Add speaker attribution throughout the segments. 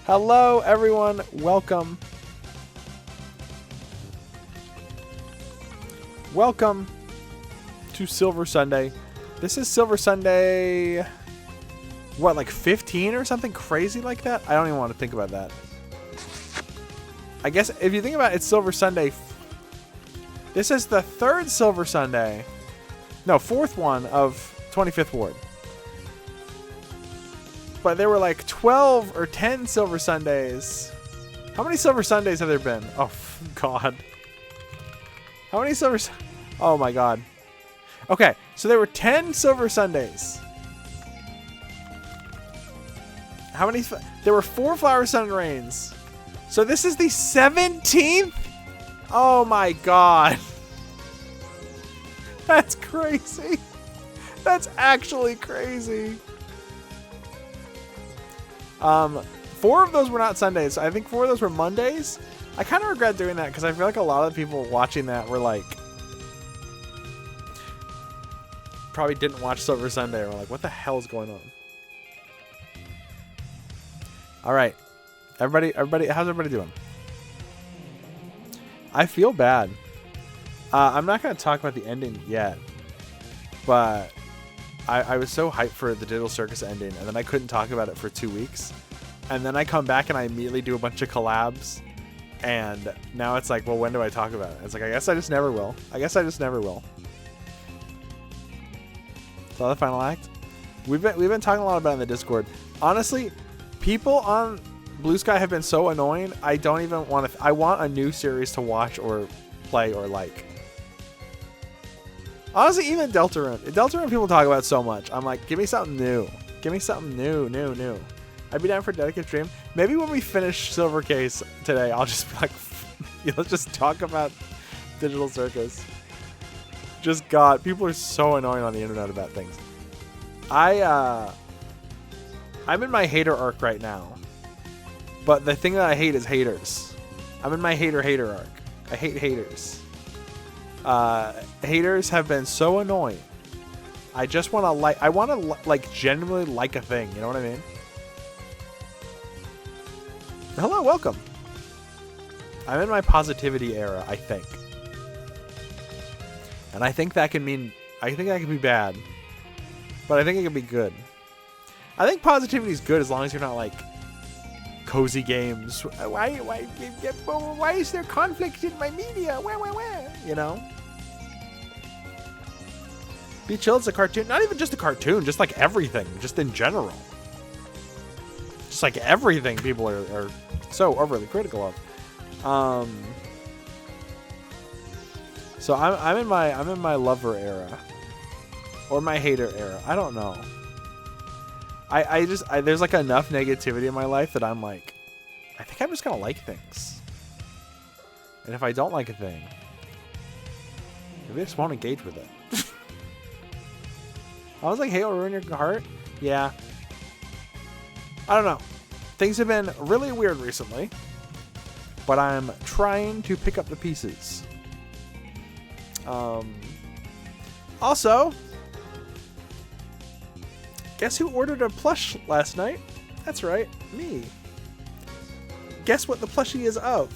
Speaker 1: Hello, everyone. Welcome. Welcome to Silver Sunday. This is Silver Sunday, what, like 15 or something crazy like that? I don't even want to think about that. I guess if you think about it, it's Silver Sunday. This is the third Silver Sunday. No, fourth one of 25th Ward. But there were like 12 or 10 Silver Sundays. How many Silver Sundays have there been? Oh, God. How many Silver... Oh, my God. Okay, so there were 10 Silver Sundays. How many... There were 4 Flower Sun Rains. So this is the 17th? Oh, my God. That's crazy. That's actually crazy. 4 of those were not Sundays. I think 4 of those were Mondays. I kind of regret doing that because I feel like a lot of the people watching that were like, probably didn't watch Silver Sunday or were like, what the hell is going on? All right, everybody, how's everybody doing? I feel bad. I'm not going to talk about the ending yet, but I was so hyped for the Digital Circus ending, and then I couldn't talk about it for 2 weeks. And then I come back and I immediately do a bunch of collabs. And now it's like, well, when do I talk about it? It's like, I guess I just never will. So the final act. We've been talking a lot about it in the Discord. Honestly, people on Blue Sky have been so annoying. I don't even want to. I want a new series to watch or play or like. Honestly, even Deltarune. Deltarune people talk about so much. I'm like, give me something new. Give me something new. I'd be down for a dedicated stream. Maybe when we finish Silver Case today, I'll just be like, let's just talk about Digital Circus. Just God, people are so annoying on the internet about things. I'm in my hater arc right now. But the thing that I hate is haters. I'm in my hater arc. I hate haters. Haters have been so annoying. I just want to like, I want to like genuinely like a thing. You know what I mean? Hello, welcome. I'm in my positivity era, I think. And I think that can mean, I think that can be bad. But I think it can be good. I think positivity is good as long as you're not like cozy games. Why is there conflict in my media? Where? You know? Be Chill, it's a cartoon. Not even just a cartoon, just like everything. Just in general. Just like everything people are so overly critical of. So I'm in my lover era. Or my hater era. I don't know. I there's like enough negativity in my life that I'm like, I think I'm just gonna like things. And if I don't like a thing, maybe I just won't engage with it. I was like, hey, it'll ruin your heart? Yeah. I don't know. Things have been really weird recently. But I'm trying to pick up the pieces. Also, guess who ordered a plush last night? That's right, me. Guess what the plushie is of?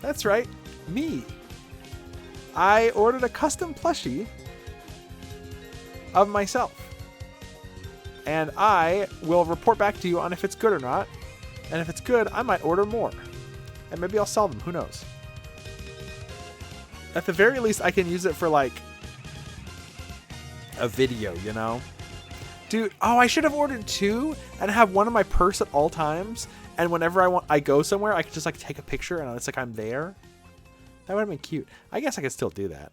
Speaker 1: That's right, me. I ordered a custom plushie of myself. And I will report back to you on if it's good or not. And if it's good, I might order more. And maybe I'll sell them, who knows? At the very least, I can use it for like a video, you know? Dude, oh, I should have ordered 2 and have one in my purse at all times. And whenever I go somewhere, I can just like take a picture and it's like I'm there. That would have been cute. I guess I could still do that.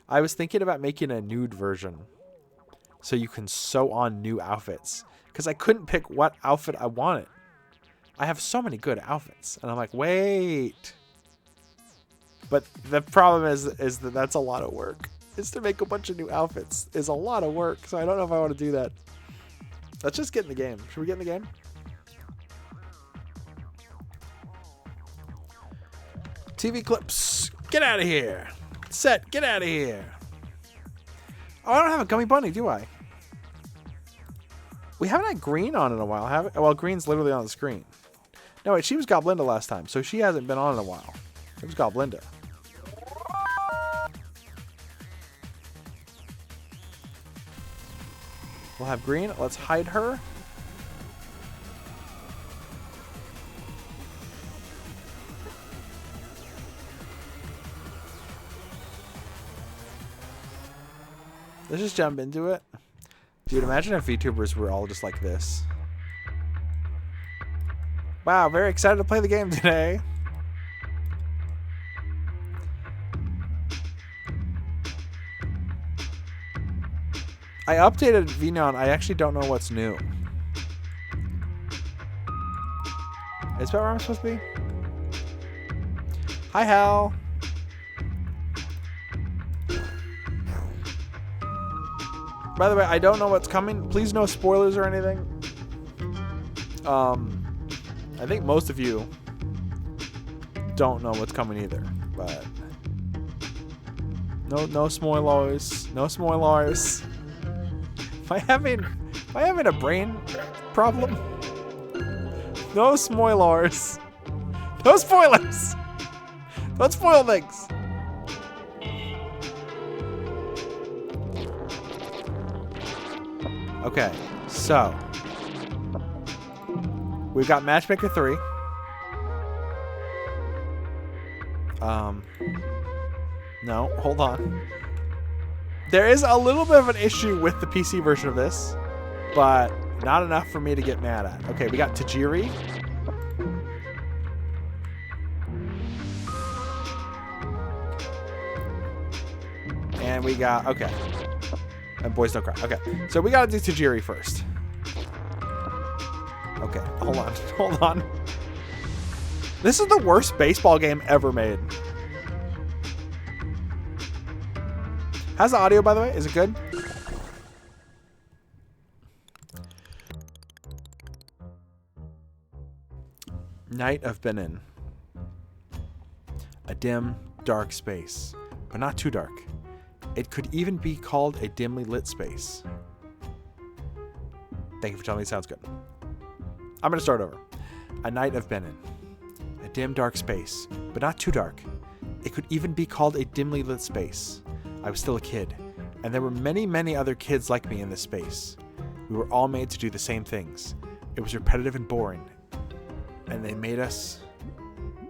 Speaker 1: I was thinking about making a nude version so you can sew on new outfits because I couldn't pick what outfit I wanted. I have so many good outfits and I'm like, wait. But the problem is that that's a lot of work. Is to make a bunch of new outfits is a lot of work. So I don't know if I want to do that. Let's just get in the game. Should we get in the game? TV clips. Get out of here. Set. Get out of here. Oh, I don't have a Gummy Bunny, do I? We haven't had Green on in a while, have we? Well, Green's literally on the screen. No, wait, she was Goblinda last time, so she hasn't been on in a while. It was Goblinda. We'll have Green. Let's hide her. Let's just jump into it. Dude, imagine if VTubers were all just like this. Wow, very excited to play the game today. I updated VNeon. I actually don't know what's new. Is that where I'm supposed to be? Hi, Hal. By the way, I don't know what's coming. Please no spoilers or anything. I think most of you don't know what's coming either, but no spoilers. No spoilers. Am I having a brain problem? No spoilers. No spoilers. Don't spoil things. Okay, so we've got Matchmaker 3. No, hold on. There is a little bit of an issue with the PC version of this, but not enough for me to get mad at. Okay, we got Tajiri. And we got, okay. And Boys Don't Cry. Okay, so we gotta do Tajiri first. Okay, hold on. Hold on. This is the worst baseball game ever made. How's the audio, by the way? Is it good? Night of Benin. A dim, dark space, but not too dark. It could even be called a dimly lit space. Thank you for telling me it sounds good. I'm going to start over. A night of Benin. A dim, dark space, but not too dark. It could even be called a dimly lit space. I was still a kid, and there were many, many other kids like me in this space. We were all made to do the same things. It was repetitive and boring, and they made us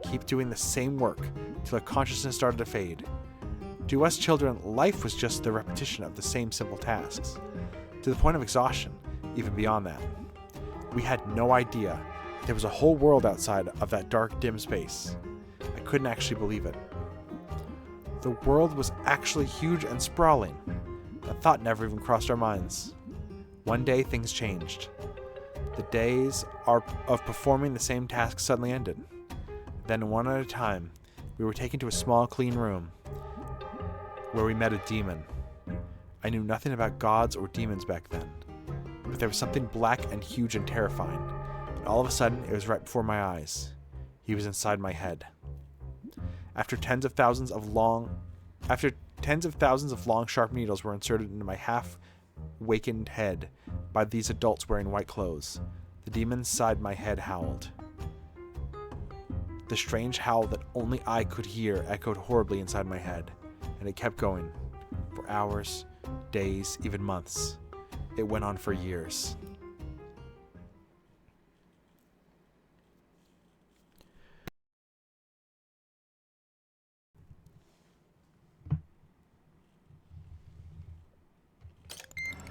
Speaker 1: keep doing the same work till our consciousness started to fade. To us children, life was just the repetition of the same simple tasks, to the point of exhaustion, even beyond that. We had no idea there was a whole world outside of that dark, dim space. I couldn't actually believe it. The world was actually huge and sprawling. That thought never even crossed our minds. One day, things changed. The days of performing the same tasks suddenly ended. Then, one at a time, we were taken to a small, clean room where we met a demon. I knew nothing about gods or demons back then, but there was something black and huge and terrifying, and all of a sudden, it was right before my eyes. He was inside my head. After tens of thousands of long, sharp needles were inserted into my half-wakened head by these adults wearing white clothes, the demon inside my head howled. The strange howl that only I could hear echoed horribly inside my head, and it kept going for hours, days, even months. It went on for years.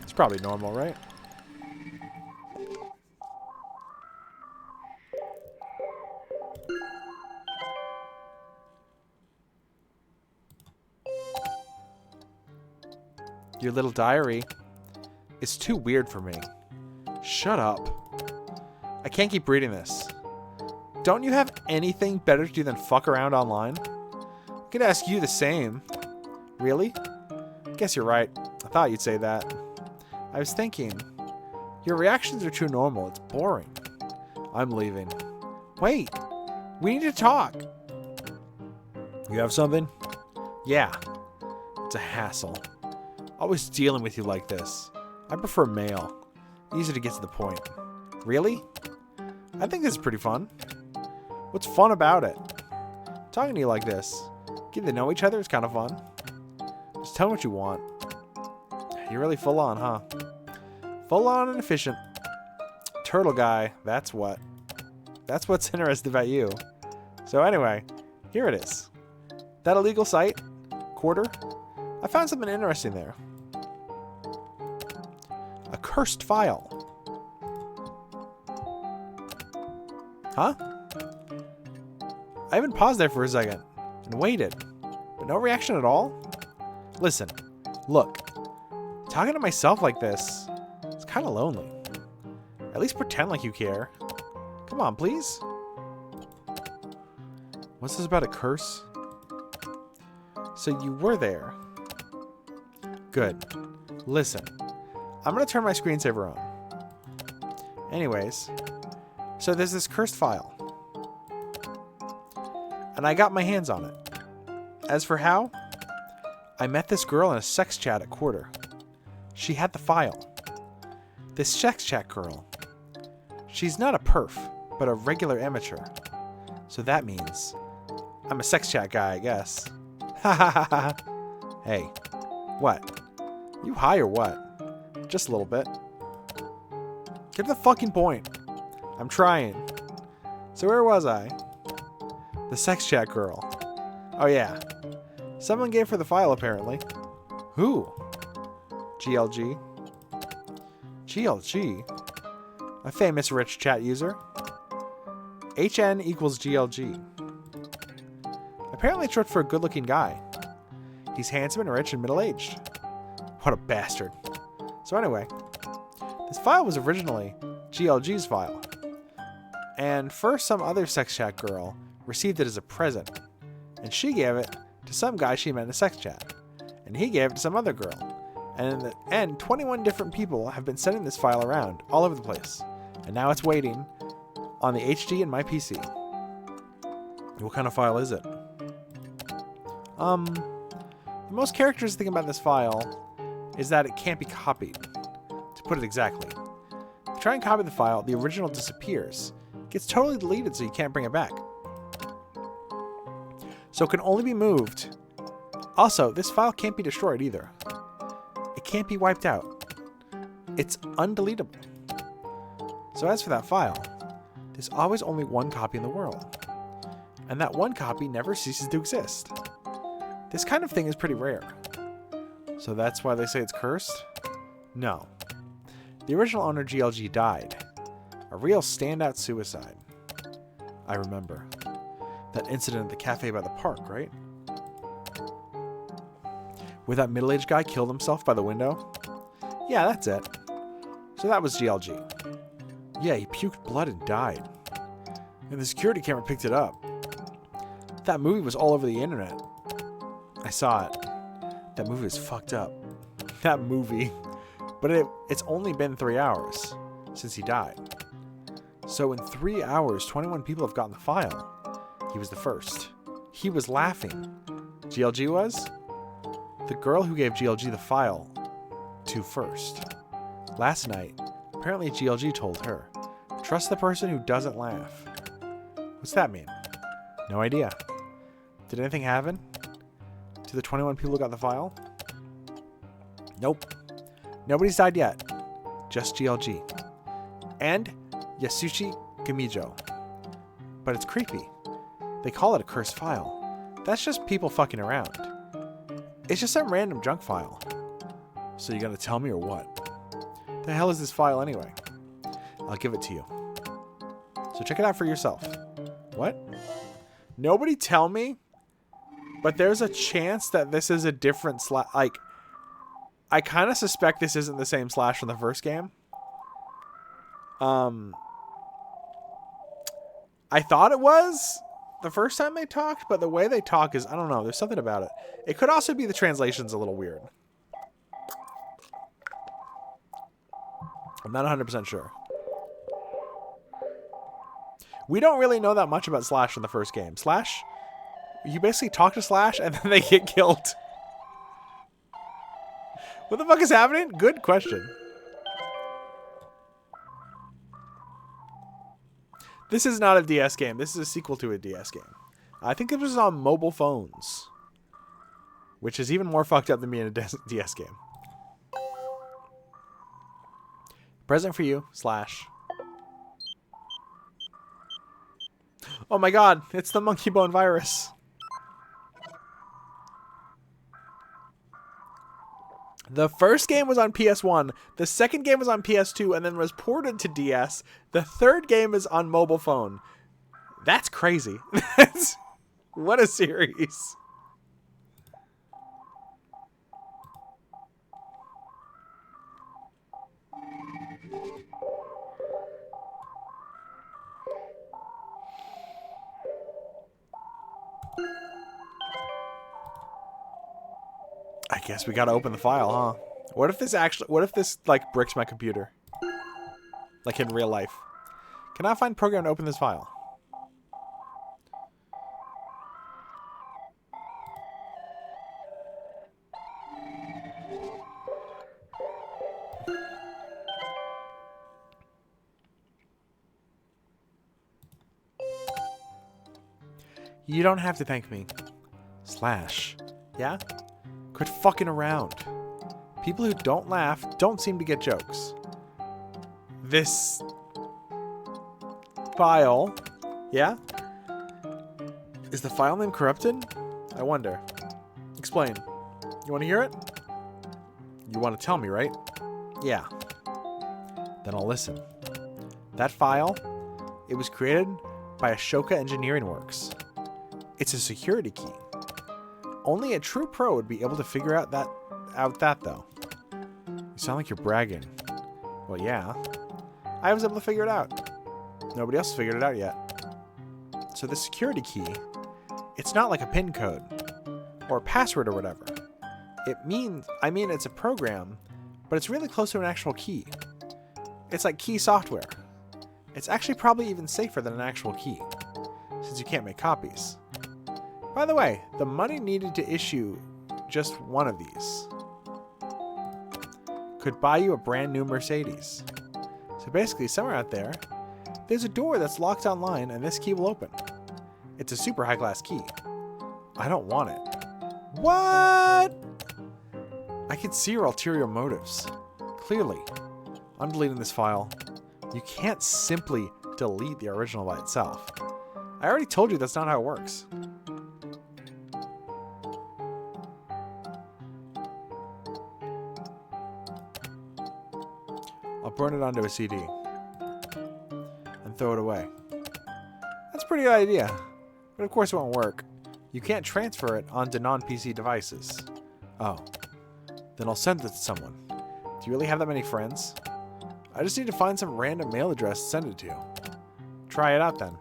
Speaker 1: It's probably normal, right? Your little diary is too weird for me. Shut up. I can't keep reading this. Don't you have anything better to do than fuck around online? I could ask you the same. Really? Guess you're right. I thought you'd say that. I was thinking, your reactions are too normal. It's boring. I'm leaving. Wait, we need to talk. You have something? Yeah. It's a hassle. Always dealing with you like this. I prefer mail. Easy to get to the point. Really? I think this is pretty fun. What's fun about it? Talking to you like this. Getting to know each other is kind of fun. Just tell me what you want. You're really full on, huh? Full on and efficient. Turtle guy, that's what. That's what's interesting about you. So anyway, here it is. That illegal site, quarter. I found something interesting there. A cursed file. Huh? I even paused there for a second and waited, but no reaction at all. Listen, look, talking to myself like this, it's kind of lonely. At least pretend like you care. Come on, please. What's this about a curse? So you were there. Good. Listen, I'm gonna turn my screensaver on. Anyways, so there's this cursed file. And I got my hands on it. As for how, I met this girl in a sex chat at quarter. She had the file. This sex chat girl. She's not a perf, but a regular amateur. So that means I'm a sex chat guy, I guess. Ha ha ha ha. Hey, what? You high or what? Just a little bit. Get to the fucking point. I'm trying. So where was I? The sex chat girl. Oh yeah. Someone gave her the file apparently. Who? GLG. GLG? A famous rich chat user. HN equals GLG. Apparently it's short for a good-looking guy. He's handsome and rich and middle-aged. What a bastard. So anyway, this file was originally GLG's file. And first some other sex chat girl received it as a present. And she gave it to some guy she met in a sex chat. And he gave it to some other girl. And in the end, 21 different people have been sending this file around all over the place. And now it's waiting on the HD in my PC. What kind of file is it? The most characteristic thing about this file is that it can't be copied. To put it exactly. If you try and copy the file, the original disappears. It gets totally deleted so you can't bring it back. So it can only be moved. Also, this file can't be destroyed either. It can't be wiped out. It's undeletable. So as for that file, there's always only one copy in the world. And that one copy never ceases to exist. This kind of thing is pretty rare. So that's why they say it's cursed? No. The original owner GLG died. A real standout suicide. I remember. That incident at the cafe by the park, right? Where that middle-aged guy killed himself by the window? Yeah, that's it. So that was GLG. Yeah, he puked blood and died. And the security camera picked it up. That movie was all over the internet. I saw it. That movie was fucked up. That movie. But it's only been 3 hours since he died. So in 3 hours, 21 people have gotten the file. He was the first. He was laughing. GLG was? The girl who gave GLG the file to first. Last night, apparently GLG told her, trust the person who doesn't laugh. What's that mean? No idea. Did anything happen to the 21 people who got the file? Nope. Nobody's died yet. Just GLG. And Yasushi Gamijo. But it's creepy. They call it a cursed file. That's just people fucking around. It's just some random junk file. So you gonna tell me or what? The hell is this file anyway? I'll give it to you. So check it out for yourself. What? Nobody tell me? But there's a chance that this is a different slash. Like, I kind of suspect this isn't the same slash from the first game. I thought it was the first time they talked, but the way they talk is, I don't know, there's something about it. It could also be the translation's a little weird. I'm not 100% sure. We don't really know that much about Slash in the first game. Slash, you basically talk to Slash and then they get killed. What the fuck is happening? Good question. This is not a DS game. This is a sequel to a DS game. I think it was on mobile phones, which is even more fucked up than being a DS game. Present for you, / Oh my god, it's the monkey bone virus. The first game was on PS1, the second game was on PS2, and then was ported to DS. The third game is on mobile phone. That's crazy. What a series. I guess we gotta open the file, huh? What if this like bricks my computer? Like in real life. Can I find a program to open this file? You don't have to thank me. / Yeah? Quit fucking around. People who don't laugh don't seem to get jokes. This file, yeah? Is the file name corrupted? I wonder. Explain. You want to hear it? You want to tell me, right? Yeah. Then I'll listen. That file, it was created by Ashoka Engineering Works. It's a security key. Only a true pro would be able to figure out that though. You sound like you're bragging. Well, yeah. I was able to figure it out. Nobody else figured it out yet. So the security key, it's not like a PIN code or a password or whatever. It's a program, but it's really close to an actual key. It's like key software. It's actually probably even safer than an actual key, since you can't make copies. By the way, the money needed to issue just one of these could buy you a brand new Mercedes. So basically, somewhere out there, there's a door that's locked online and this key will open. It's a super high-class key. I don't want it. What? I can see your ulterior motives. Clearly. I'm deleting this file. You can't simply delete the original by itself. I already told you that's not how it works. I'll burn it onto a CD and throw it away. That's a pretty good idea, but of course it won't work. You can't transfer it onto non-PC devices. Oh, then I'll send it to someone. Do you really have that many friends? I just need to find some random mail address to send it to. Try it out then.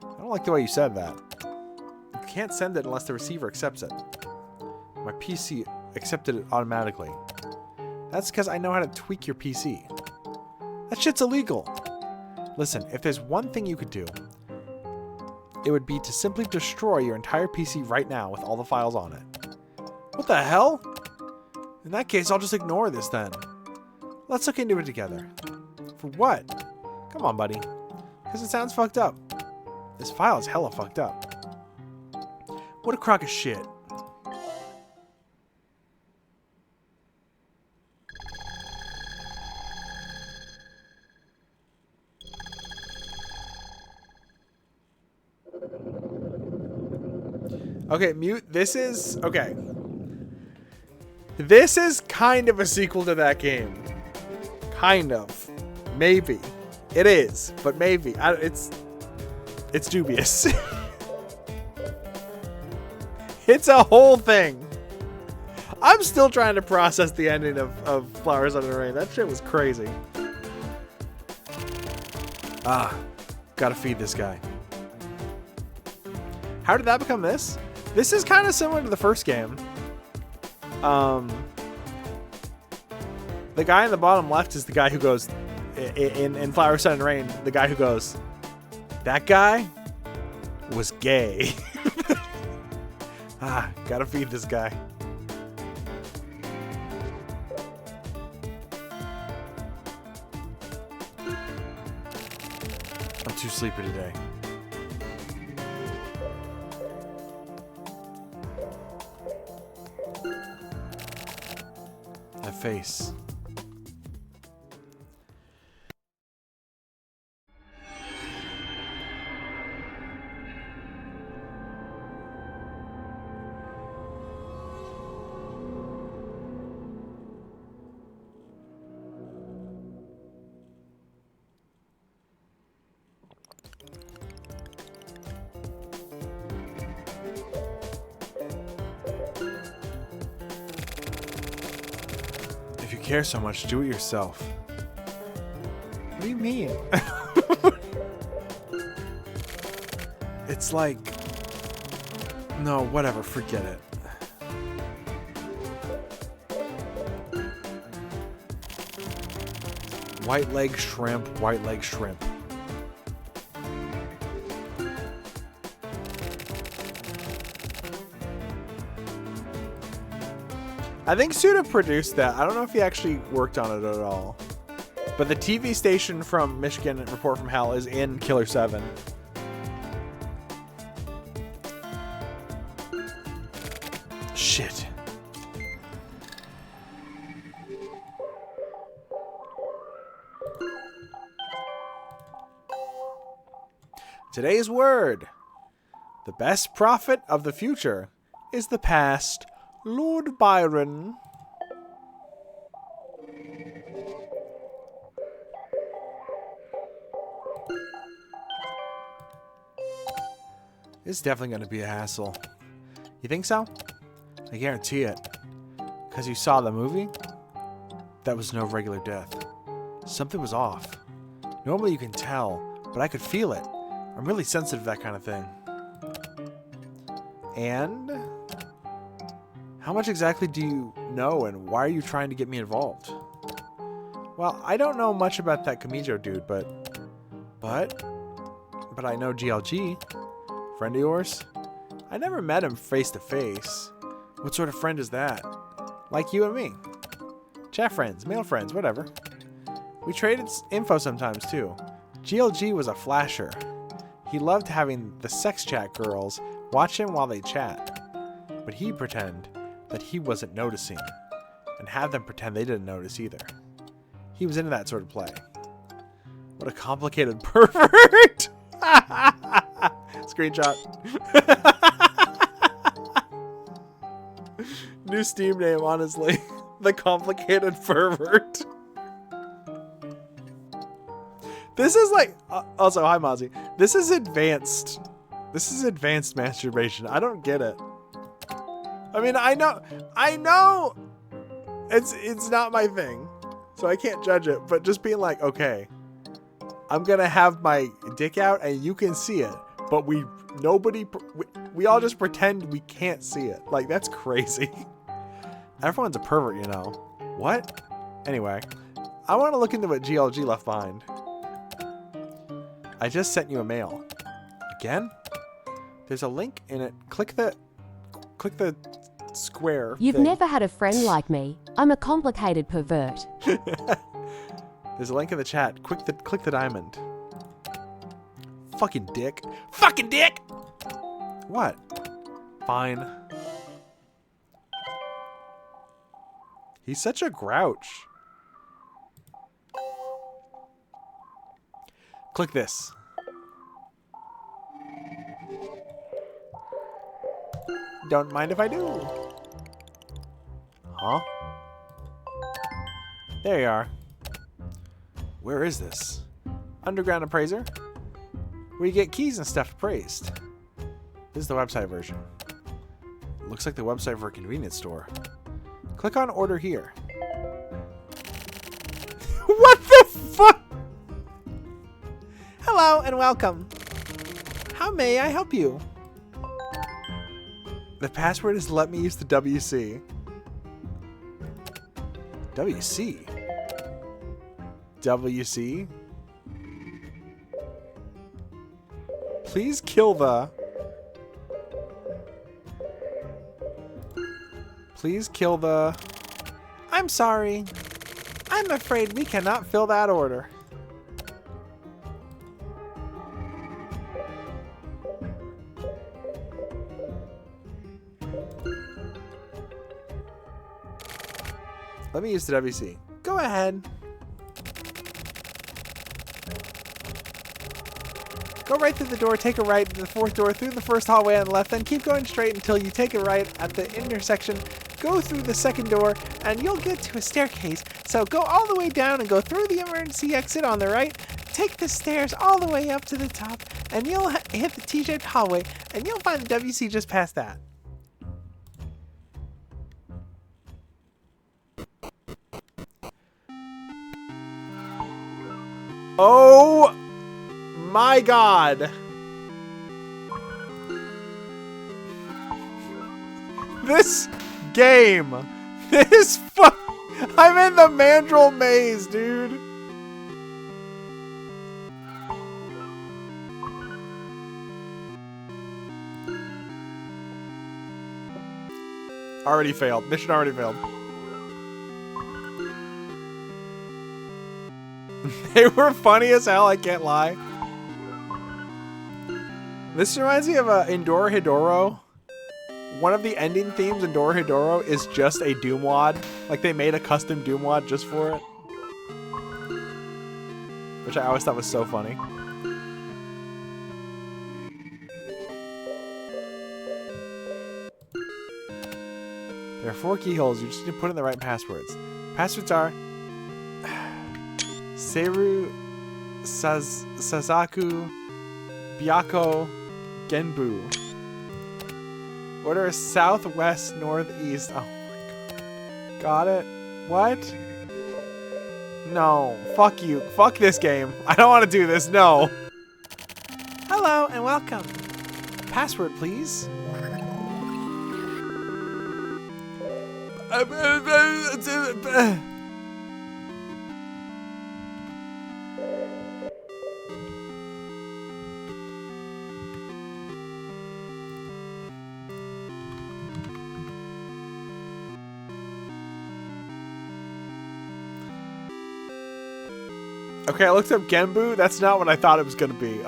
Speaker 1: I don't like the way you said that. You can't send it unless the receiver accepts it. My PC accepted it automatically. That's because I know how to tweak your PC. That shit's illegal. Listen, if there's one thing you could do, it would be to simply destroy your entire PC right now with all the files on it. What the hell? In that case, I'll just ignore this then. Let's look into it together. For what? Come on, buddy. Because it sounds fucked up. This file is hella fucked up. What a crock of shit. Okay, mute. This is... Okay. This is kind of a sequel to that game. Kind of. Maybe. It is, but maybe. It's dubious. It's a whole thing. I'm still trying to process the ending of Flowers Under the Rain. That shit was crazy. Gotta feed this guy. How did that become this? This is kind of similar to the first game. The guy in the bottom left is the guy who goes, in Flower, Sun, and Rain, the guy who goes, that guy was gay. Gotta feed this guy. I'm too sleepy today. That face. If you care so much, do it yourself. What do you mean? It's like... No, whatever, forget it. White leg shrimp, white leg shrimp. I think Suda produced that. I don't know if he actually worked on it at all. But the TV station from Michigan, Report from Hell, is in Killer 7. Shit. Today's word. The best prophet of the future is the past. Lord Byron. This is definitely going to be a hassle. You think so? I guarantee it. Because you saw the movie? That was no regular death. Something was off. Normally you can tell, but I could feel it. I'm really sensitive to that kind of thing. And... how much exactly do you know, and why are you trying to get me involved? Well, I don't know much about that Kamijo dude, but I know GLG. Friend of yours? I never met him face to face. What sort of friend is that? Like you and me. Chat friends, male friends, whatever. We traded info sometimes too. GLG was a flasher. He loved having the sex chat girls watch him while they chat. But he'd pretend that he wasn't noticing, and have them pretend they didn't notice either. He was into that sort of play. What a complicated pervert! Screenshot. New Steam name, honestly. The complicated pervert. This is like... also, hi Mozzie. This is advanced. This is advanced masturbation. I don't get it. I mean, I know it's not my thing, so I can't judge it, but just being like, okay, I'm gonna have my dick out and you can see it, but we all just pretend we can't see it. Like, that's crazy. Everyone's a pervert, you know. What? Anyway, I want to look into what GLG left behind. I just sent you a mail. Again? There's a link in it. Click the square.
Speaker 2: You've
Speaker 1: thing.
Speaker 2: never had a friend like me. I'm a complicated pervert.
Speaker 1: There's a link in the chat. Click the diamond. Fucking dick. Fucking dick! What? Fine. He's such a grouch. Click this. Don't mind if I do. Huh? There you are. Where is this? Underground Appraiser? Where you get keys and stuff appraised. This is the website version. Looks like the website for a convenience store. Click on order here. What the fuck? Hello and welcome. How may I help you? The password is let me use the WC. WC? WC? Please kill the... Please kill the... I'm sorry. I'm afraid we cannot fill that order. Let me use the WC. Go ahead. Go right through the door, take a right to the fourth door, through the first hallway on the left, then keep going straight until you take a right at the intersection. Go through the second door, and you'll get to a staircase. So go all the way down and go through the emergency exit on the right. Take the stairs all the way up to the top, and you'll hit the T-shaped hallway, and you'll find the WC just past that. Oh my God. This game. I'm in the mandrill maze, dude. Already failed. Mission already failed. They were funny as hell, I can't lie. This reminds me of in Dorohedoro. One of the ending themes in Dorohedoro is just a Doom WOD. Like, they made a custom Doom WOD just for it. Which I always thought was so funny. There are 4 keyholes. You just need to put in the right passwords. Passwords are Seru, Sazaku, Byako, Genbu. Order is southwest, northeast. Oh my God. Got it? What? No. Fuck you. Fuck this game. I don't want to do this. No. Hello and welcome. Password, please. Okay, I looked up Genbu. That's not what I thought it was gonna be.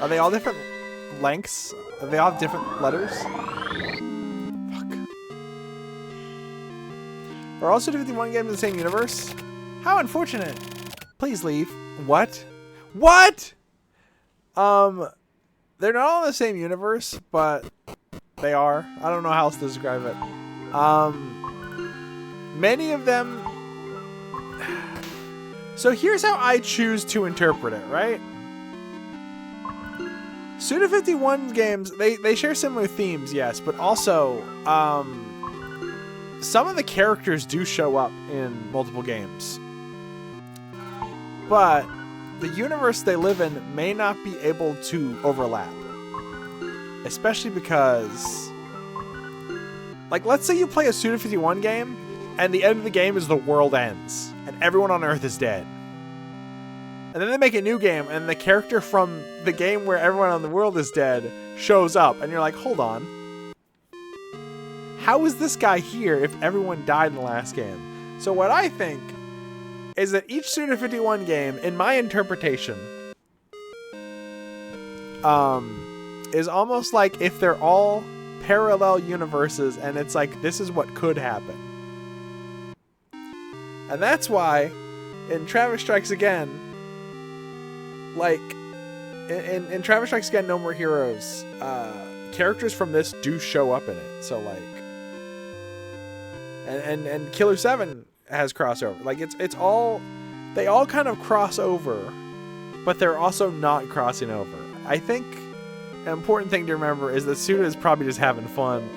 Speaker 1: Are they all different lengths? Do they all have different letters? Fuck. Are all Suda 51 games in the same universe? How unfortunate. Please leave. What? What? They're not all in the same universe, but they are. I don't know how else to describe it. Many of them... So here's how I choose to interpret it, right? Suda 51 games, they share similar themes, yes, but also some of the characters do show up in multiple games. But the universe they live in may not be able to overlap. Especially because, like, let's say you play a Suda 51 game, and the end of the game is the world ends, and everyone on Earth is dead. And then they make a new game, and the character from the game where everyone on the world is dead shows up, and you're like, hold on. How is this guy here if everyone died in the last game? So what I think is that each Suda 51 game, in my interpretation, is almost like if they're all parallel universes, and it's like, this is what could happen. And that's why, in Travis Strikes Again, like, in Travis Strikes Again, No More Heroes, characters from this do show up in it. So, like, and Killer 7 has crossover. Like, it's all, they all kind of cross over, but they're also not crossing over. I think an important thing to remember is that Suda is probably just having fun.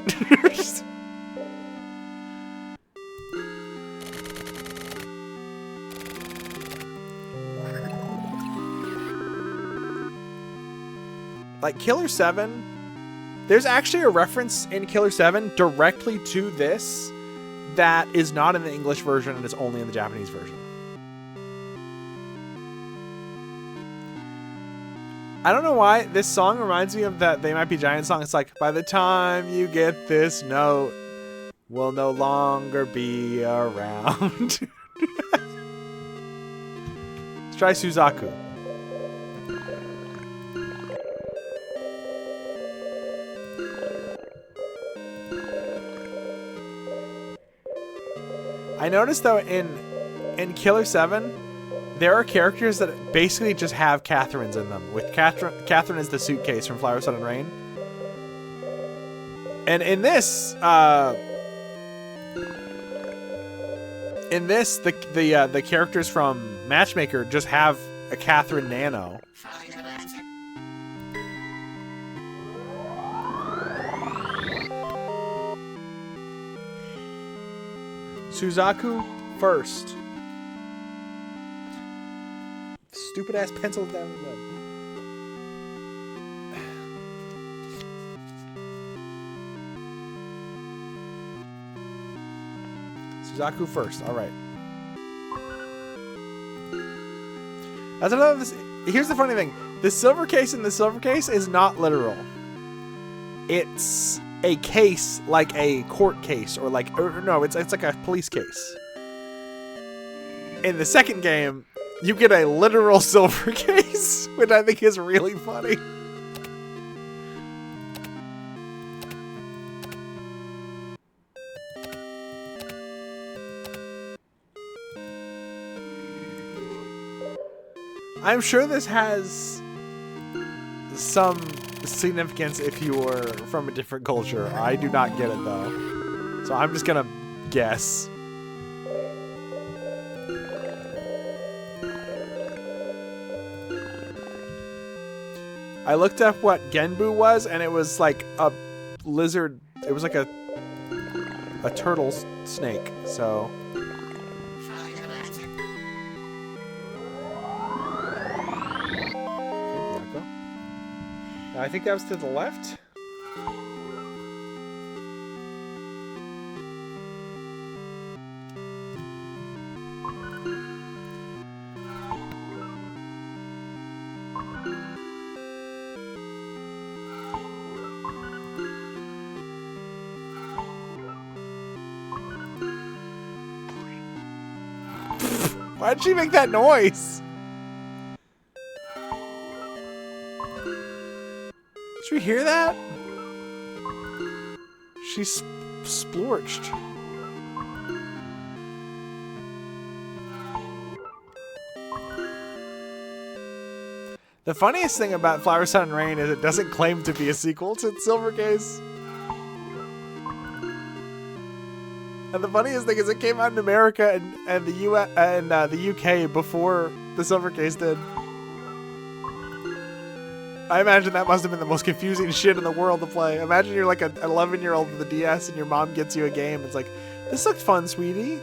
Speaker 1: Like, Killer 7, there's actually a reference in Killer 7 directly to this that is not in the English version and is only in the Japanese version. I don't know why this song reminds me of that They Might Be Giants song. It's like, by the time you get this note, we'll no longer be around. Let's try Suzaku. I noticed though in Killer 7, there are characters that basically just have Catherines in them. With Catherine is the suitcase from Flower, Sun, and Rain. And in this, the characters from Matchmaker just have a Catherine Nano. Suzaku first. Stupid ass pencils down the leg. Suzaku first. All right. That's another. Here's the funny thing: the silver case in the silver case is not literal. It's a case like a court case, or like no, it's like a police case. In the second game, you get a literal silver case, which I think is really funny. I'm sure this has some significance if you were from a different culture. I do not get it though. So I'm just gonna guess. I looked up what Genbu was, and it was like a lizard. It was like a turtle snake. So. I think that was to the left. Why'd she make that noise? Did you hear that? She's splorched. The funniest thing about Flower, Sun, and Rain is it doesn't claim to be a sequel to Silver Case. And the funniest thing is it came out in America and the the UK before the Silver Case did. I imagine that must have been the most confusing shit in the world to play. Imagine you're like an 11-year-old with a DS and your mom gets you a game. It's like, this looked fun, sweetie.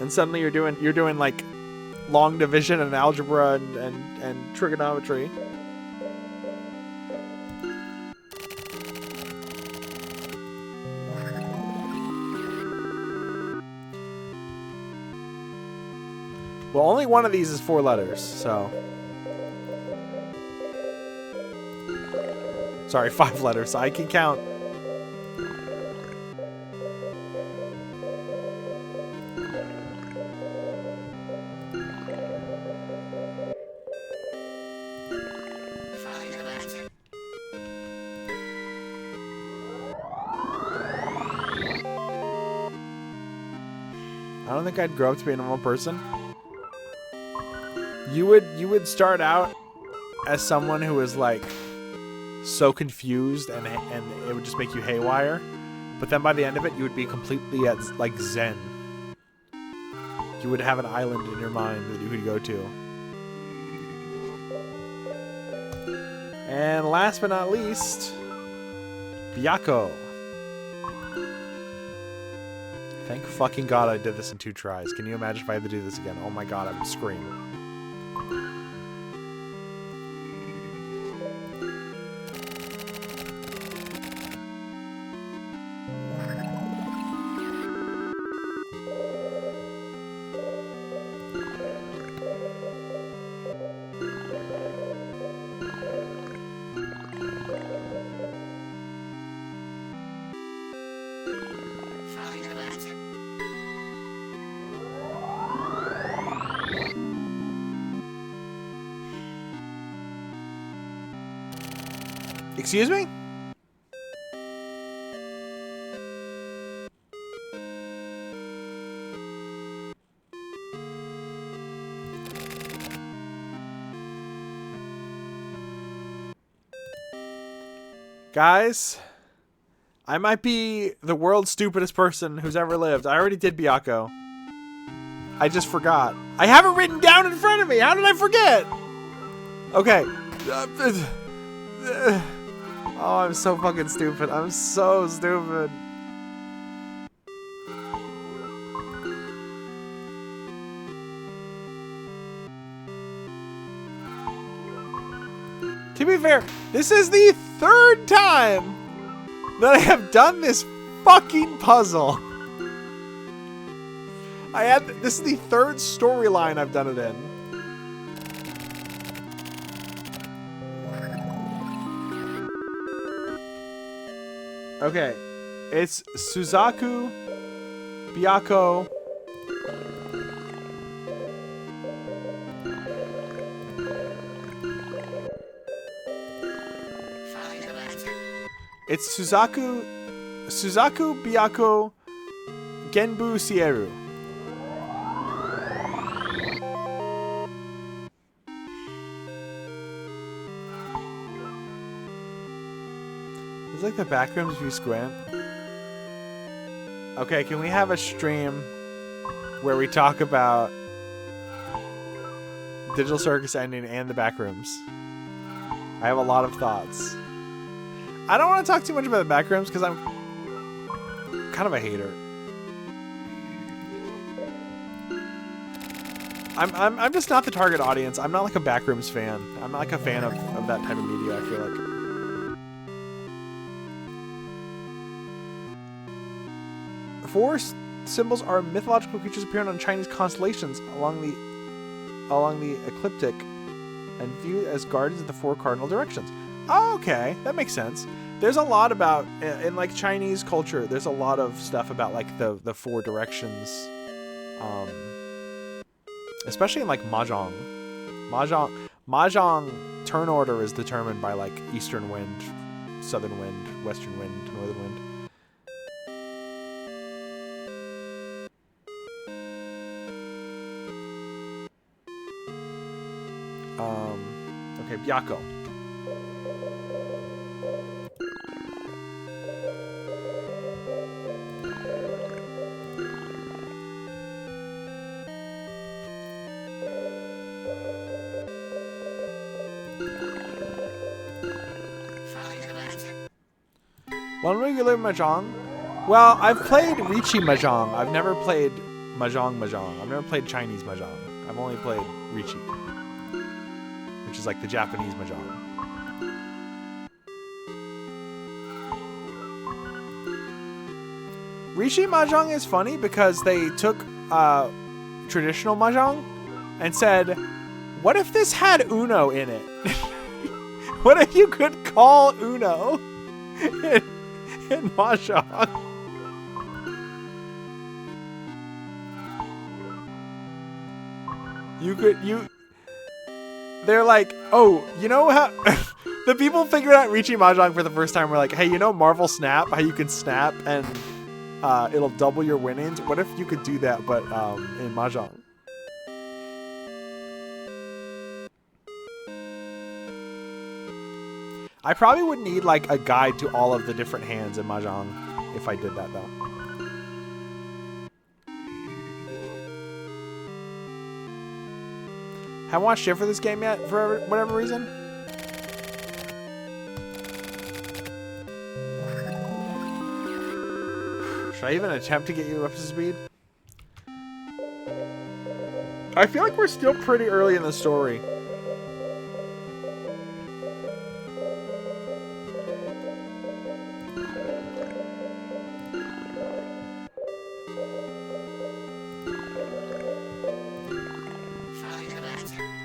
Speaker 1: And suddenly you're doing like long division and algebra and trigonometry. Well, only one of these is 4 letters, so. Sorry, 5 letters, so I can count. I don't think I'd grow up to be a normal person. You would start out as someone who was like so confused and it would just make you haywire, but then by the end of it you would be completely at like Zen. You would have an island in your mind that you could go to. And last but not least, Byako. Thank fucking God I did this in 2 tries. Can you imagine if I had to do this again? Oh my God, I would scream. Excuse me? Guys, I might be the world's stupidest person who's ever lived. I already did Byakko. I just forgot. I have it written down in front of me. How did I forget? Okay. Oh, I'm so fucking stupid. I'm so stupid. To be fair, this is the third time that I have done this fucking puzzle. This is the third storyline I've done it in. Okay, it's Suzaku, Byakko, it's Suzaku, Byakko, Genbu, Sieru. It's like the backrooms if you squint. Okay, can we have a stream where we talk about Digital Circus ending and the backrooms? I have a lot of thoughts. I don't want to talk too much about the backrooms because I'm kind of a hater. I'm just not the target audience. I'm not like a backrooms fan. I'm not like a fan of that type of media, I feel like. Four symbols are mythological creatures appearing on Chinese constellations along the ecliptic and viewed as guardians of the four cardinal directions. Oh, okay, that makes sense. There's a lot about in like Chinese culture. There's a lot of stuff about like the four directions, especially in like mahjong. Mahjong turn order is determined by like eastern wind, southern wind, western wind, northern wind. Okay, Byakko. When will you learn Mahjong? Well, I've played Richi Mahjong. I've never played Mahjong. I've never played Chinese Mahjong. I've only played Richi, which is like the Japanese Mahjong. Rishi Mahjong is funny because they took traditional Mahjong and said, what if this had Uno in it? What if you could call Uno in Mahjong? They're like, oh, you know how the people figured out Richi Mahjong for the first time were like, hey, you know Marvel Snap, how you can snap and it'll double your winnings? What if you could do that but in Mahjong? I probably would need like a guide to all of the different hands in Mahjong if I did that though. Haven't watched shit for this game yet for whatever reason. Should I even attempt to get you up to speed? I feel like we're still pretty early in the story.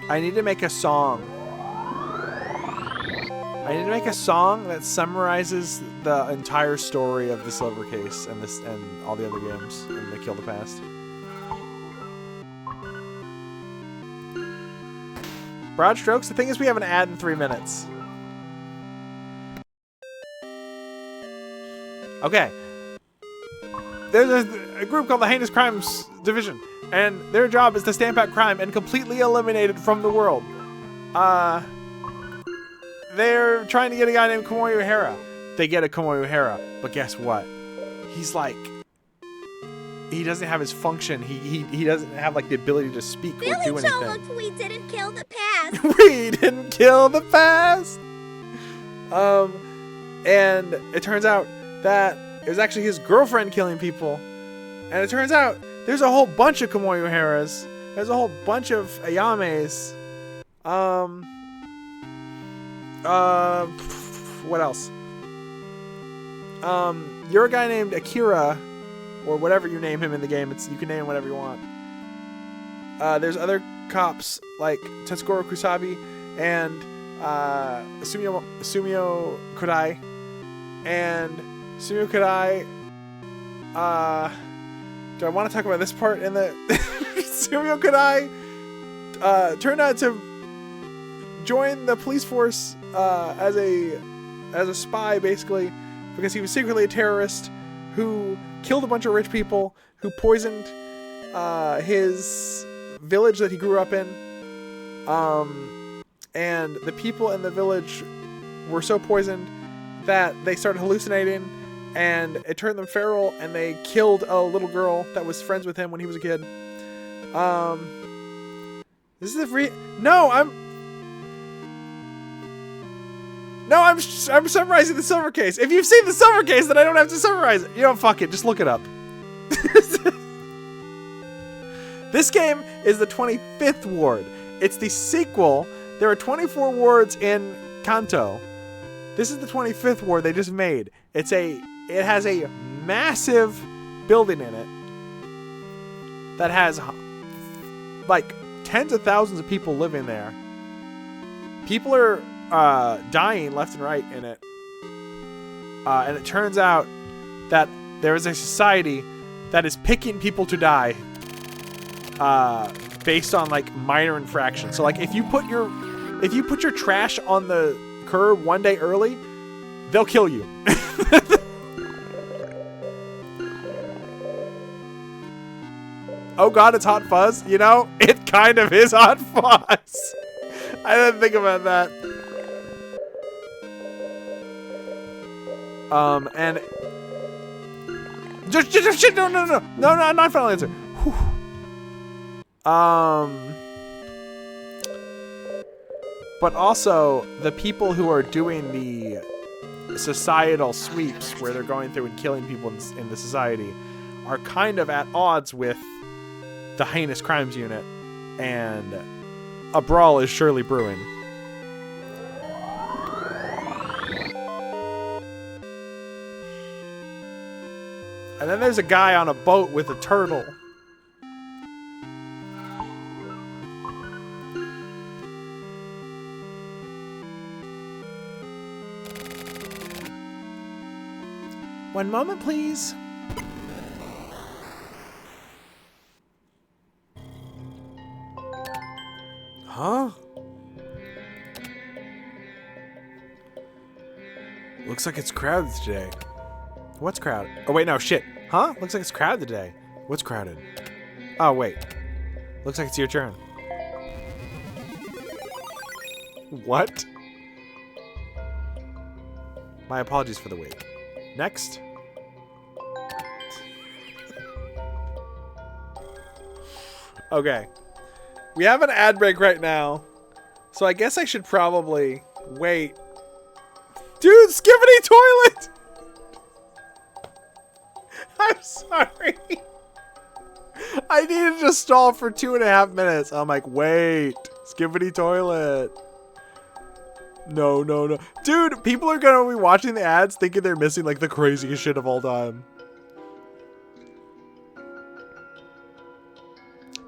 Speaker 1: I need to make a song. I need to make a song that summarizes the entire story of the Silver Case and all the other games and the Kill the Past. Broad strokes. The thing is, we have an ad in 3 minutes. Okay. There's a group called the Heinous Crimes Division, and their job is to stamp out crime and completely eliminate it from the world. They're trying to get a guy named Komoyo Hara. They get a Komoyo Hara, but guess what? He's like, he doesn't have his function. He doesn't have like the ability to speak or do anything.
Speaker 3: Look, we didn't kill the past.
Speaker 1: We didn't kill the past. And it turns out that it was actually his girlfriend killing people. And it turns out there's a whole bunch of Komoyo Haras. There's a whole bunch of Ayames. What else? You're a guy named Akira, or whatever you name him in the game. You can name him whatever you want. There's other cops like Tetsugoro Kusabi and Sumio Kodai. And Sumio Kodai, do I want to talk about this part in the... Sumio Kodai turned out to join the police force as a spy, basically, because he was secretly a terrorist who killed a bunch of rich people, who poisoned his village that he grew up in. And the people in the village were so poisoned that they started hallucinating, and it turned them feral, and they killed a little girl that was friends with him when he was a kid. This is the free... I'm summarizing the silver case. If you've seen the silver case, then I don't have to summarize it. You know, fuck it. Just look it up. This game is the 25th ward. It's the sequel. There are 24 wards in Kanto. This is the 25th ward they just made. It has a massive building in it that has like tens of thousands of people living there. People are dying left and right in it. And it turns out that there is a society that is picking people to die based on like minor infractions. So like if you put your trash on the curb one day early, they'll kill you. Oh god, it's Hot Fuzz. You know, it kind of is Hot Fuzz. I didn't think about that. And just shit. No, not final answer. Whew. But also the people who are doing the societal sweeps, where they're going through and killing people in the society, are kind of at odds with the Heinous Crimes Unit, and a brawl is surely brewing. And then there's a guy on a boat with a turtle. One moment, please. Huh? Looks like it's crowded today. What's crowded? Oh, wait, no, shit. Huh? Looks like it's crowded today. What's crowded? Oh, wait. Looks like it's your turn. What? My apologies for the wait. Next. Okay. We have an ad break right now, so I guess I should probably wait. Dude, skibbity toilet! I'm sorry. I needed to stall for 2.5 minutes. I'm like, wait, skibbity toilet. No. Dude, people are gonna be watching the ads thinking they're missing like the craziest shit of all time.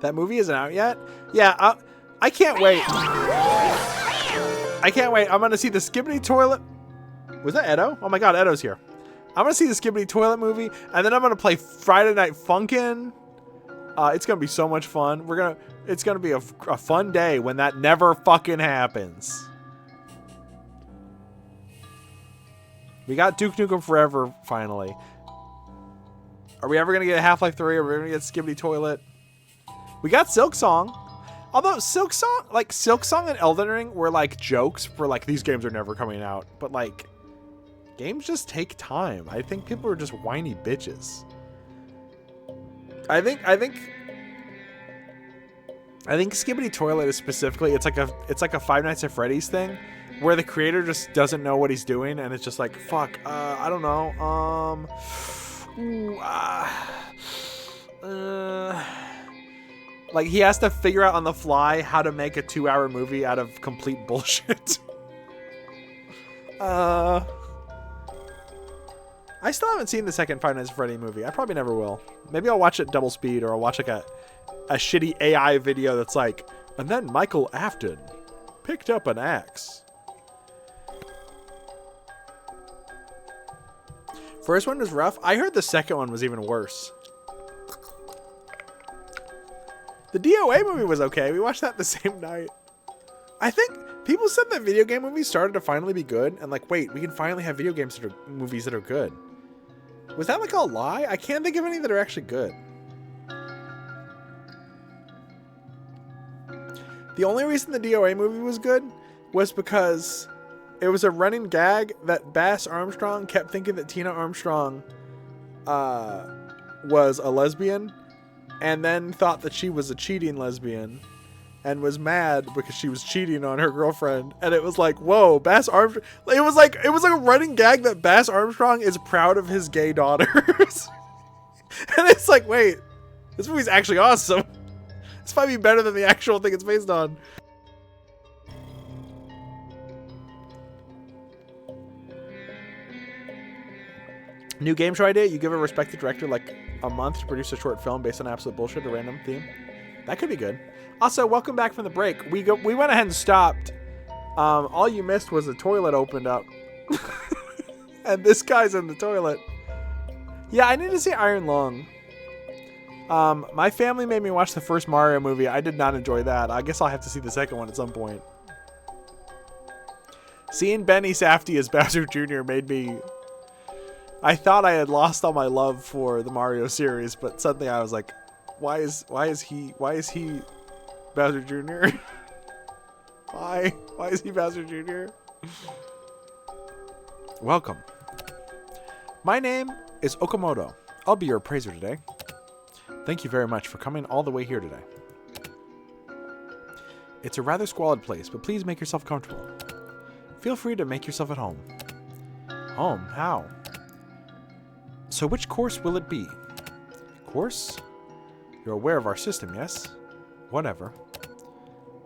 Speaker 1: That movie isn't out yet? Yeah, I can't wait. I can't wait. I'm gonna see the Skibbity Toilet. Was that Edo? Oh my god, Edo's here. I'm gonna see the Skibbity Toilet movie, and then I'm gonna play Friday Night Funkin'. It's gonna be so much fun. It's gonna be a fun day when that never fucking happens. We got Duke Nukem Forever, finally. Are we ever going to get Half-Life 3? Are we going to get Skibbity Toilet? We got Silk Song. Although Silk Song and Elden Ring were like jokes for like, these games are never coming out. But like, games just take time. I think people are just whiny bitches. I think Skibbity Toilet is specifically, it's like a Five Nights at Freddy's thing where the creator just doesn't know what he's doing and it's just like, fuck, I don't know. Like he has to figure out on the fly how to make a 2-hour movie out of complete bullshit. I still haven't seen the second Five Nights at Freddy movie. I probably never will. Maybe I'll watch it double speed, or I'll watch like a shitty AI video that's like, and then Michael Afton picked up an axe. First one was rough. I heard the second one was even worse. The DOA movie was okay. We watched that the same night. I think people said that video game movies started to finally be good, and like, wait, we can finally have video games that are movies that are good. Was that like a lie? I can't think of any that are actually good. The only reason the DOA movie was good was because it was a running gag that Bass Armstrong kept thinking that Tina Armstrong was a lesbian, and then thought that she was a cheating lesbian, and was mad because she was cheating on her girlfriend. And it was like, whoa, Bass Armstrong. It was like a running gag that Bass Armstrong is proud of his gay daughters. And it's like, wait, this movie's actually awesome. This might be better than the actual thing it's based on. New game show idea: you give a respected director like a month to produce a short film based on absolute bullshit, a random theme. That could be good. Also, welcome back from the break. We went ahead and stopped. All you missed was the toilet opened up. And this guy's in the toilet. Yeah, I need to see Iron Lung. My family made me watch the first Mario movie. I did not enjoy that. I guess I'll have to see the second one at some point. Seeing Benny Safdie as Bowser Jr. made me... I thought I had lost all my love for the Mario series, but suddenly I was like, why is he Bowser Jr.? Why is he Bowser Jr.? Welcome. My name is Okamoto. I'll be your appraiser today. Thank you very much for coming all the way here today. It's a rather squalid place, but please make yourself comfortable. Feel free to make yourself at home. Home? How? So which course will it be? Course? You're aware of our system, yes? Whatever.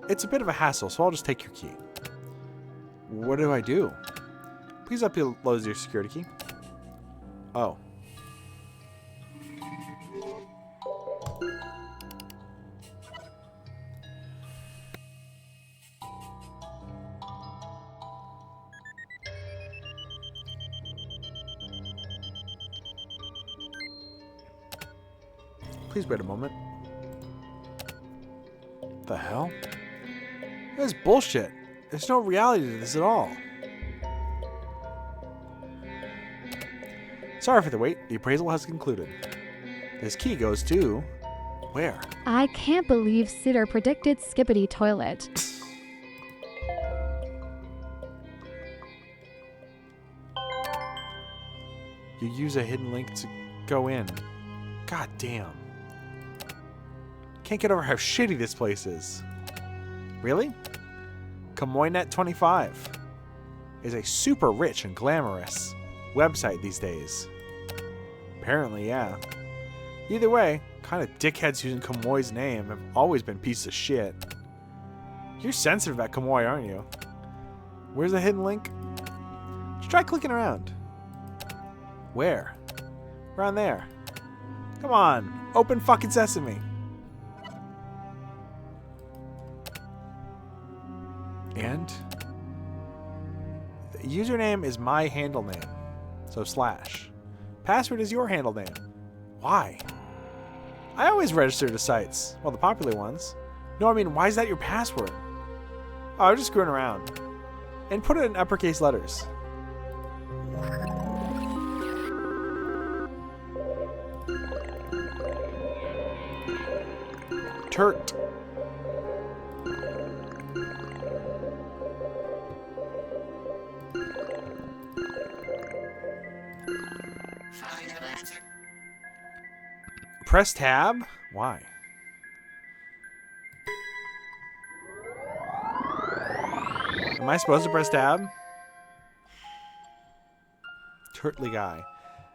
Speaker 1: It's a bit of a hassle, so I'll just take your key. What do I do? Please upload your security key. Oh. Please wait a moment. The hell? This is bullshit. There's no reality to this at all. Sorry for the wait. The appraisal has concluded. This key goes to... where?
Speaker 4: I can't believe Sitter predicted Skibbity Toilet.
Speaker 1: You use a hidden link to go in. God damn. Can't get over how shitty this place is. Really? KamoyNet25 is a super rich and glamorous website these days. Apparently, yeah. Either way, kind of dickheads using Kamoy's name have always been pieces of shit. You're sensitive about Kamoy, aren't you? Where's the hidden link? Just try clicking around. Where? Around there. Come on, open fucking sesame. And the username is my handle name, so / password is your handle name. Why? I always register to sites, well, the popular ones. No, I mean, why is that your password? Oh, I'm just screwing around. And put it in uppercase letters. Turt. Press tab? Why? Am I supposed to press tab? Turtly guy.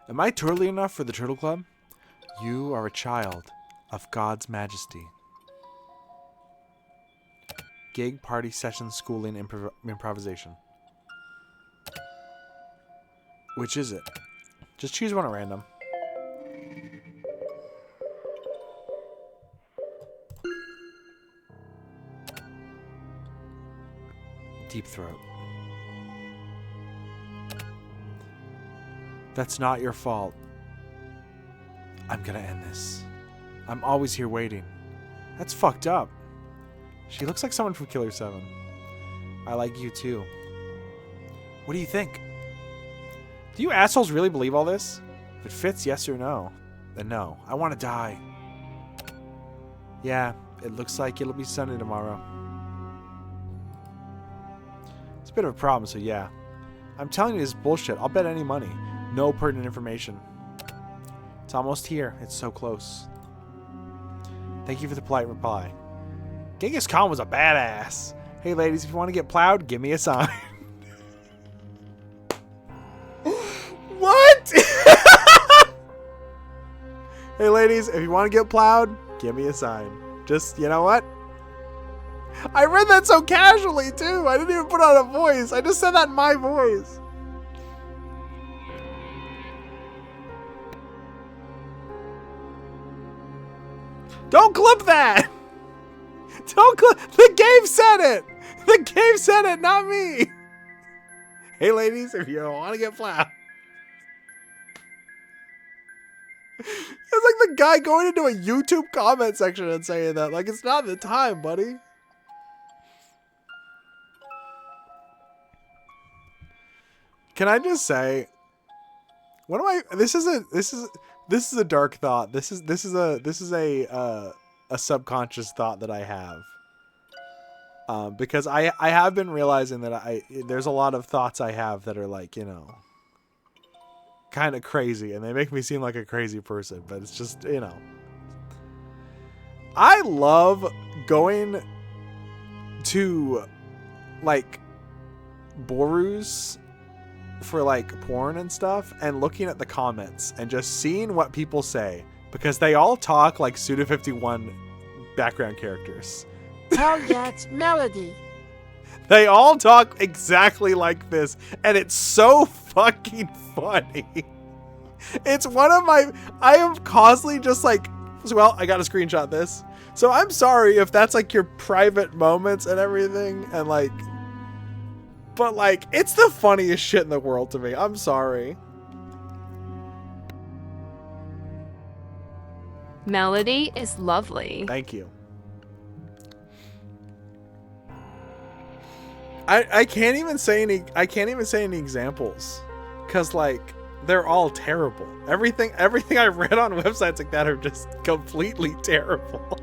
Speaker 1: Am I turtly enough for the Turtle Club? You are a child of God's majesty. Gig, party, session, schooling, improvisation. Which is it? Just choose one at random. Deep throat. That's not your fault. I'm gonna end this. I'm always here waiting. That's fucked up. She looks like someone from Killer 7. I like you too. What do you think? Do you assholes really believe all this? If it fits yes or no, then no. I want to die. Yeah, it looks like it'll be sunny tomorrow. It's a bit of a problem, so yeah. I'm telling you this is bullshit. I'll bet any money. No pertinent information. It's almost here. It's so close. Thank you for the polite reply. Genghis Khan was a badass. Hey ladies, if you want to get plowed, give me a sign. What? Hey ladies, if you want to get plowed, give me a sign. Just, you know what? I read that so casually too. I didn't even put on a voice. I just said that in my voice. Don't clip that! Don't clip. The game said it! The game said it, not me! Hey ladies, if you want to get plowed. It's like the guy going into a YouTube comment section and saying that. Like, it's not the time, buddy. Can I just say, what am I? This is a dark thought. This is a subconscious thought that I have. Because I have been realizing that there's a lot of thoughts I have that are like, you know, kind of crazy, and they make me seem like a crazy person, but it's just, you know. I love going to like Borus for like porn and stuff and looking at the comments and just seeing what people say, because they all talk like Suda51 background characters.
Speaker 5: Hell yeah, it's Melody.
Speaker 1: They all talk exactly like this, and it's so fucking funny. It's one of my... I am constantly just like... Well, I gotta screenshot this. So I'm sorry if that's like your private moments and everything, and like... But like, it's the funniest shit in the world to me. I'm sorry.
Speaker 6: Melody is lovely.
Speaker 1: Thank you. I can't even say any examples, because like they're all terrible. Everything I read on websites like that are just completely terrible.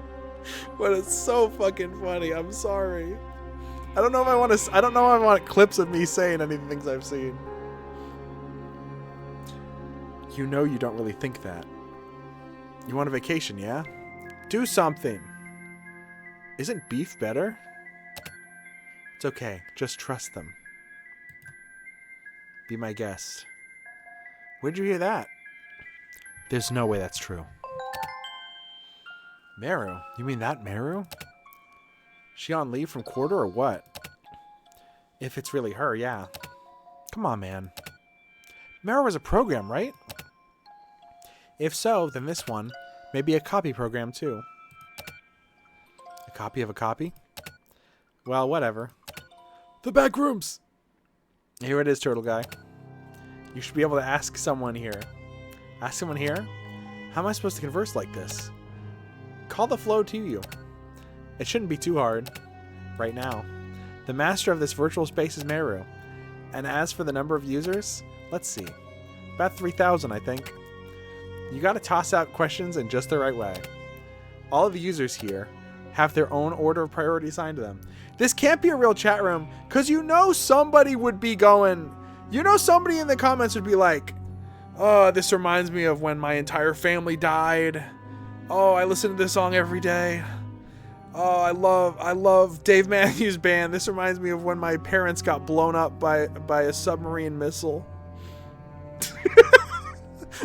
Speaker 1: But it's so fucking funny. I'm sorry. I don't know if I want clips of me saying any things I've seen. You know you don't really think that. You want a vacation, yeah? Do something. Isn't beef better? It's okay. Just trust them. Be my guest. Where'd you hear that? There's no way that's true. Meru? You mean that Meru? She on leave from quarter or what? If it's really her, yeah. Come on, man. Meru was a program, right? If so, then this one may be a copy program too. A copy of a copy? Well, whatever. The back rooms! Here it is, Turtle Guy. You should be able to ask someone here. Ask someone here? How am I supposed to converse like this? Call the flow to you. It shouldn't be too hard. Right now. The master of this virtual space is Meru. And as for the number of users, Let's see. About 3,000, I think. You gotta toss out questions in just the right way. All of the users here have their own order of priority assigned to them. This can't be a real chat room, because you know somebody would be going... You know somebody in the comments would be like, oh, this reminds me of when my entire family died. Oh, I listen to this song every day. Oh, I love Dave Matthews Band. This reminds me of when my parents got blown up by a submarine missile.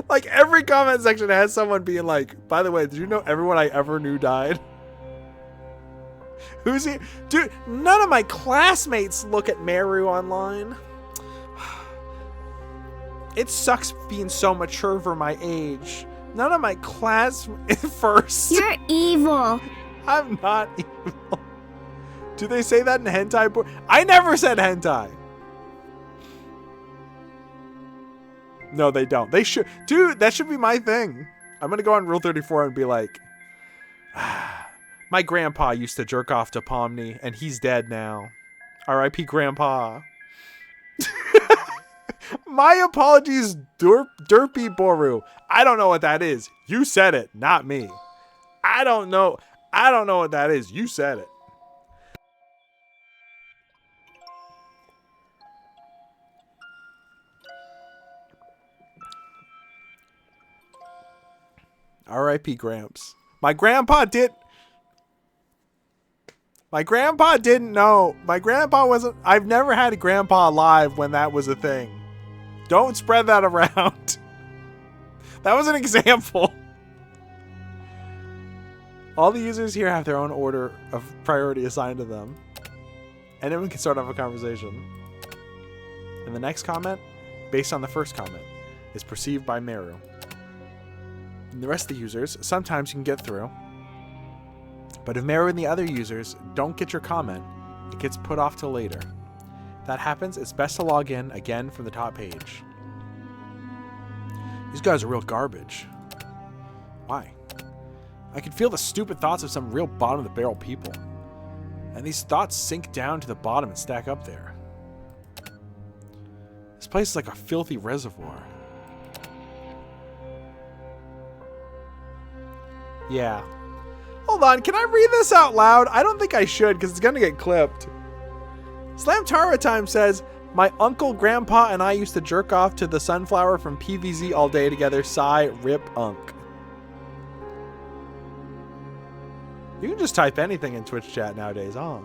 Speaker 1: Like, every comment section has someone being like, by the way, did you know everyone I ever knew died? Who's he? Dude, none of my classmates look at Meru online. It sucks being so mature for my age. None of my class first.
Speaker 3: You're evil.
Speaker 1: I'm not evil. Do they say that in hentai? I never said hentai. No, they don't. They should. Dude, that should be my thing. I'm going to go on Rule 34 and be like, my grandpa used to jerk off to Pomni, and he's dead now. R.I.P. Grandpa. My apologies, Derpy Boru. I don't know what that is. You said it, not me. I don't know what that is. You said it. R.I.P. Gramps. My grandpa didn't know. My grandpa wasn't... I've never had a grandpa alive when that was a thing. Don't spread that around. That was an example. All the users here have their own order of priority assigned to them. Anyone can start off a conversation. And the next comment, based on the first comment, is perceived by Meru. And the rest of the users, sometimes you can get through. But if Meru and the other users don't get your comment, it gets put off till later. If that happens, it's best to log in again from the top page. These guys are real garbage. Why? I can feel the stupid thoughts of some real bottom-of-the-barrel people. And these thoughts sink down to the bottom and stack up there. This place is like a filthy reservoir. Yeah. Hold on, can I read this out loud? I don't think I should, because it's going to get clipped. Slam Tara Time says, my uncle, grandpa, and I used to jerk off to the sunflower from PVZ all day together. Sigh, rip, unk. You can just type anything in Twitch chat nowadays, huh?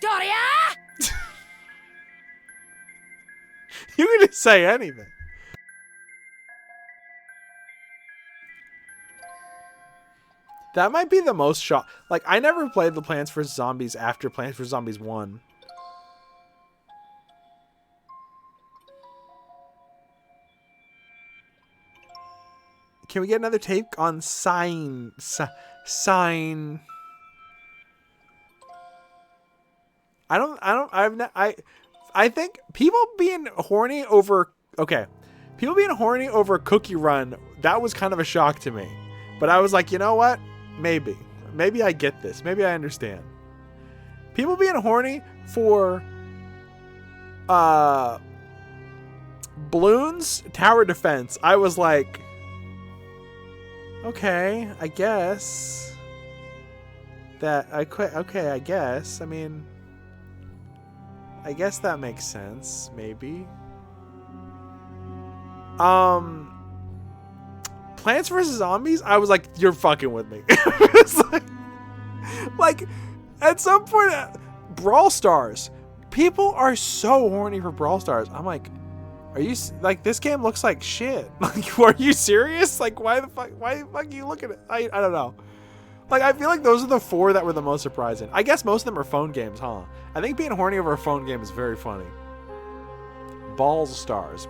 Speaker 3: Doria!
Speaker 1: You can just say anything. That might be the most shock. Like, I never played the Plants vs. Zombies after Plants vs. Zombies 1. Can we get another take on sign? I think people being horny over, okay. People being horny over Cookie Run, that was kind of a shock to me. But I was like, you know what? Maybe I get this. Maybe I understand. People being horny for Bloons Tower Defense. I was like, okay, I guess that I quit. Okay, I guess. I mean, I guess that makes sense. Maybe. Plants vs. Zombies, I was like, you're fucking with me. It's like, at some point, Brawl Stars. People are so horny for Brawl Stars. I'm like, are you, like, this game looks like shit. Like, are you serious? Like, why the fuck are you looking at it? I don't know. Like, I feel like those are the 4 that were the most surprising. I guess most of them are phone games, huh? I think being horny over a phone game is very funny. Balls Stars.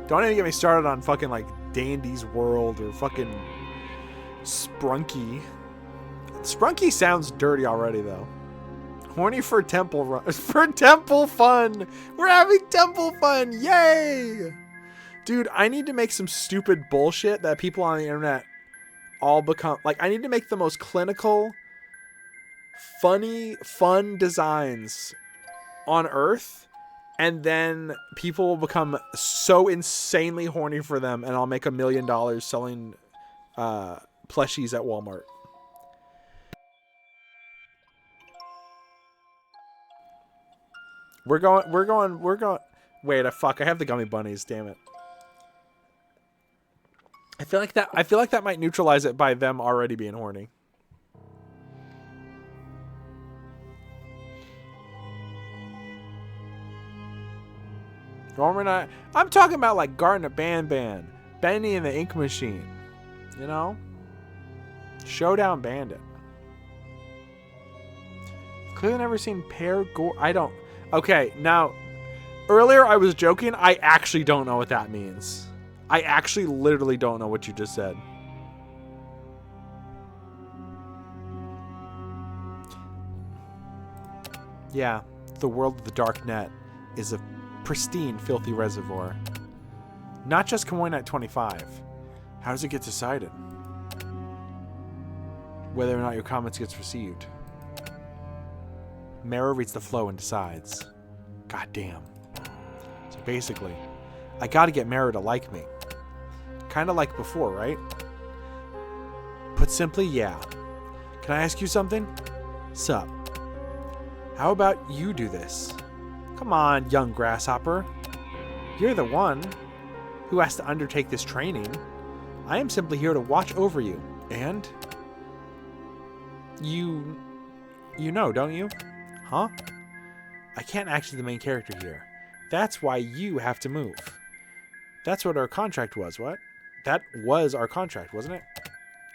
Speaker 1: Don't even get me started on fucking like Dandy's World or fucking Sprunky. Sprunky sounds dirty already though. Horny for temple run for temple fun. We're having temple fun. Yay! Dude, I need to make some stupid bullshit that people on the internet all become like I need to make the most clinical, funny, fun designs on Earth, and then people will become so insanely horny for them, and I'll make $1 million selling plushies at Walmart. We're going. Wait, fuck! I have the Gummy Bunnies. Damn it! I feel like that might neutralize it by them already being horny. I'm talking about like Gardner Ban, Benny and the Ink Machine, you know? Showdown Bandit. Clearly never seen Pear Gore. I don't. Okay, now, earlier I was joking. I actually don't know what that means. I actually literally don't know what you just said. Yeah, the world of the dark net is a pristine, filthy reservoir. Not just Kamoy 25. How does it get decided? Whether or not your comments gets received. Mara reads the flow and decides. God damn. So basically, I gotta get Mara to like me. Kinda like before, right? Put simply, yeah. Can I ask you something? Sup? How about you do this? Come on, young grasshopper. You're the one who has to undertake this training. I am simply here to watch over you. And? You know, don't you? Huh? I can't act as the main character here. That's why you have to move. That's what our contract was, what? That was our contract, wasn't it?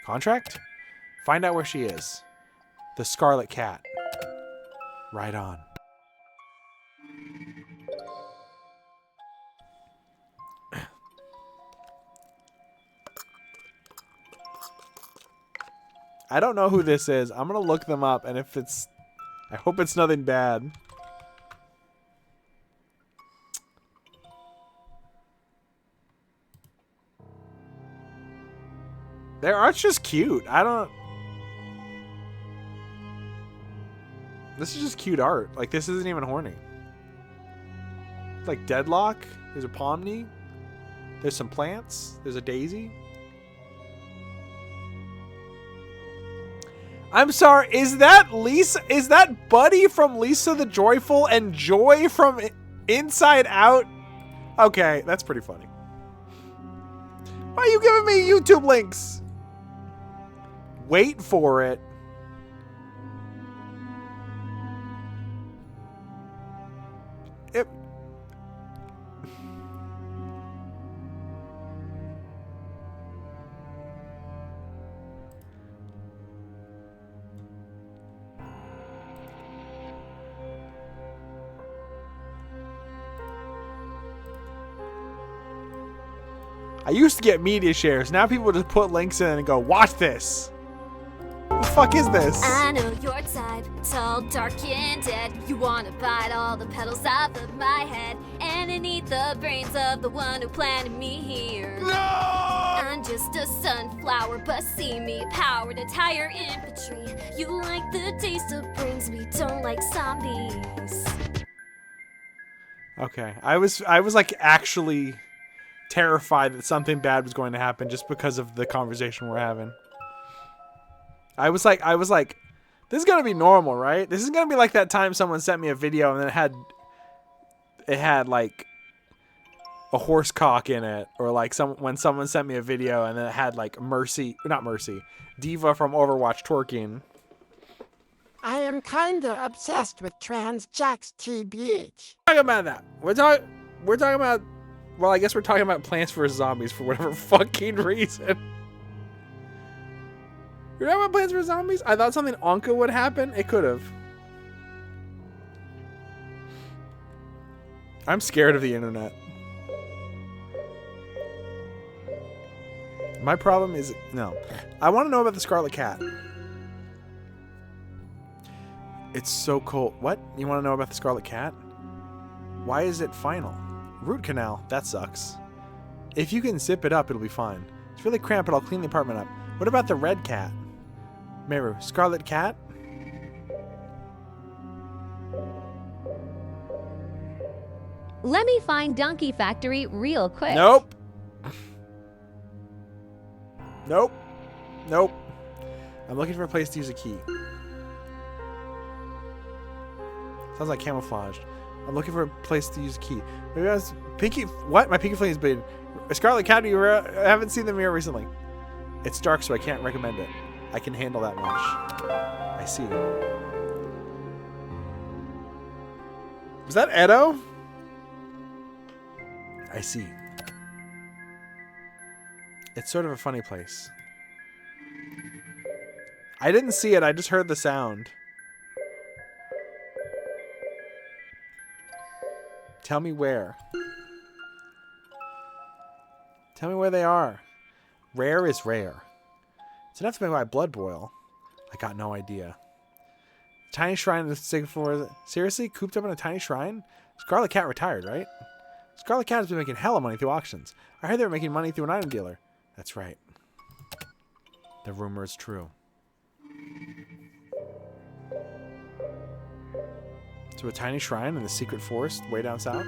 Speaker 1: Contract? Find out where she is. The Scarlet Cat. Right on. I don't know who this is. I'm gonna look them up, and if it's... I hope it's nothing bad. Their art's just cute. I don't... This is just cute art. Like, this isn't even horny. Like, Deadlock. There's a Pomni. There's some plants. There's a daisy. I'm sorry, is that Lisa? Is that Buddy from Lisa the Joyful and Joy from Inside Out? Okay, that's pretty funny. Why are you giving me YouTube links? Wait for it. I used to get media shares. Now people just put links in and go, watch this. What the fuck is this?
Speaker 7: I know your type, tall, dark, and dead. You wanna bite all the petals off of my head and eat the brains of the one who planted me here.
Speaker 1: No!
Speaker 7: I'm just a sunflower, but see me powered entire infantry. You like the taste of brains, we don't like zombies.
Speaker 1: Okay, I was like actually terrified that something bad was going to happen just because of the conversation we're having. I was like, this is gonna be normal, right? This is gonna be like that time someone sent me a video and then it had like a horse cock in it, or like when someone sent me a video and then it had like Diva from Overwatch twerking.
Speaker 5: I am kinda obsessed with trans Jack's TBH.
Speaker 1: Talking about that. We're talking about. Well, I guess we're talking about Plants vs. Zombies for whatever fucking reason. You're talking about Plants vs. Zombies? I thought something Anka would happen. It could have. I'm scared of the internet. My problem is... No. I want to know about the Scarlet Cat. It's so cold. What? You want to know about the Scarlet Cat? Why is it final? Root canal. That sucks. If you can zip it up, it'll be fine. It's really cramped, but I'll clean the apartment up. What about the red cat? Meru, Scarlet Cat?
Speaker 2: Let me find Donkey Factory real quick.
Speaker 1: Nope. Nope. Nope. I'm looking for a place to use a key. Sounds like camouflaged. I'm looking for a place to use a key. Maybe I was Pinky. What? My Pinky Flame's been. Scarlet Cat, I haven't seen the mirror recently. It's dark, so I can't recommend it. I can handle that much. I see. Was that Edo? I see. It's sort of a funny place. I didn't see it, I just heard the sound. Tell me where. Tell me where they are. Rare is rare. It's enough to make my blood boil. I got no idea. Tiny shrine to Singapore. Seriously? Cooped up in a tiny shrine? Scarlet Cat retired, right? Scarlet Cat has been making hella money through auctions. I heard they were making money through an item dealer. That's right. The rumor is true. To a tiny shrine in the secret forest way down south?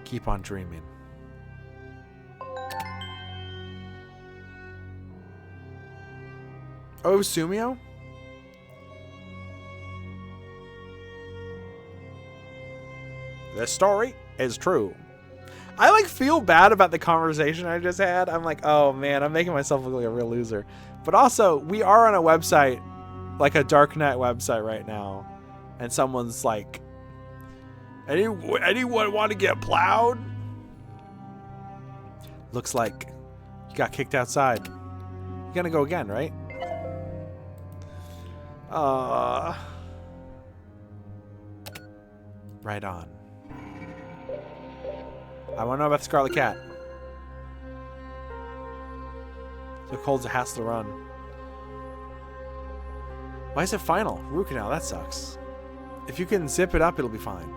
Speaker 1: Keep on dreaming. Oh, it was Sumio? This story is true. I like feel bad about the conversation I just had. I'm like, oh man, I'm making myself look like a real loser. But also, we are on a website, like a darknet website right now, and someone's like, anyone want to get plowed? Looks like you got kicked outside. You're gonna go again, right? Right on. I want to know about the Scarlet Cat. So cold's a hassle to run. Why is it final? Root canal, that sucks. If you can zip it up, it'll be fine.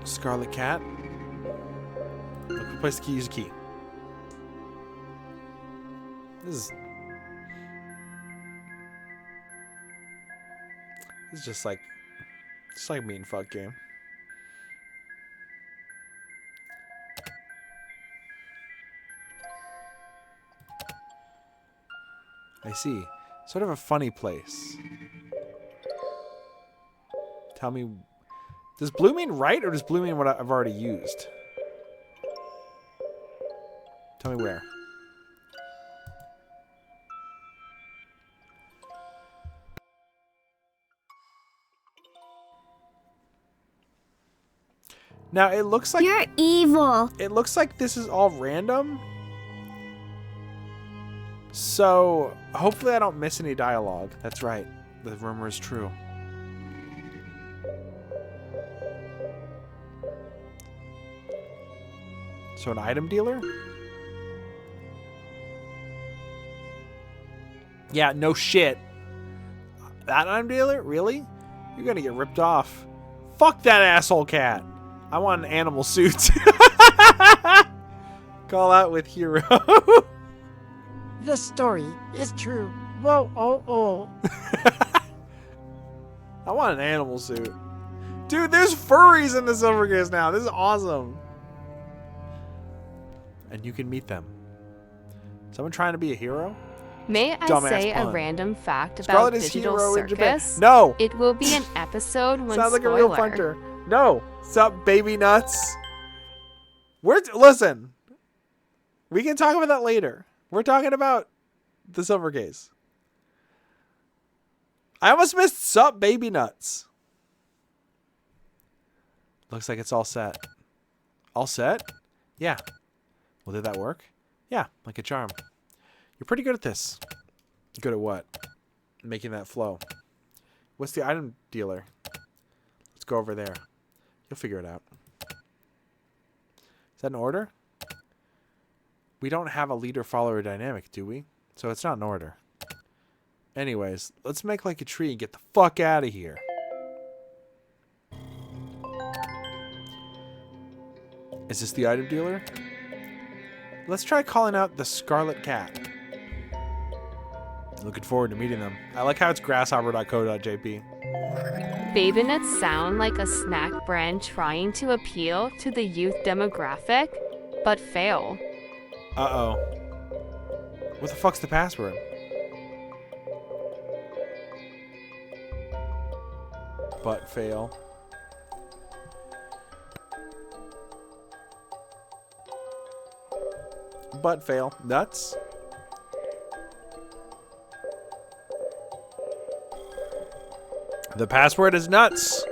Speaker 1: Scarlet Cat. Look for a place to use a key. This is just like meat and fuck game. I see. Sort of a funny place. Tell me, does blue mean right or does blue mean what I've already used? Tell me where. Now it looks like
Speaker 3: You're evil.
Speaker 1: it looks like this is all random. So hopefully I don't miss any dialogue. That's right. The rumor is true. So an item dealer? Yeah, no shit. That item dealer? Really? You're gonna get ripped off. Fuck that asshole cat. I want an animal suit. Call out with hero.
Speaker 5: The story is true. Whoa, oh, oh.
Speaker 1: I want an animal suit. Dude, there's furries in the Silvergaze now. This is awesome. And you can meet them. Someone trying to be a hero?
Speaker 6: May I
Speaker 1: Dumbass
Speaker 6: say
Speaker 1: pun.
Speaker 6: a random fact about
Speaker 1: Scarlet is
Speaker 6: Digital
Speaker 1: hero in Japan.
Speaker 6: Circus?
Speaker 1: No.
Speaker 6: It will be an episode when
Speaker 1: Sounds like
Speaker 6: spoiler.
Speaker 1: a real punter. No. Sup, baby nuts? Listen. We can talk about that later. We're talking about the Silvergaze. I almost missed sup, baby nuts. Looks like it's all set. All set? Yeah. Well, did that work? Yeah, like a charm. You're pretty good at this. Good at what? Making that flow. What's the item dealer? Let's go over there. You'll figure it out. Is that an order? We don't have a leader-follower dynamic, do we? So it's not an order. Anyways, let's make like a tree and get the fuck out of here. Is this the item dealer? Let's try calling out the Scarlet Cat. Looking forward to meeting them. I like how it's grasshopper.co.jp.
Speaker 6: Baby nuts sound like a snack brand trying to appeal to the youth demographic, but fail.
Speaker 1: Uh-oh. What the fuck's the password? But fail. But fail. Nuts. The password is nuts.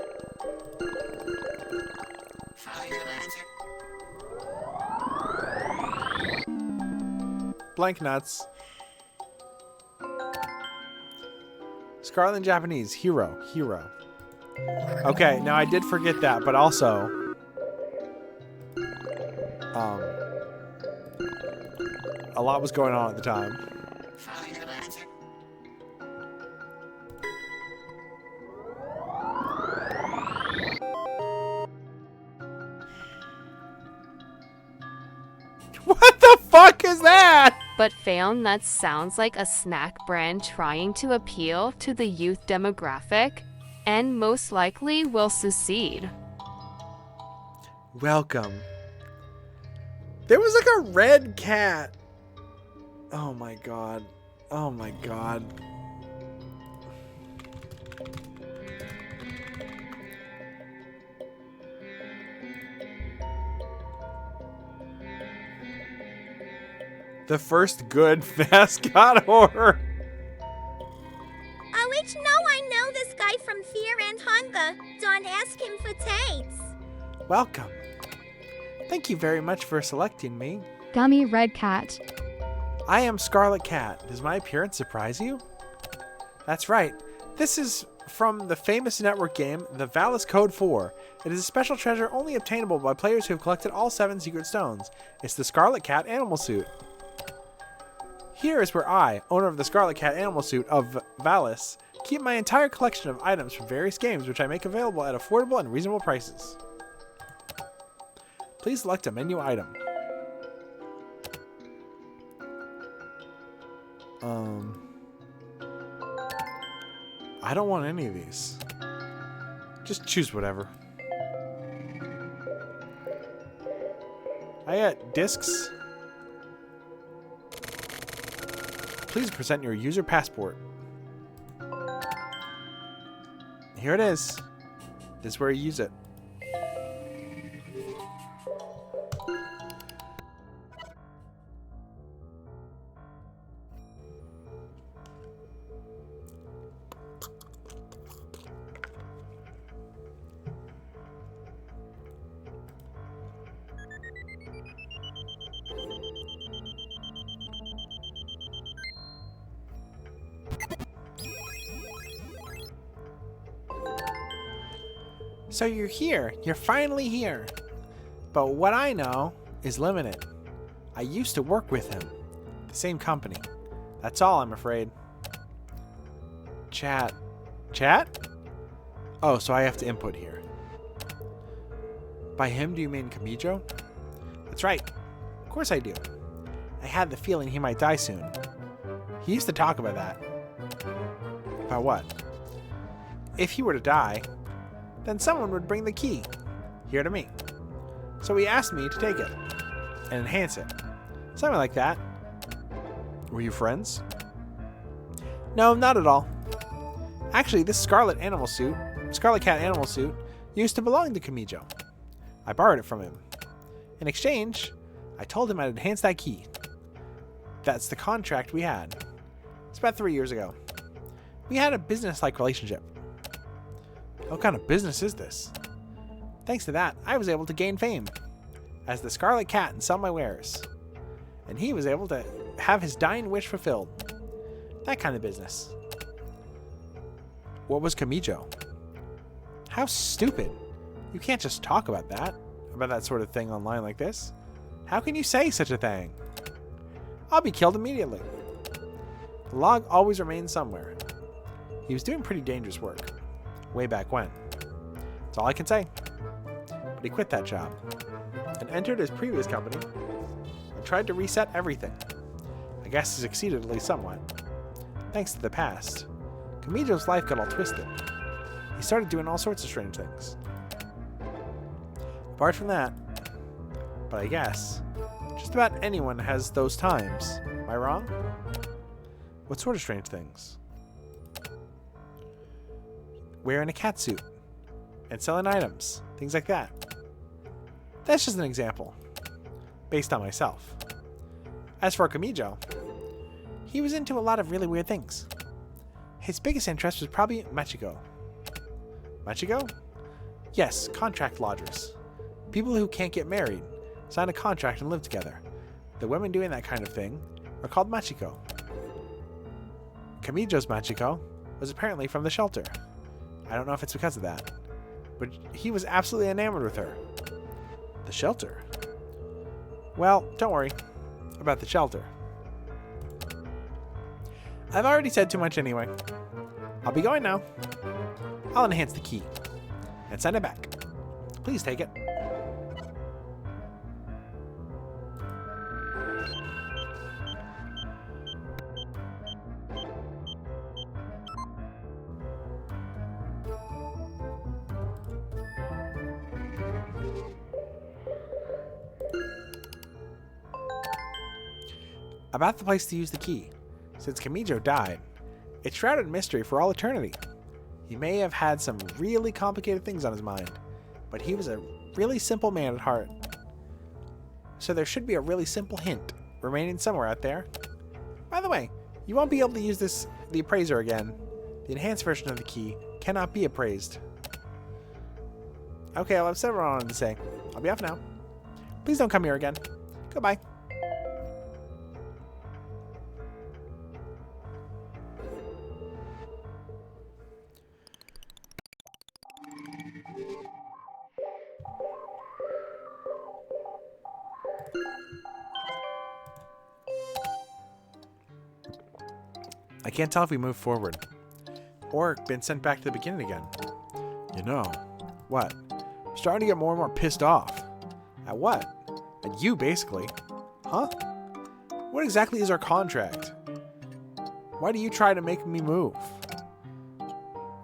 Speaker 1: Blank nuts. Scarlet in Japanese. Hero. Hero. Okay, now I did forget that, but also... a lot was going on at the time. What the fuck is that?
Speaker 6: But fail nuts sounds like a snack brand trying to appeal to the youth demographic, and most likely will succeed.
Speaker 1: Welcome. There was like a red cat. Oh my god. Oh my god. The first good mascot horror.
Speaker 3: Which I know this guy from Fear and Hunger. Don't ask him for tates.
Speaker 1: Welcome. Thank you very much for selecting me.
Speaker 4: Gummy Red Cat.
Speaker 1: I am Scarlet Cat. Does my appearance surprise you? That's right. This is from the famous network game, The Valis Code 4. It is a special treasure only obtainable by players who have collected all 7 secret stones. It's the Scarlet Cat animal suit. Here is where I, owner of the Scarlet Cat animal suit of Valis, keep my entire collection of items from various games which I make available at affordable and reasonable prices. Please select a menu item. I don't want any of these. Just choose whatever. I got discs. Please present your user passport. Here it is. This is where you use it. So you're here. You're finally here. But what I know is limited. I used to work with him. The same company. That's all, I'm afraid. Chat. Chat? Oh, so I have to input here. By him, do you mean Kamijo? That's right. Of course I do. I had the feeling he might die soon. He used to talk about that. About what? If he were to die, then someone would bring the key here to me. So he asked me to take it and enhance it. Something like that. Were you friends? No, not at all. Actually, this Scarlet Cat animal suit, used to belong to Kamijo. I borrowed it from him. In exchange, I told him I'd enhance that key. That's the contract we had. It's about 3 years ago. We had a business-like relationship. What kind of business is this? Thanks to that, I was able to gain fame as the Scarlet Cat and sell my wares. And he was able to have his dying wish fulfilled. That kind of business. What was Kamijo? How stupid. You can't just talk about that sort of thing online like this. How can you say such a thing? I'll be killed immediately. The log always remains somewhere. He was doing pretty dangerous work. Way back when. That's all I can say. But he quit that job. and entered his previous company and tried to reset everything. I guess he succeeded at least somewhat. Thanks to the past, Kamijo's life got all twisted. He started doing all sorts of strange things. Apart from that, but I guess, just about anyone has those times. Am I wrong? What sort of strange things? Wearing a catsuit and selling items, things like that. That's just an example, based on myself. As for Kamijo, he was into a lot of really weird things. His biggest interest was probably Machiko. Machiko? Yes, contract lodgers. People who can't get married, sign a contract and live together. The women doing that kind of thing are called Machiko. Kamijo's Machiko was apparently from the shelter. I don't know if it's because of that, but he was absolutely enamored with her. The shelter? Well, don't worry about the shelter. I've already said too much anyway. I'll be going now. I'll enhance the key and send it back. Please take it. About the place to use the key. Since Kamijo died, it's shrouded in mystery for all eternity. He may have had some really complicated things on his mind, but he was a really simple man at heart. So there should be a really simple hint remaining somewhere out there. By the way, you won't be able to use the appraiser again. The enhanced version of the key cannot be appraised. Okay, well, I've said what I wanted to say. I'll be off now. Please don't come here again. Goodbye. I can't tell if we moved forward or been sent back to the beginning again. You know, what? I'm starting to get more and more pissed off. At what? At you, basically. Huh? What exactly is our contract? Why do you try to make me move?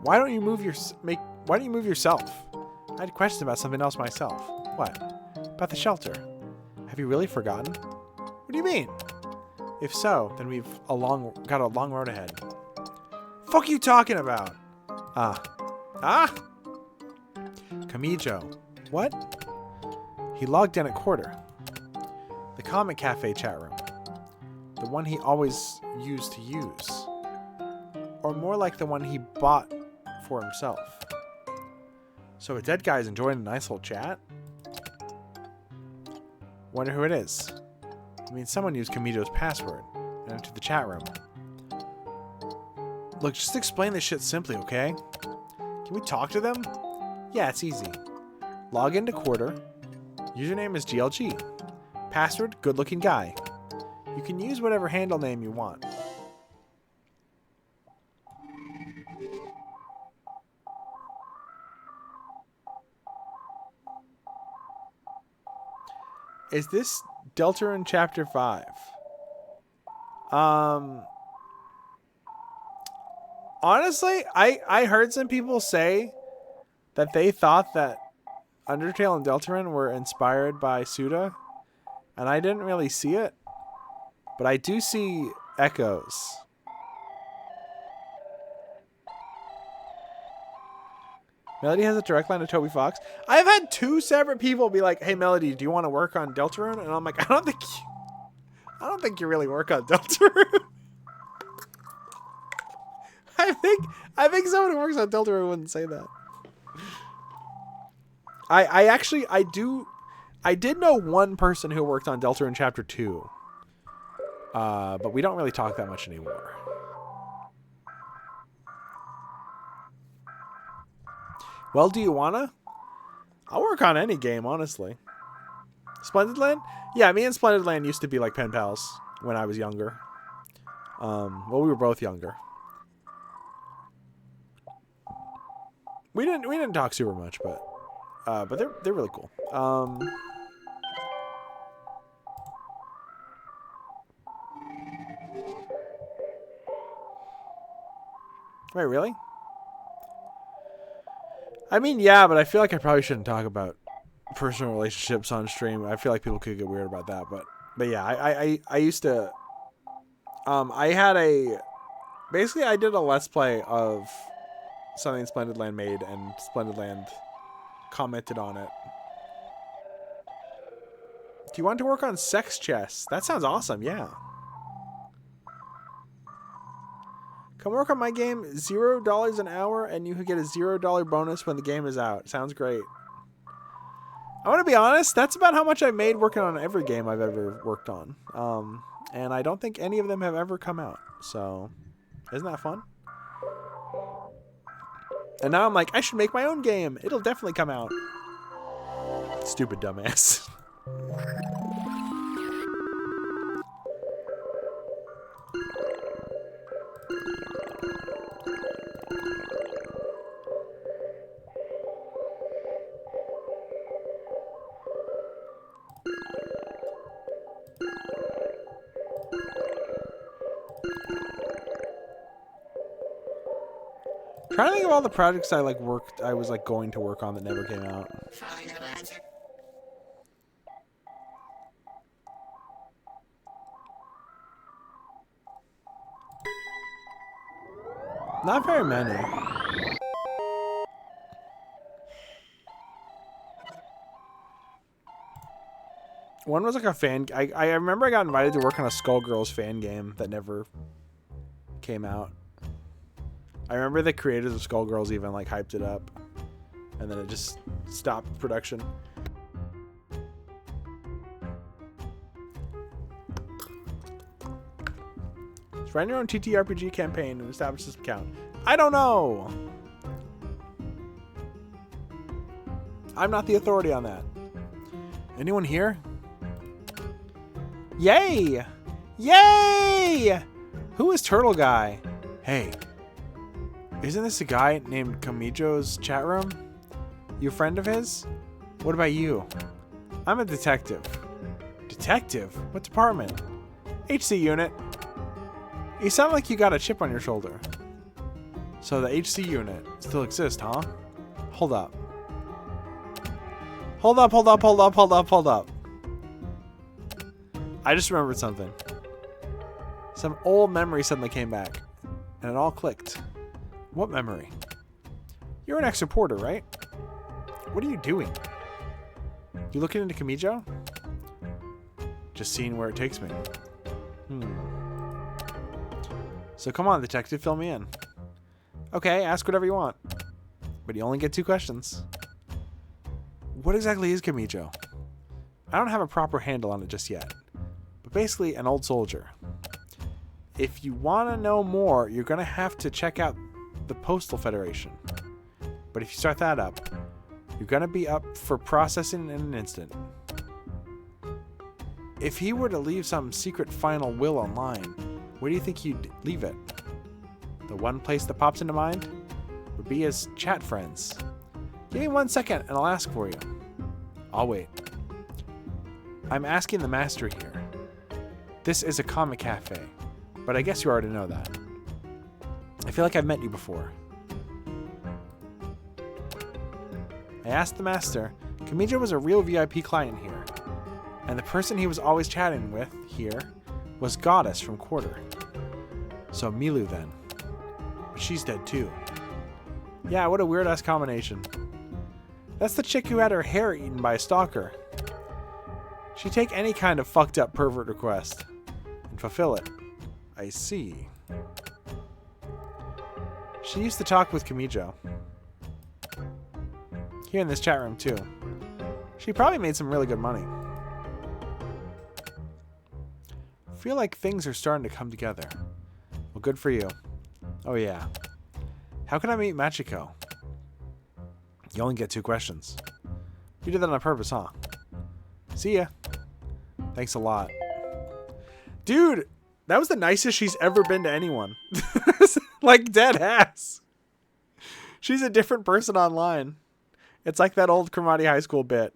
Speaker 1: Why don't you move yourself? I had questions about something else myself. What? About the shelter. Have you really forgotten? What do you mean? If so, then we've got a long road ahead. Fuck you talking about? Kamijo. What? He logged in at quarter. The Comic Cafe chat room. The one he always used to use. Or more like the one he bought for himself. So a dead guy's enjoying a nice little chat? Wonder who it is. I mean, someone used Kamijo's password and entered the chat room. Look, just explain this shit simply, okay? Can we talk to them? Yeah, it's easy. Log into Quarter. Username is GLG. Password, good looking guy. You can use whatever handle name you want. Is this Deltarune Chapter 5? Honestly, I heard some people say that they thought that Undertale and Deltarune were inspired by Suda, and I didn't really see it, but I do see echoes. Melody has a direct line to Toby Fox. I've had two separate people be like, "Hey, Melody, do you want to work on Deltarune?" And I'm like, I don't think you really work on Deltarune. I think someone who works on Deltarune wouldn't say that. I did know one person who worked on Deltarune Chapter 2. But we don't really talk that much anymore. Well, do you wanna? I'll work on any game, honestly. Splendid Land? Yeah, me and Splendid Land used to be like pen pals when I was younger. Well, we were both younger. We didn't talk super much, but they're really cool. Wait, really? I mean, yeah, but I feel like I probably shouldn't talk about personal relationships on stream. I feel like people could get weird about that, but yeah, I used to. I had a. Basically, I did a Let's Play of something Splendid Land made, and Splendid Land commented on it. Do you want to work on sex chess? That sounds awesome, yeah. Come work on my game, $0 an hour, and you can get a $0 bonus when the game is out. Sounds great. I want to be honest, that's about how much I made working on every game I've ever worked on. And I don't think any of them have ever come out, so isn't that fun? And now I'm like, I should make my own game. It'll definitely come out. Stupid dumbass. Trying to think of all the projects I was going to work on that never came out. Not very many. One was like a fan. I remember I got invited to work on a Skullgirls fan game that never came out. I remember the creators of Skullgirls even like hyped it up, and then it just stopped production. Just run your own TTRPG campaign and establish this account. I don't know. I'm not the authority on that. Anyone here? Yay! Yay! Who is Turtle Guy? Hey. Isn't this a guy named Kamijo's chat room? You a friend of his? What about you? I'm a detective. Detective? What department? HC unit. You sound like you got a chip on your shoulder. So the HC unit still exists, huh? Hold up. Hold up, hold up, hold up, hold up, hold up. I just remembered something. Some old memory suddenly came back, and it all clicked. What memory? You're an ex-reporter, right? What are you doing? You looking into Kamijo? Just seeing where it takes me. So come on, detective, fill me in. Okay, ask whatever you want. But you only get 2 questions. What exactly is Kamijo? I don't have a proper handle on it just yet. But basically, an old soldier. If you want to know more, you're going to have to check out the Postal Federation. But if you start that up, you're going to be up for processing in an instant. If he were to leave some secret final will online, where do you think he'd leave it? The one place that pops into mind would be his chat friends. Give me 1 second and I'll ask for you. I'll wait. I'm asking the master here. This is a comic cafe, but I guess you already know that. I feel like I've met you before. I asked the master. Kamijo was a real VIP client here, and the person he was always chatting with here was Goddess from Quarter. So Milu then. But she's dead too. Yeah, what a weird-ass combination. That's the chick who had her hair eaten by a stalker. She'd take any kind of fucked up pervert request and fulfill it. I see. She used to talk with Kamijo. Here in this chat room too. She probably made some really good money. I feel like things are starting to come together. Well, good for you. Oh yeah. How can I meet Machiko? You only get 2 questions. You did that on purpose, huh? See ya. Thanks a lot. Dude, that was the nicest she's ever been to anyone. Like, dead ass. She's a different person online. It's like that old Karate High School bit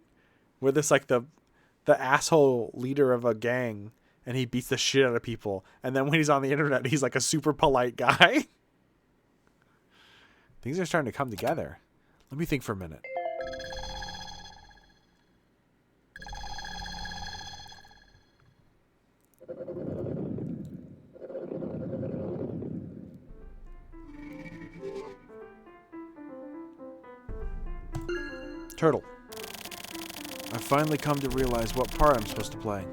Speaker 1: where this, like, the asshole leader of a gang and he beats the shit out of people. And then when he's on the internet, he's like a super polite guy. Things are starting to come together. Let me think for a minute. Turtle. I've finally come to realize what part I'm supposed to play.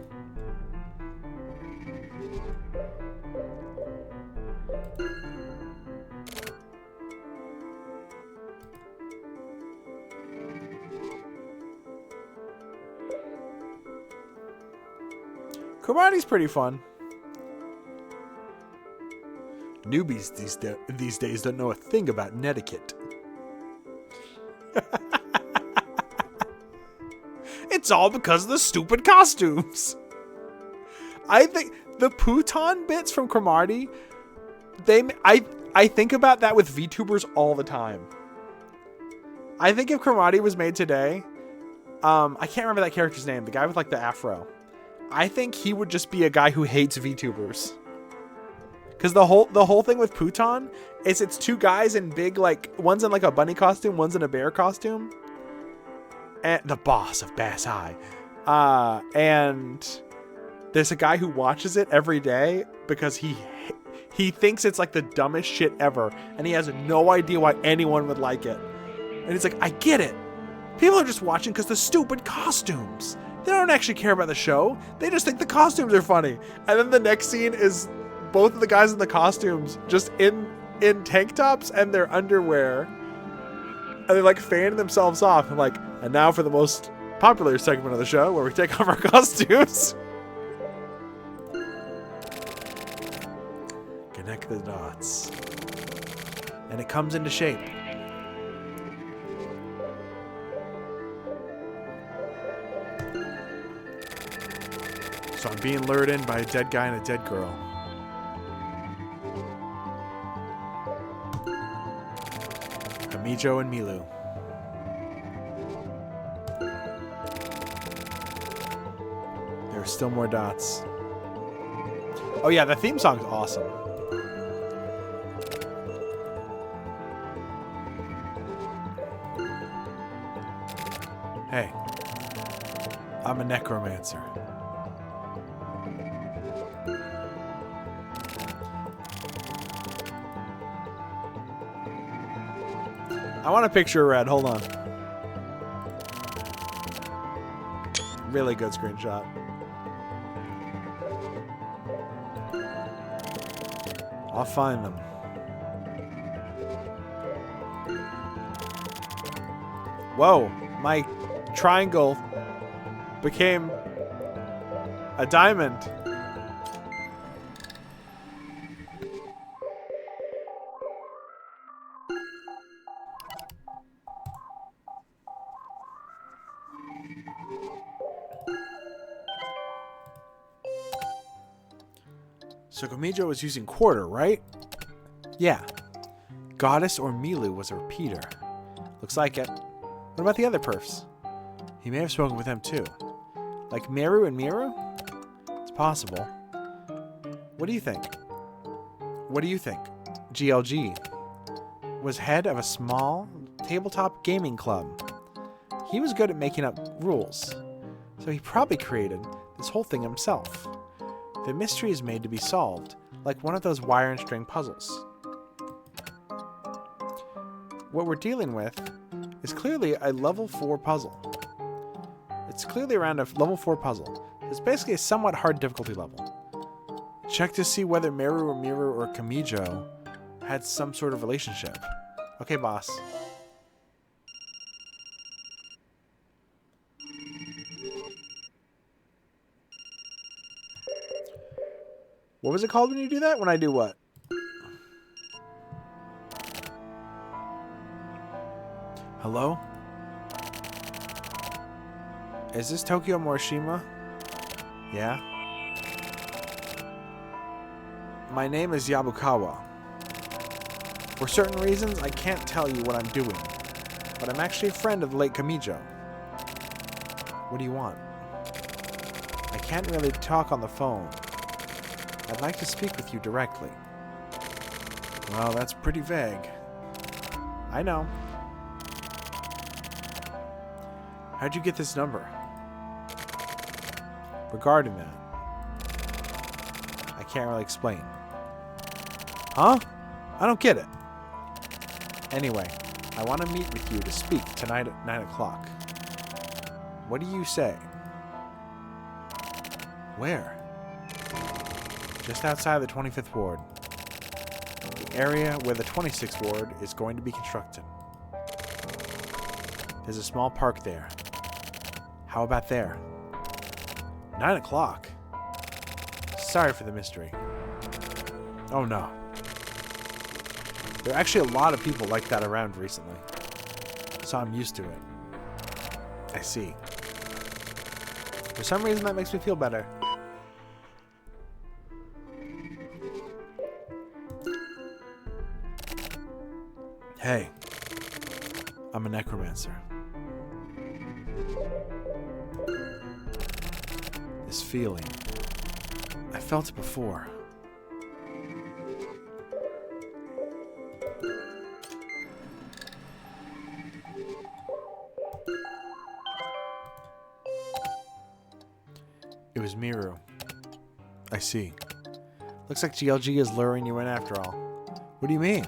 Speaker 1: Karate's pretty fun. Newbies these days don't know a thing about netiquette. It's all because of the stupid costumes. I think the Puton bits from Cromartie, I think about that with VTubers all the time. I think if Cromartie was made today, I can't remember that character's name, the guy with like the afro. I think he would just be a guy who hates VTubers. Because the whole thing with Puton is it's two guys in big, like, one's in like a bunny costume, one's in a bear costume. And the boss of Bass High. And there's a guy who watches it every day because he thinks it's like the dumbest shit ever. And he has no idea why anyone would like it. And he's like, I get it. People are just watching because the stupid costumes. They don't actually care about the show. They just think the costumes are funny. And then the next scene is both of the guys in the costumes just in tank tops and their underwear. And they're like fanning themselves off. I'm like, and now for the most popular segment of the show where we take off our costumes. Connect the dots. And it comes into shape. So I'm being lured in by a dead guy and a dead girl. Kamijo and Milu. There are still more dots. Oh yeah, the theme song's awesome. Hey, I'm a necromancer. I want a picture of Red. Hold on. Really good screenshot. I'll find them. Whoa, my triangle became a diamond. So Kamijo was using quarter, right? Yeah. Goddess or Milu was a repeater. Looks like it. What about the other perfs? He may have spoken with them too. Like Meru and Miru? It's possible. What do you think? What do you think? GLG was head of a small tabletop gaming club. He was good at making up rules, so he probably created this whole thing himself. The mystery is made to be solved, like one of those wire and string puzzles. What we're dealing with is clearly a level 4 puzzle. It's clearly around a level 4 puzzle. It's basically a somewhat hard difficulty level. Check to see whether Meru or Miru or Kamijo had some sort of relationship. Okay, boss. What was it called when you do that? When I do what? Hello? Is this Tokyo Morishima? Yeah? My name is Yabukawa. For certain reasons, I can't tell you what I'm doing. But I'm actually a friend of the late Kamijo. What do you want? I can't really talk on the phone. I'd like to speak with you directly. Well, that's pretty vague. I know. How'd you get this number? Regarding that, I can't really explain. Huh? I don't get it. Anyway, I want to meet with you to speak tonight at 9 o'clock. What do you say? Where? Just outside the 25th Ward. The area where the 26th Ward is going to be constructed. There's a small park there. How about there? 9 o'clock? Sorry for the mystery. Oh no. There are actually a lot of people like that around recently. So I'm used to it. I see. For some reason that makes me feel better. Hey. I'm a necromancer. This feeling. I felt it before. It was Miru. I see. Looks like GLG is luring you in after all. What do you mean?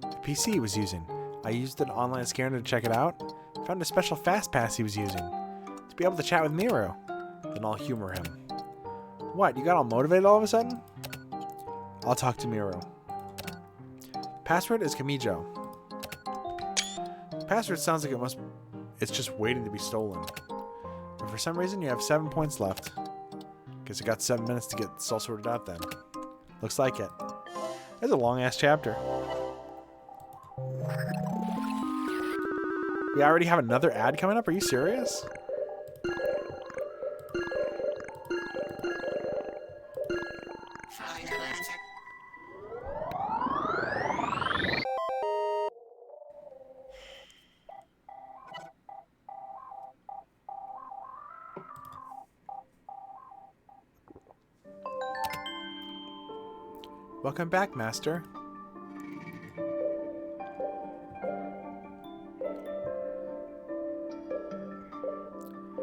Speaker 1: The PC he was using. I used an online scanner to check it out. Found a special fast pass he was using. To be able to chat with Miru. Then I'll humor him. What, you got all motivated all of a sudden? I'll talk to Miru. Password is Kamijo. Password sounds like it's just waiting to be stolen. But for some reason you have 7 points left. Guess I got 7 minutes to get this all sorted out then. Looks like it. That's a long ass chapter. We already have another ad coming up? Are you serious? Welcome back, Master.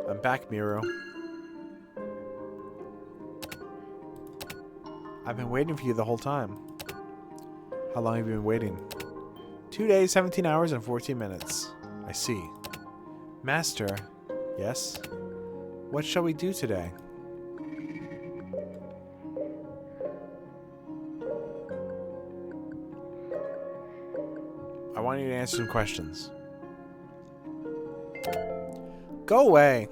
Speaker 1: I'm back, Miru. I've been waiting for you the whole time. How long have you been waiting? 2 days, 17 hours, and 14 minutes. I see. Master, yes? What shall we do today? I want you to answer some questions. Go away.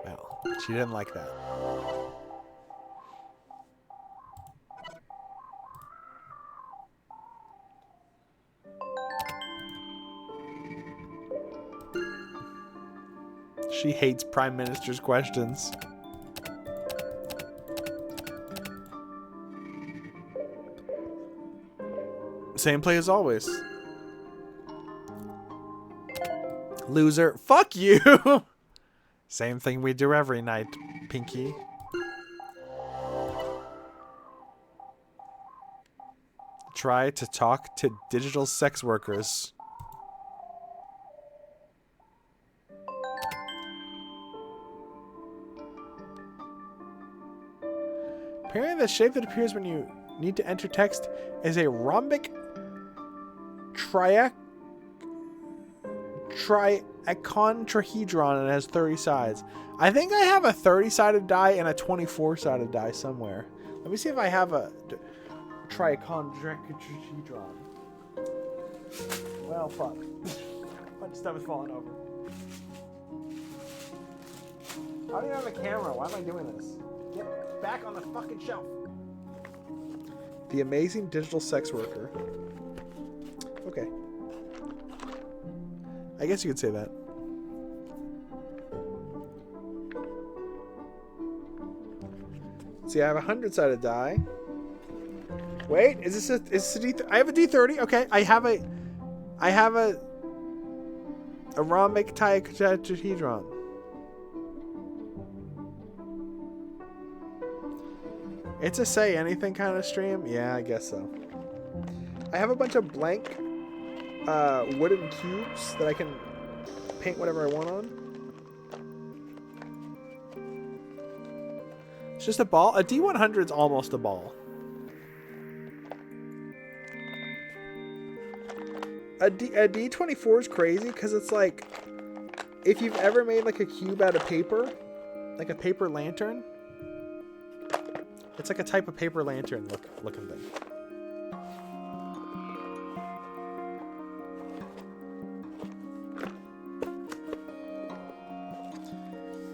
Speaker 1: Well, she didn't like that. She hates Prime Minister's questions. Same play as always. Loser. Fuck you! Same thing we do every night, Pinky. Try to talk to digital sex workers. Apparently the shape that appears when you need to enter text is a rhombic triacontrahedron and has 30 sides. I think I have a 30-sided die and a 24-sided die somewhere. Let me see if I have a triacontrahedron. Well, fuck. A bunch of stuff is falling over. I don't even have a camera. Why am I doing this? Get back on the fucking shelf. The amazing digital sex worker. Okay. I guess you could say that. See, I have a 100-sided die. Wait, is this a D30? I have a D30. Okay, I have a rhombic tetrahedron. It's a say anything kind of stream. Yeah, I guess so. I have a bunch of blank wooden cubes that I can paint whatever I want on. It's just a ball. A D100 is almost a ball. A D24 is crazy because it's like, if you've ever made like a cube out of paper, like a paper lantern, it's like a type of paper lantern looking thing.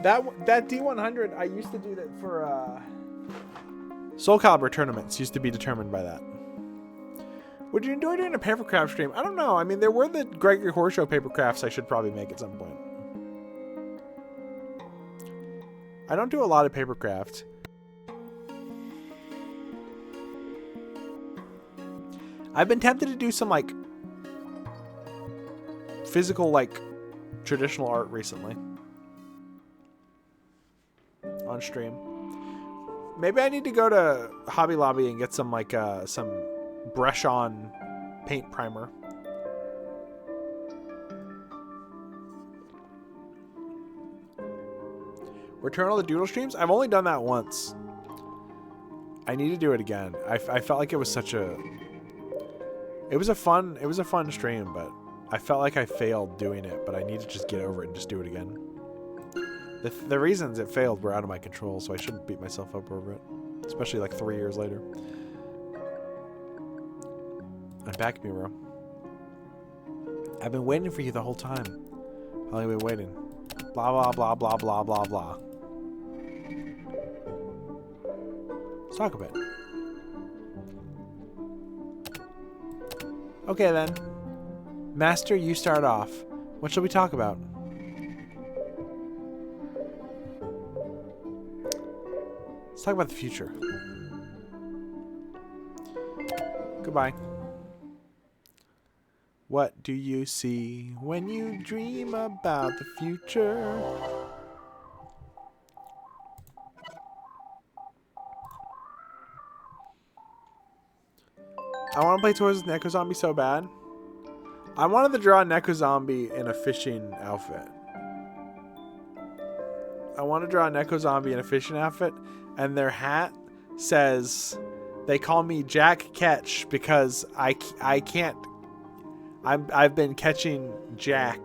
Speaker 1: That D100, I used to do that for Soul Calibur tournaments. Used to be determined by that. Would you enjoy doing a papercraft stream? I don't know. I mean, there were the Gregory Horseshow papercrafts I should probably make at some point. I don't do a lot of papercraft. I've been tempted to do some like physical like traditional art recently on stream. Maybe I need to go to Hobby Lobby and get some like some brush on paint primer. Return all the doodle streams? I've only done that once. I need to do it again. I felt like it was such a it was a fun stream, but I felt like I failed doing it, but I need to just get over it and just do it again. The reasons it failed were out of my control, so I shouldn't beat myself up over it, especially like 3 years later. And back me, bro. I've been waiting for you the whole time. How long have you been waiting? Blah, blah, blah, blah, blah, blah, blah. Let's talk a bit. Okay, then. Master, you start off. What shall we talk about? Let's talk about the future. Goodbye. What do you see when you dream about the future? I want to play towards Neko Zombie so bad. I wanted to draw Neko Zombie in a fishing outfit. I want to draw Neko Zombie in a fishing outfit, and their hat says, they call me Jack Catch because I can't. I've been catching Jack.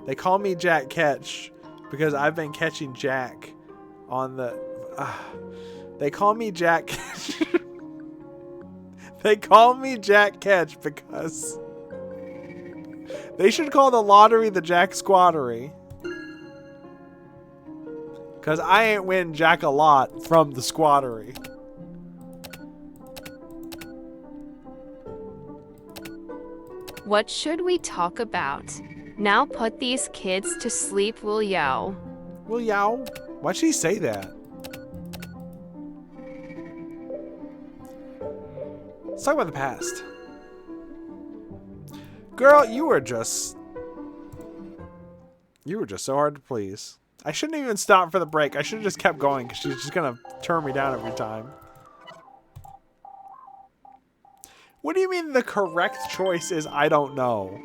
Speaker 1: They call me Jack Catch because I've been catching Jack on the. They call me Jack. They call me Jack Catch because they should call the lottery the Jack Squattery. Because I ain't win Jack a lot from the squattery.
Speaker 6: What should we talk about? Now put these kids to sleep, Will Yow.
Speaker 1: Will Yow? Why'd she say that? Let's talk about the past. Girl, you were just so hard to please. I shouldn't even stop for the break. I should have just kept going because she's just going to turn me down every time. What do you mean the correct choice is I don't know?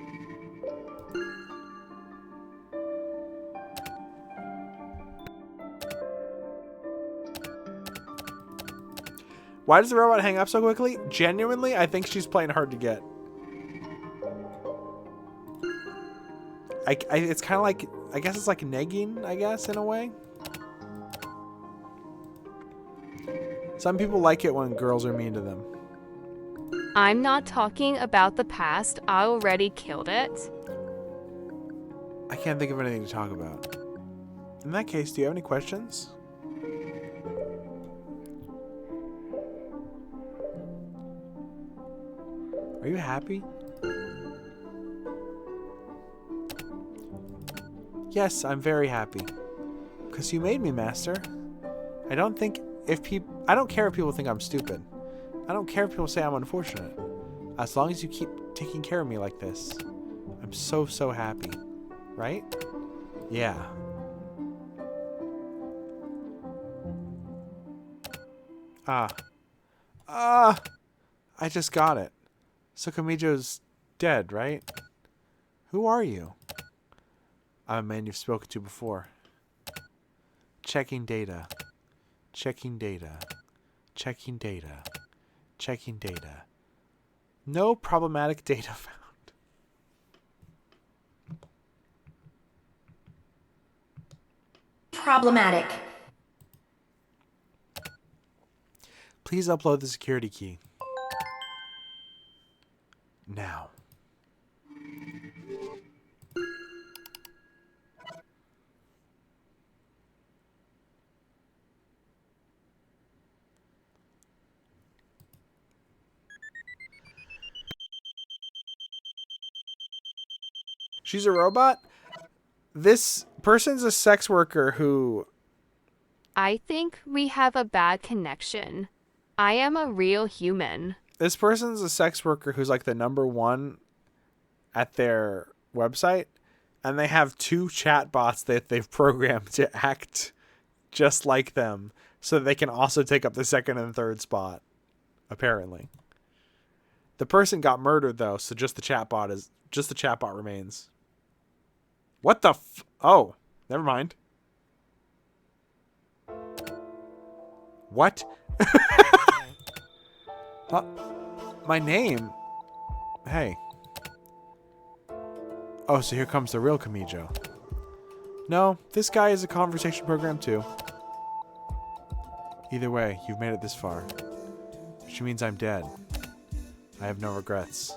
Speaker 1: Why does the robot hang up so quickly? Genuinely, I think she's playing hard to get. It's kind of like, I guess it's like negging, I guess, in a way. Some people like it when girls are mean to them.
Speaker 6: I'm not talking about the past. I already killed it.
Speaker 1: I can't think of anything to talk about. In that case, do you have any questions? Are you happy? Yes, I'm very happy. Because you made me, Master. I don't care if people think I'm stupid. I don't care if people say I'm unfortunate. As long as you keep taking care of me like this, I'm so, so happy. Right? Yeah. I just got it. So Kamijo's dead, right? Who are you? I'm a man you've spoken to before. Checking data. Checking data. Checking data. Checking data. No problematic data found.
Speaker 8: Problematic.
Speaker 1: Please upload the security key. Now. She's a robot? This person's a sex worker who...
Speaker 6: I think we have a bad connection. I am a real human.
Speaker 1: This person's a sex worker who's like the #1 at their website. And they have 2 chatbots that they've programmed to act just like them. So that they can also take up the 2nd and 3rd spot. Apparently. The person got murdered though, so just the chatbot remains. What the oh, never mind. What? My name? Hey. Oh, so here comes the real Kamijo. No, this guy is a conversation program too. Either way, you've made it this far. Which means I'm dead. I have no regrets.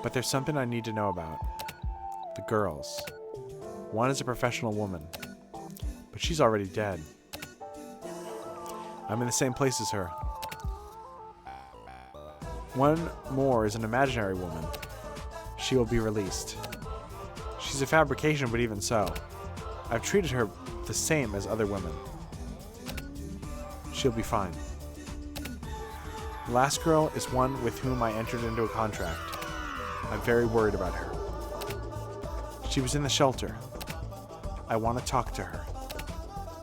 Speaker 1: But there's something I need to know about. The girls. One is a professional woman. But she's already dead. I'm in the same place as her. One more is an imaginary woman. She will be released. She's a fabrication, but even so, I've treated her the same as other women. She'll be fine. The last girl is one with whom I entered into a contract. I'm very worried about her. She was in the shelter. I want to talk to her.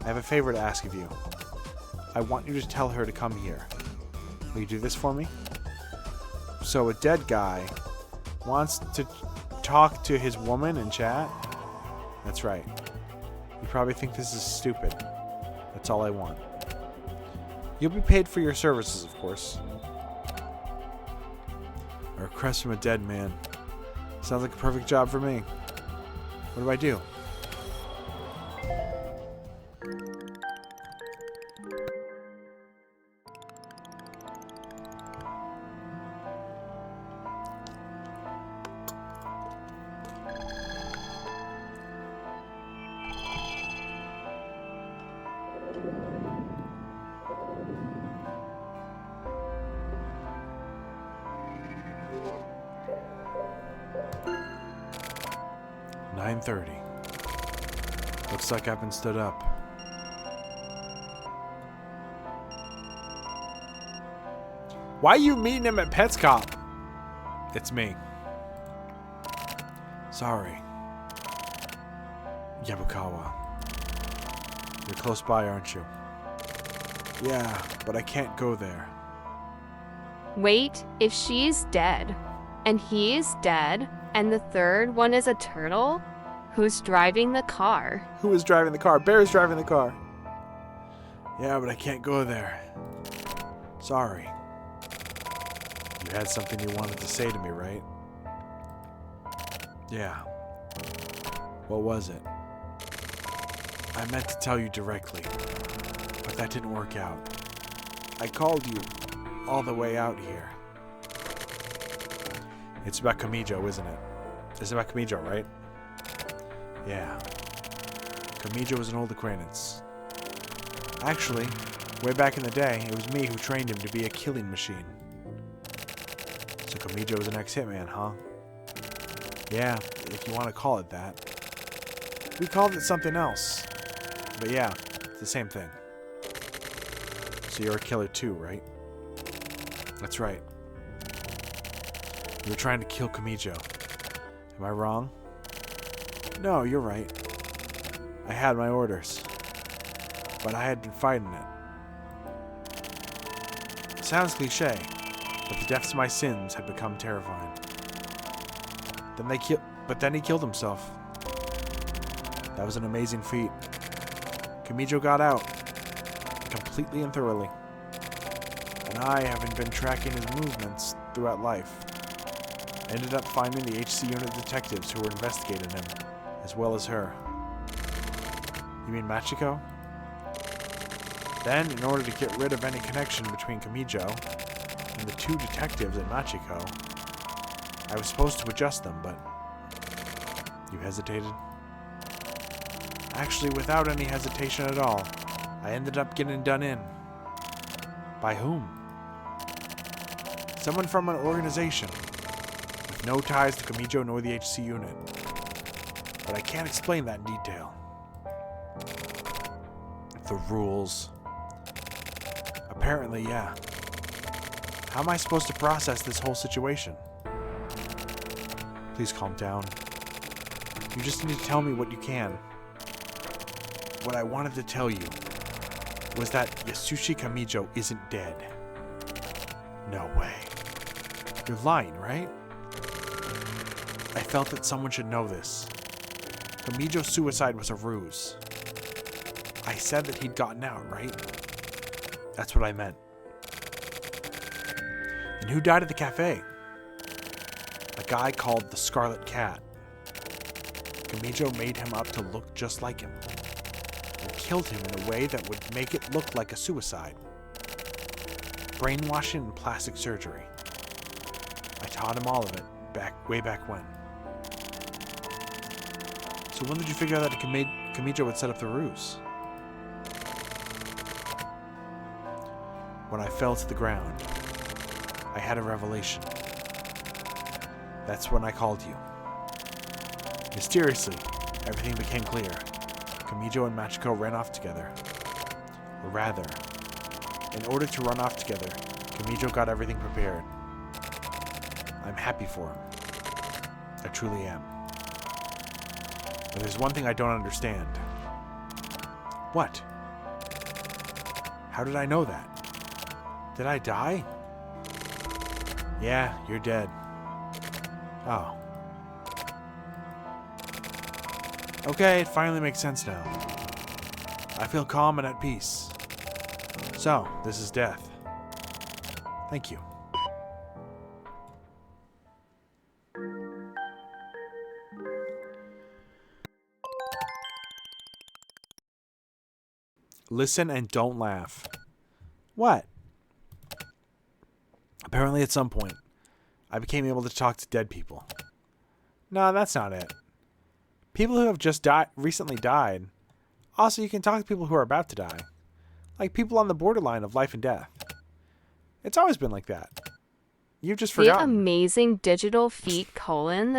Speaker 1: I have a favor to ask of you. I want you to tell her to come here. Will you do this for me? So a dead guy wants to talk to his woman in chat? That's right. You probably think this is stupid. That's all I want. You'll be paid for your services, of course. A request from a dead man. Sounds like a perfect job for me. What do I do? Looks like I've been stood up. Why are you meeting him at PetsCop? It's me. Sorry. Yabukawa. You're close by, aren't you? Yeah, but I can't go there.
Speaker 6: Wait, if she's dead, and he's dead, and the third one is a turtle, who's driving the car?
Speaker 1: Who is driving the car? Bear's driving the car. Yeah, but I can't go there. Sorry. You had something you wanted to say to me, right? Yeah. What was it? I meant to tell you directly, but that didn't work out. I called you all the way out here. It's about Kamijo, isn't it? It's about Kamijo, right? Yeah. Kamijo was an old acquaintance. Actually, way back in the day, it was me who trained him to be a killing machine. So Kamijo was an ex-hitman, huh? Yeah, if you want to call it that. We called it something else. But yeah, it's the same thing. So you're a killer too, right? That's right. You were trying to kill Kamijo. Am I wrong? No, you're right. I had my orders. But I had been fighting it. Sounds cliche, but the depths of my sins had become terrifying. But then he killed himself. That was an amazing feat. Kamijo got out, completely and thoroughly. And I, having been tracking his movements throughout life, ended up finding the HC unit detectives who were investigating him, as well as her. You mean Machiko? Then, in order to get rid of any connection between Kamijo and the two detectives at Machiko, I was supposed to adjust them, but you hesitated? Actually, without any hesitation at all, I ended up getting done in. By whom? Someone from an organization, with no ties to Kamijo nor the HC unit. But I can't explain that in detail. The rules. Apparently, yeah. How am I supposed to process this whole situation? Please calm down. You just need to tell me what you can. What I wanted to tell you was that Yasushi Kamijo isn't dead. No way. You're lying, right? I felt that someone should know this. Kamijo's suicide was a ruse. I said that he'd gotten out, right? That's what I meant. And who died at the cafe? A guy called the Scarlet Cat. Kamijo made him up to look just like him, and killed him in a way that would make it look like a suicide. Brainwashing and plastic surgery. I taught him all of it, way back when. So when did you figure out that Kamijo would set up the ruse? When I fell to the ground, I had a revelation. That's when I called you. Mysteriously, everything became clear. Kamijo and Machiko ran off together. Or rather, in order to run off together, Kamijo got everything prepared. I'm happy for him. I truly am. But there's one thing I don't understand. What? How did I know that? Did I die? Yeah, you're dead. Oh. Okay, it finally makes sense now. I feel calm and at peace. So, this is death. Thank you. Listen and don't laugh. What? Apparently at some point, I became able to talk to dead people. No, that's not it. People who have just recently died. Also, you can talk to people who are about to die. Like people on the borderline of life and death. It's always been like that. You've just
Speaker 6: The
Speaker 1: forgotten.
Speaker 6: amazing digital feat, colon.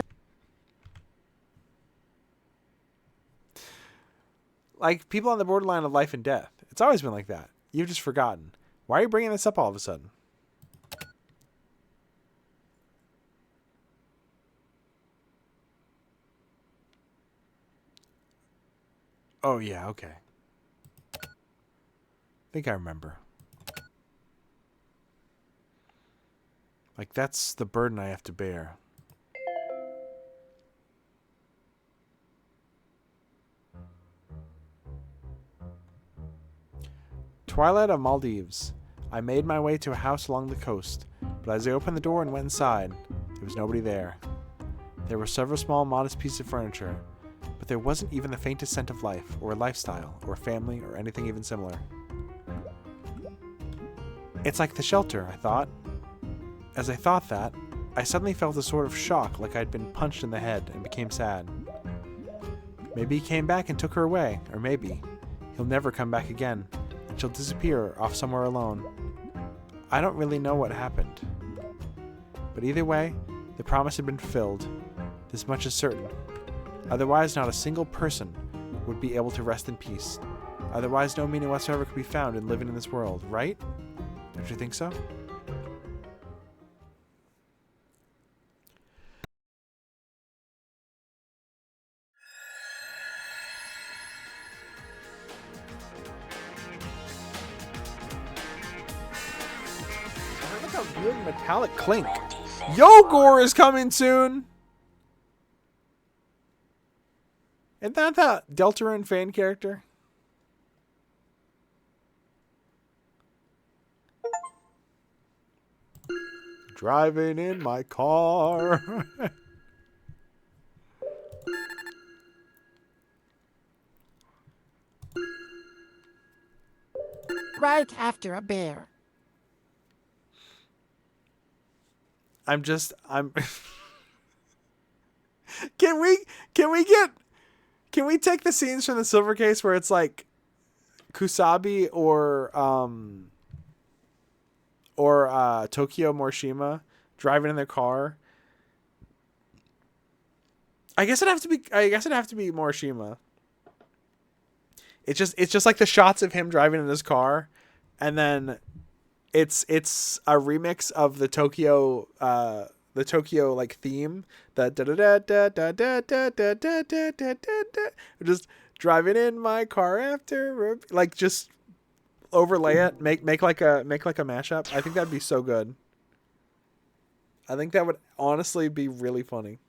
Speaker 1: Like people on the borderline of life and death. It's always been like that. You've just forgotten. Why are you bringing this up all of a sudden? Oh, yeah, okay. I think I remember. Like, that's the burden I have to bear. Twilight of Maldives. I made my way to a house along the coast, but as I opened the door and went inside, there was nobody there. There were several small, modest pieces of furniture, but there wasn't even the faintest scent of life, or lifestyle, or family, or anything even similar. It's like the shelter, I thought. As I thought that, I suddenly felt a sort of shock, like I'd been punched in the head, and became sad. Maybe he came back and took her away, or maybe he'll never come back again, and she'll disappear off somewhere alone. I don't really know what happened. But either way, the promise had been fulfilled. This much is certain. Otherwise, not a single person would be able to rest in peace. Otherwise, no meaning whatsoever could be found in living in this world, right? Don't you think so? a weird metallic clink. Yogor is coming soon. Isn't that the Deltarune fan character? Driving in my car.
Speaker 5: Right after a bear.
Speaker 1: I'm Can we take the scenes from the Silver Case where it's like Kusabi or Tokyo Morishima driving in their car? I guess it'd have to be Morishima. It's just like the shots of him driving in his car, and then it's a remix of the Tokyo like theme, that da da da da da da da da da da da da, just driving in my car after, like, just overlay it, make like a mashup. I think that'd be so good. I think that would honestly be really funny.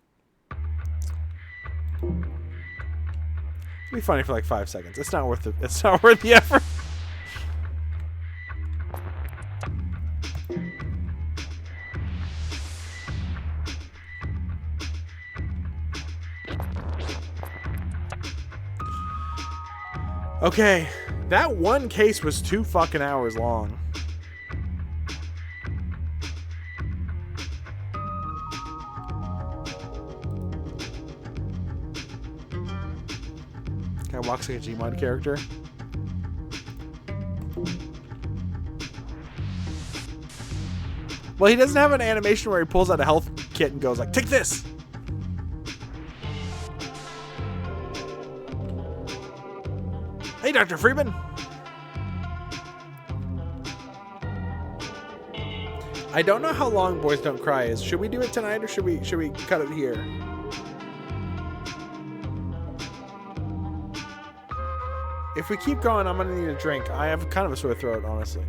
Speaker 1: It'd be funny for like 5 seconds. It's not worth it. It's not worth the effort. Okay, that one case was 2 fucking hours long. Guy walks like a Gmod character. Well, he doesn't have an animation where he pulls out a health kit and goes like, "Take this!" Hey, Dr. Freeman. I don't know how long Boys Don't Cry is. Should we do it tonight or should we cut it here? If we keep going, I'm gonna need a drink. I have kind of a sore throat, honestly.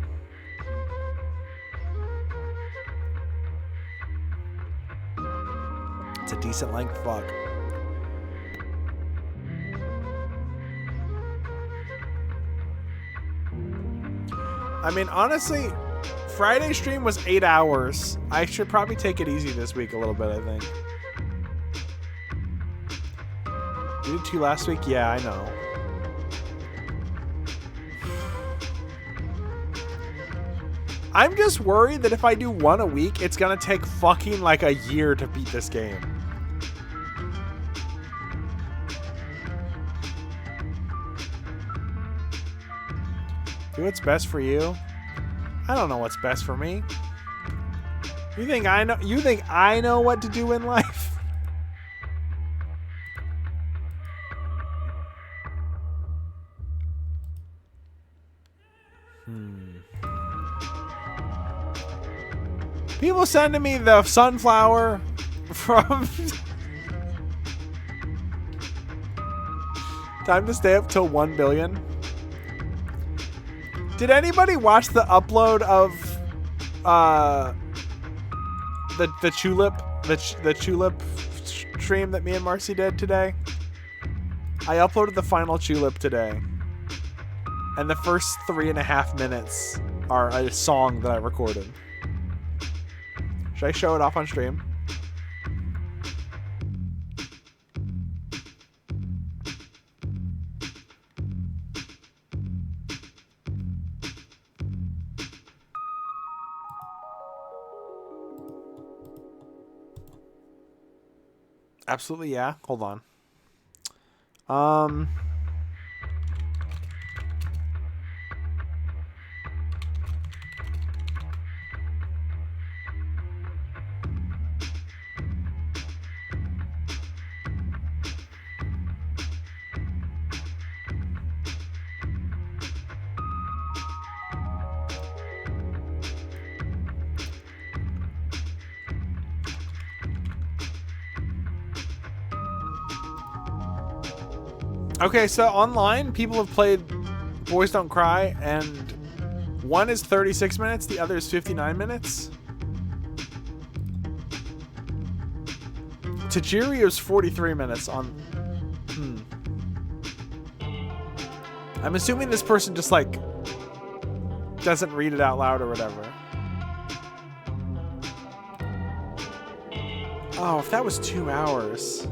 Speaker 1: It's a decent length, fuck. I mean, honestly, Friday stream was 8 hours. I should probably take it easy this week a little bit, I think. You did 2 last week? Yeah, I know. I'm just worried that if I do 1 a week, it's gonna take fucking like a year to beat this game. Do what's best for you? I don't know what's best for me. You think I know what to do in life? People sending me the sunflower from Time to stay up till 1 billion. Did anybody watch the upload of the tulip stream that me and Marcy did today? I uploaded the final tulip today, and the first 3.5 minutes are a song that I recorded. Should I show it off on stream? Absolutely, yeah. Hold on. Okay, so online, people have played Boys Don't Cry, and one is 36 minutes, the other is 59 minutes. Tajiri is 43 minutes on... I'm assuming this person just, like, doesn't read it out loud or whatever. Oh, if that was 2 hours...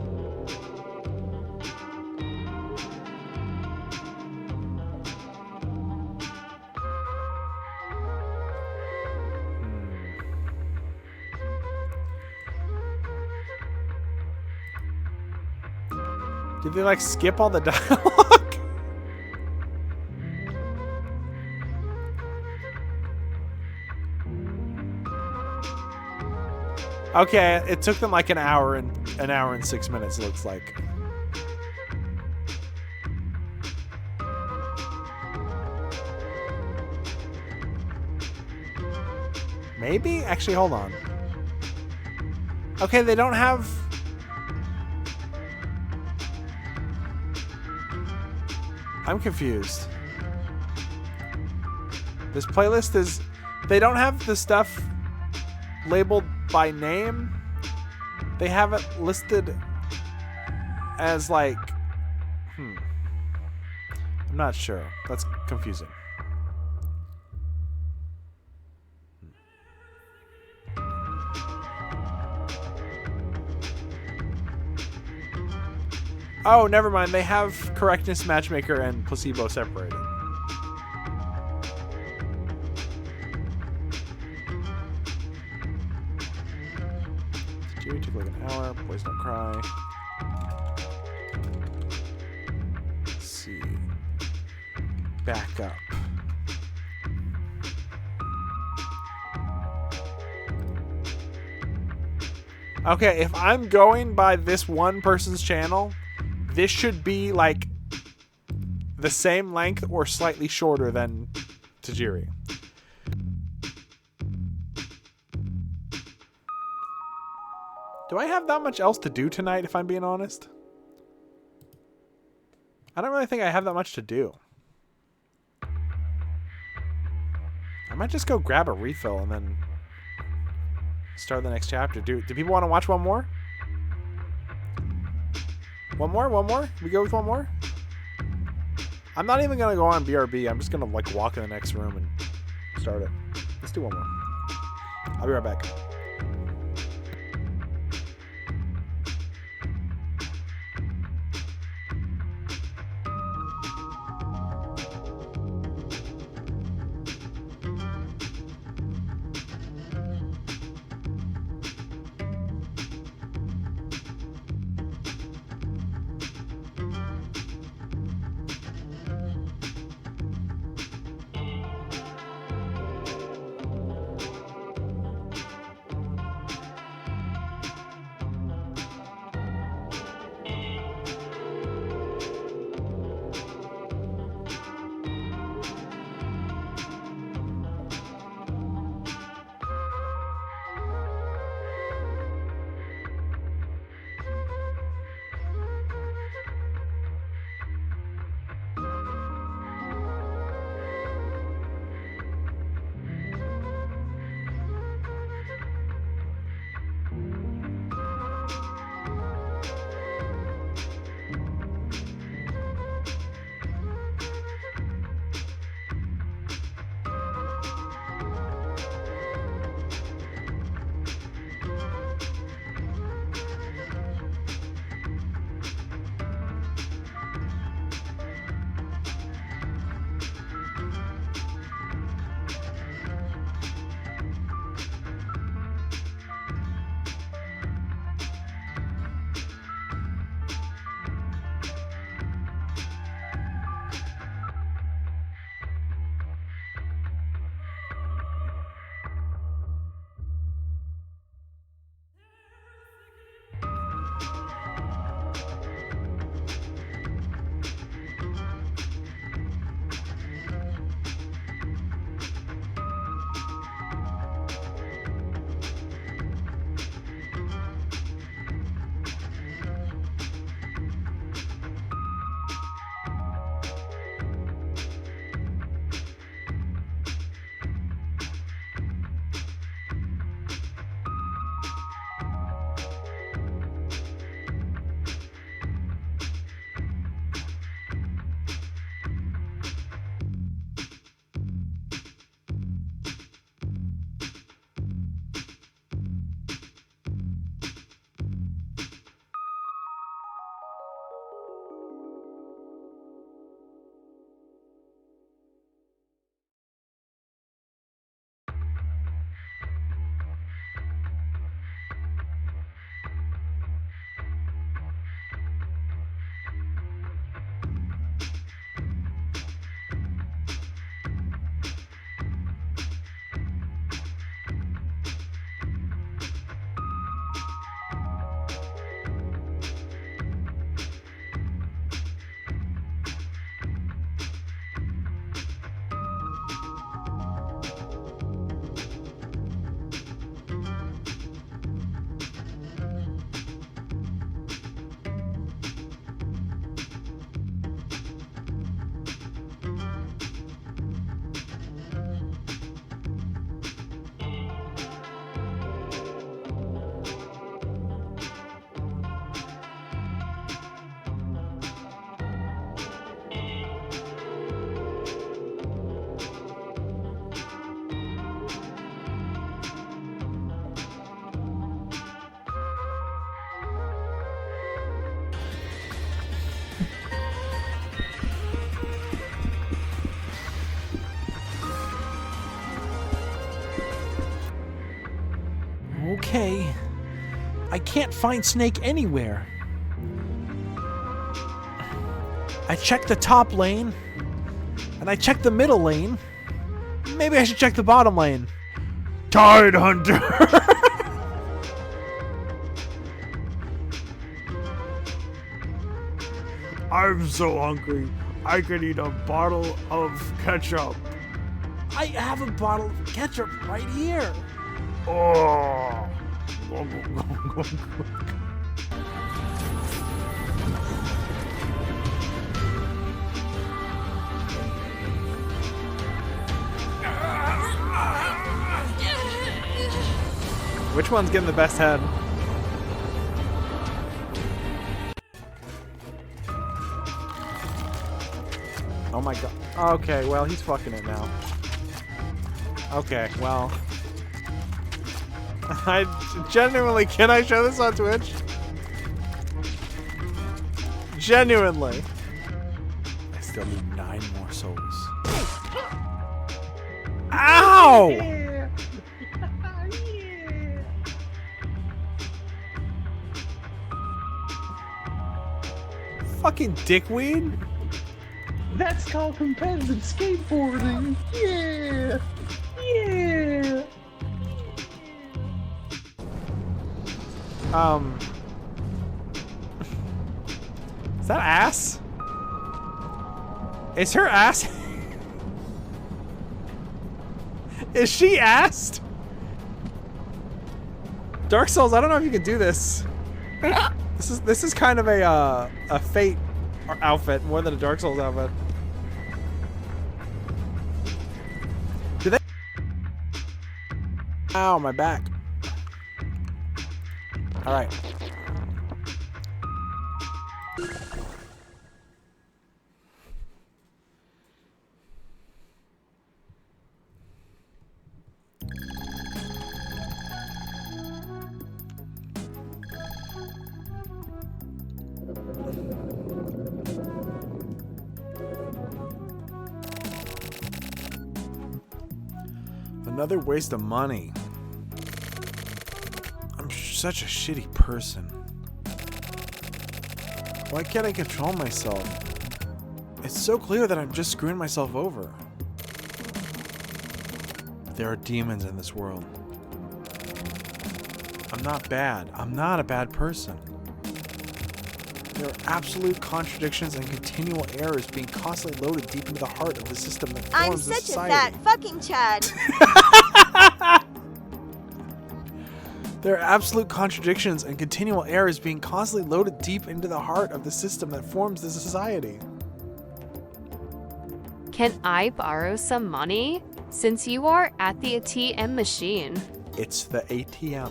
Speaker 1: Did they, like, skip all the dialogue? Okay, it took them like an hour and 6 minutes, it looks like. Maybe? Actually, hold on. Okay, they don't have... I'm confused. This playlist is... They don't have the stuff labeled by name. They have it listed as like... I'm not sure. That's confusing. Oh, never mind. They have correctness matchmaker and placebo separated. Jerry took like an hour. Boys don't cry. Let's see. Back up. Okay, if I'm going by this one person's channel, this should be like the same length or slightly shorter than Tajiri. Do I have that much else to do tonight, if I'm being honest? I don't really think I have that much to do. I might just go grab a refill and then start the next chapter. Do people want to watch one more? One more? One more? We go with one more? I'm not even going to go on BRB. I'm just going to like walk in the next room and start it. Let's do one more. I'll be right back. okay. I can't find Snake anywhere. I checked the top lane, and I checked the middle lane. Maybe I should check the bottom lane. Tide Hunter! I'm so hungry. I could eat a bottle of ketchup. I have a bottle of ketchup right here. Oh. Which one's getting the best head? Oh my god. Okay, well, he's fucking it now. Okay, well. I genuinely, can I show this on Twitch? Genuinely. I still need 9 more souls. Ow! Fucking dickweed.
Speaker 8: That's called competitive skateboarding. Yeah. Yeah.
Speaker 1: Is that ass? Is her ass? Is she assed? Dark Souls, I don't know if you can do this. This is kind of a Fate outfit more than a Dark Souls outfit. Do they? Ow, my back. All right. Another waste of money. I'm such a shitty person. Why can't I control myself? It's so clear that I'm just screwing myself over. There are demons in this world. I'm not bad. I'm not a bad person. There are absolute contradictions and continual errors being constantly loaded deep into the heart of the system that forms this society.
Speaker 3: I'm such a fat fucking Chad.
Speaker 1: There are absolute contradictions and continual errors being constantly loaded deep into the heart of the system that forms this society.
Speaker 6: Can I borrow some money? Since you are at the ATM machine.
Speaker 1: It's the ATM.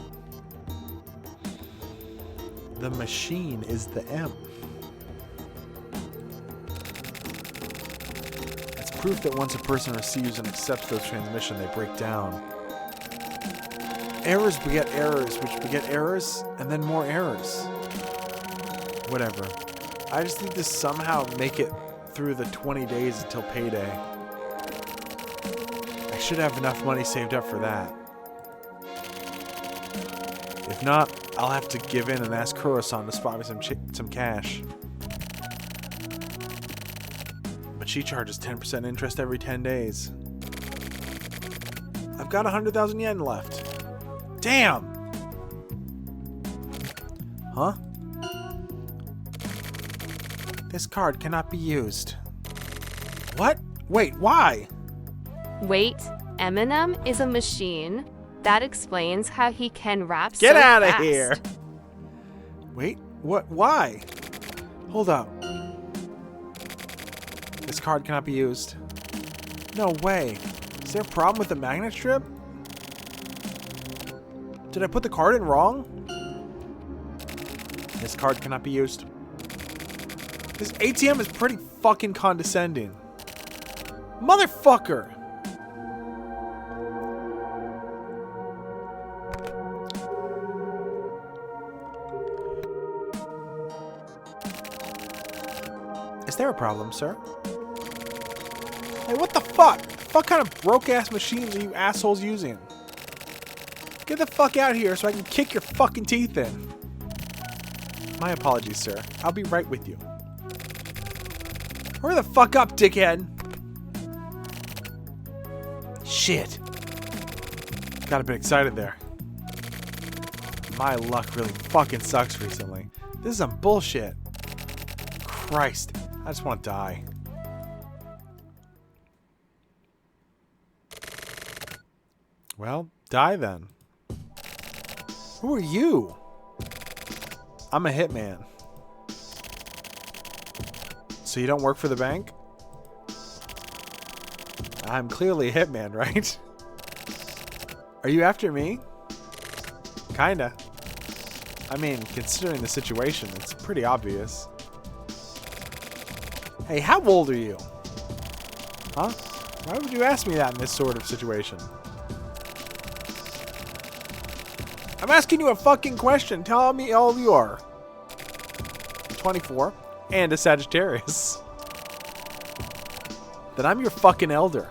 Speaker 1: The machine is the M. It's proof that once a person receives and accepts those transmissions, they break down. Errors beget errors, which beget errors, and then more errors. Whatever. I just need to somehow make it through the 20 days until payday. I should have enough money saved up for that. If not, I'll have to give in and ask Kuro-san to spot me some cash. But she charges 10% interest every 10 days. I've got 100,000 yen left. Damn! Huh? This card cannot be used. What? Wait, why?
Speaker 6: Wait, Eminem is a machine. That explains how he can rap so
Speaker 1: Get out of
Speaker 6: fast.
Speaker 1: here! Wait, what? Why? Hold up. This card cannot be used. No way. Is there a problem with the magnet strip? Did I put the card in wrong? This card cannot be used. This ATM is pretty fucking condescending. Motherfucker! Is there a problem, sir? Hey, what the fuck? What kind of broke-ass machines are you assholes using? Get the fuck out of here so I can kick your fucking teeth in. My apologies, sir. I'll be right with you. Hurry the fuck up, dickhead. Shit. Got a bit excited there. My luck really fucking sucks recently. This is some bullshit. Christ. I just want to die. Well, die then. Who are you? I'm a hitman. So you don't work for the bank? I'm clearly a hitman, right? Are you after me? Kinda. I mean, considering the situation, it's pretty obvious. Hey, how old are you? Huh? Why would you ask me that in this sort of situation? I'm asking you a fucking question. Tell me how old you are. 24. And a Sagittarius. Then I'm your fucking elder.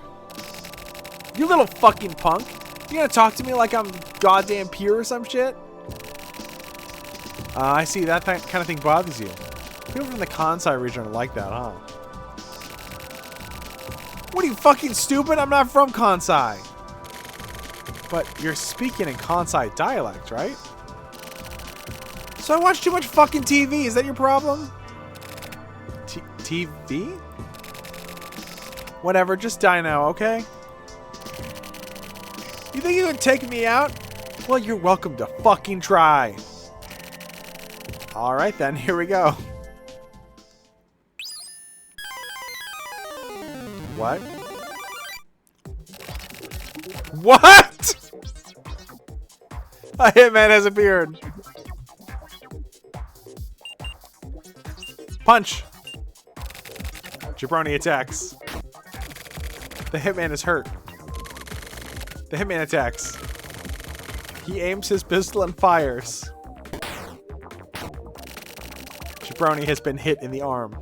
Speaker 1: You little fucking punk. You gonna talk to me like I'm goddamn pure or some shit? I see, that kind of thing bothers you. People from the Kansai region are like that, huh? What are you, fucking stupid? I'm not from Kansai. But you're speaking in Kansai dialect, right? So I watch too much fucking TV. Is that your problem? TV? Whatever, just die now, okay? You think you can take me out? Well, you're welcome to fucking try. Alright then, here we go. What? What? A hitman has appeared. Punch. Jabroni attacks. The hitman is hurt. The hitman attacks. He aims his pistol and fires. Jabroni has been hit in the arm.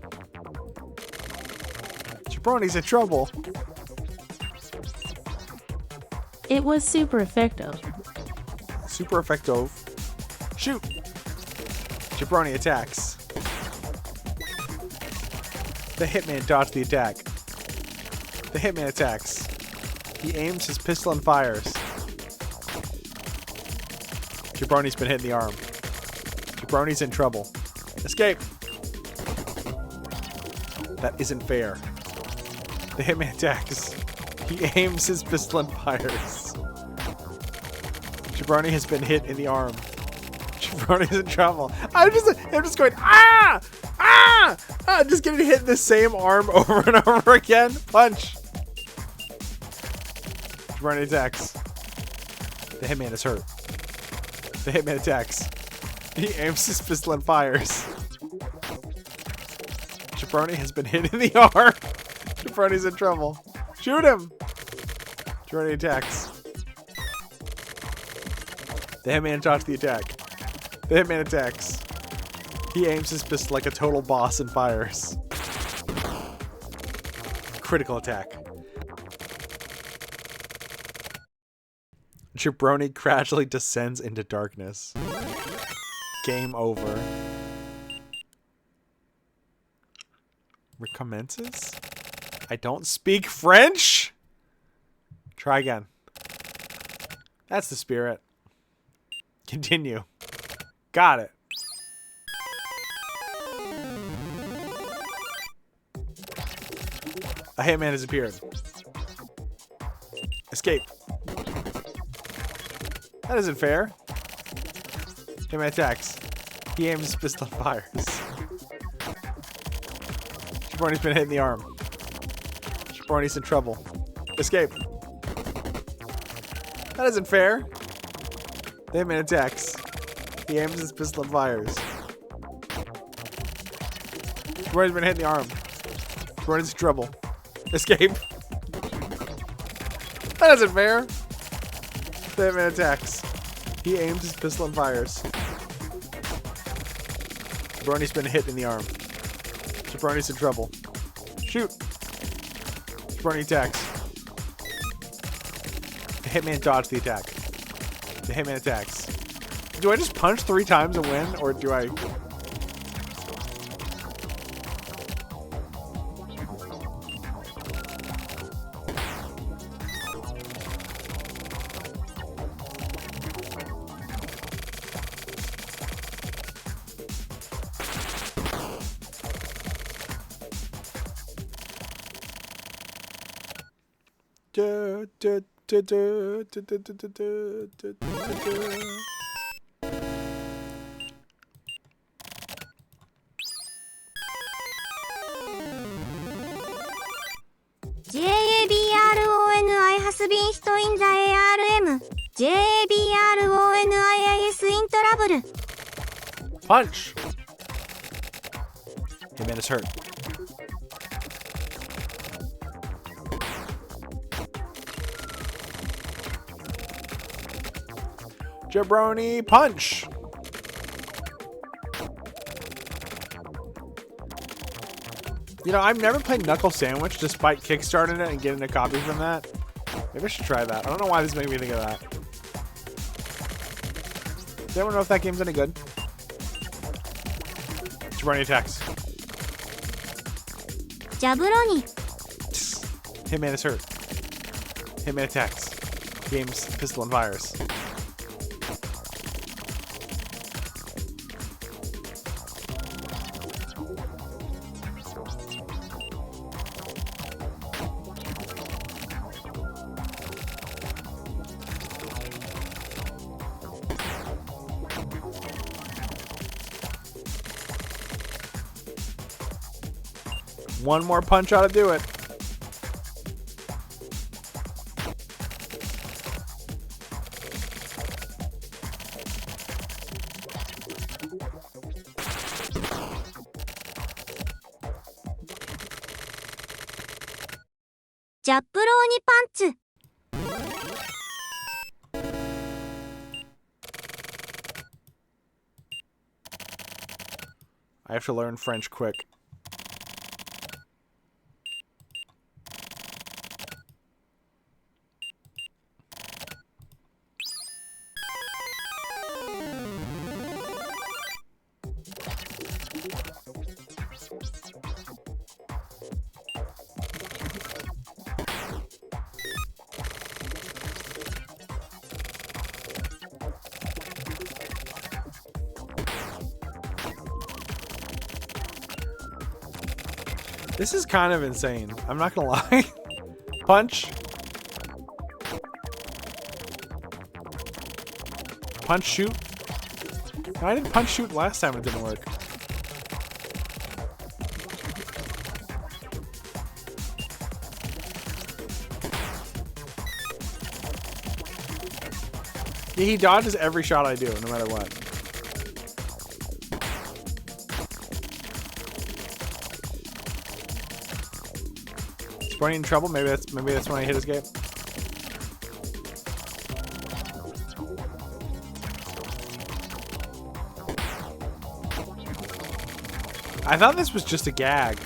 Speaker 1: Jabroni's in trouble.
Speaker 9: It was super effective.
Speaker 1: Super effective. Shoot! Jabroni attacks. The hitman dodged the attack. The hitman attacks. He aims his pistol and fires. Jabroni's been hit in the arm. Jabroni's in trouble. Escape! That isn't fair. The hitman attacks. He aims his pistol and fires. Jabroni has been hit in the arm. Jabroni's in trouble. I'm just going, ah! Ah! Ah! Just getting hit in the same arm over and over again. Punch! Jabroni attacks. The hitman is hurt. The hitman attacks. He aims his pistol and fires. Jabroni has been hit in the arm. Jabroni's in trouble. Shoot him! Jabroni attacks. The hitman dodged the attack. The hitman attacks. He aims his pistol like a total boss and fires. Critical attack. Jabroni gradually descends into darkness. Game over. Recommences? I don't speak French? Try again. That's the spirit. Continue. Got it. A hitman has appeared. Escape. That isn't fair. Hitman attacks. He aims his pistol and fires. Jabroni's been hit in the arm. Jabroni's in trouble. Escape. That isn't fair. The hitman attacks. He aims his pistol and fires. Jabroni's been hit in the arm. Jabroni's in trouble. Escape. That isn't fair. The hitman attacks. He aims his pistol and fires. Jabroni's been hit in the arm. Jabroni's in trouble. Shoot. Jabroni attacks. The hitman dodged the attack. The Hitman attacks. Do I just punch 3 times and win, or do I...
Speaker 3: JABRONI has been hit in the ARM. JABRONIAS in trouble.
Speaker 1: Punch! Hitman is hurt. Jabroni, punch! You know, I've never played Knuckle Sandwich despite kickstarting it and getting a copy from that. Maybe I should try that. I don't know why this made me think of that. Does anyone know if that game's any good? Jabroni attacks.
Speaker 3: Jabroni.
Speaker 1: Hitman is hurt. Hitman attacks. Game's pistol and virus. One more punch ought to do it.
Speaker 3: Jabroni punch.
Speaker 1: I have to learn French quick. This is kind of insane. I'm not gonna lie. Punch. Punch, shoot. No, I didn't punch, shoot last time. It didn't work. Yeah, he dodges every shot I do, no matter what. Jabroni in trouble? Maybe that's when I hit escape. I thought this was just a gag.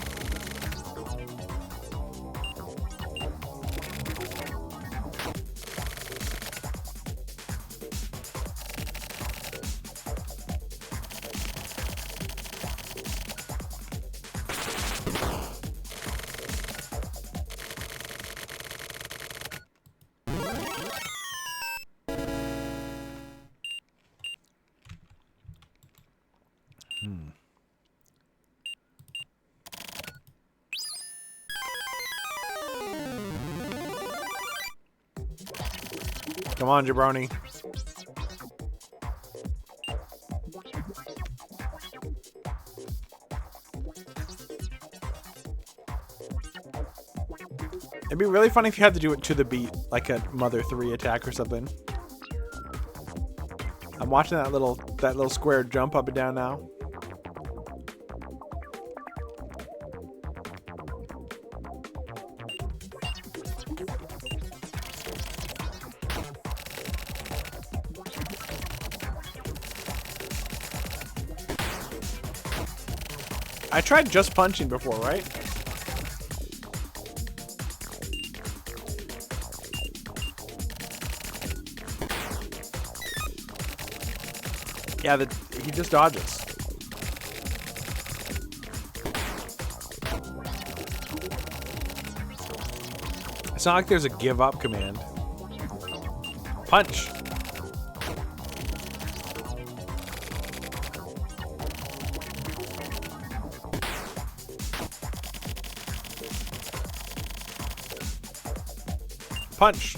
Speaker 1: Come on, Jabroni. It'd be really funny if you had to do it to the beat, like a Mother 3 attack or something. I'm watching that little square jump up and down now. I tried just punching before, right? Yeah, he just dodges. It's not like there's a give up command. Punch. Punch.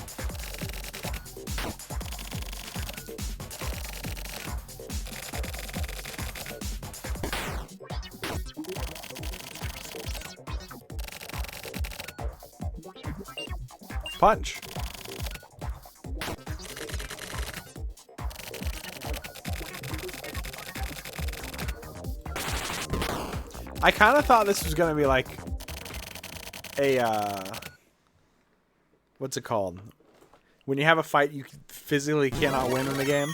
Speaker 1: Punch. I kind of thought this was going to be like a, what's it called? When you have a fight you physically cannot win in the game.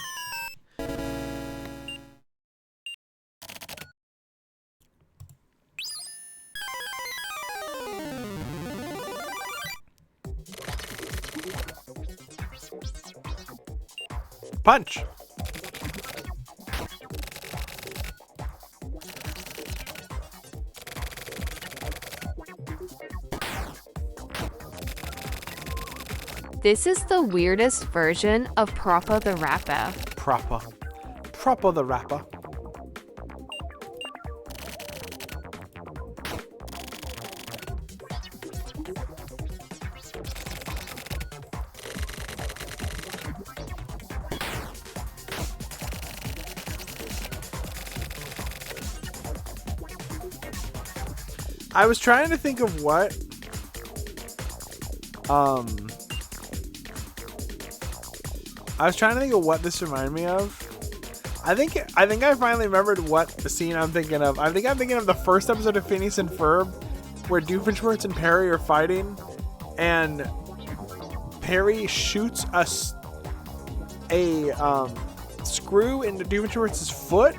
Speaker 1: Punch.
Speaker 6: This is the weirdest version of Propa the Rapper.
Speaker 1: Propa the Rapper. I was trying to think of what this reminded me of. I think I finally remembered what the scene I'm thinking of. I think I'm thinking of the first episode of Phineas and Ferb where Doofenshmirtz and Perry are fighting and Perry shoots a screw into Doofenshmirtz's foot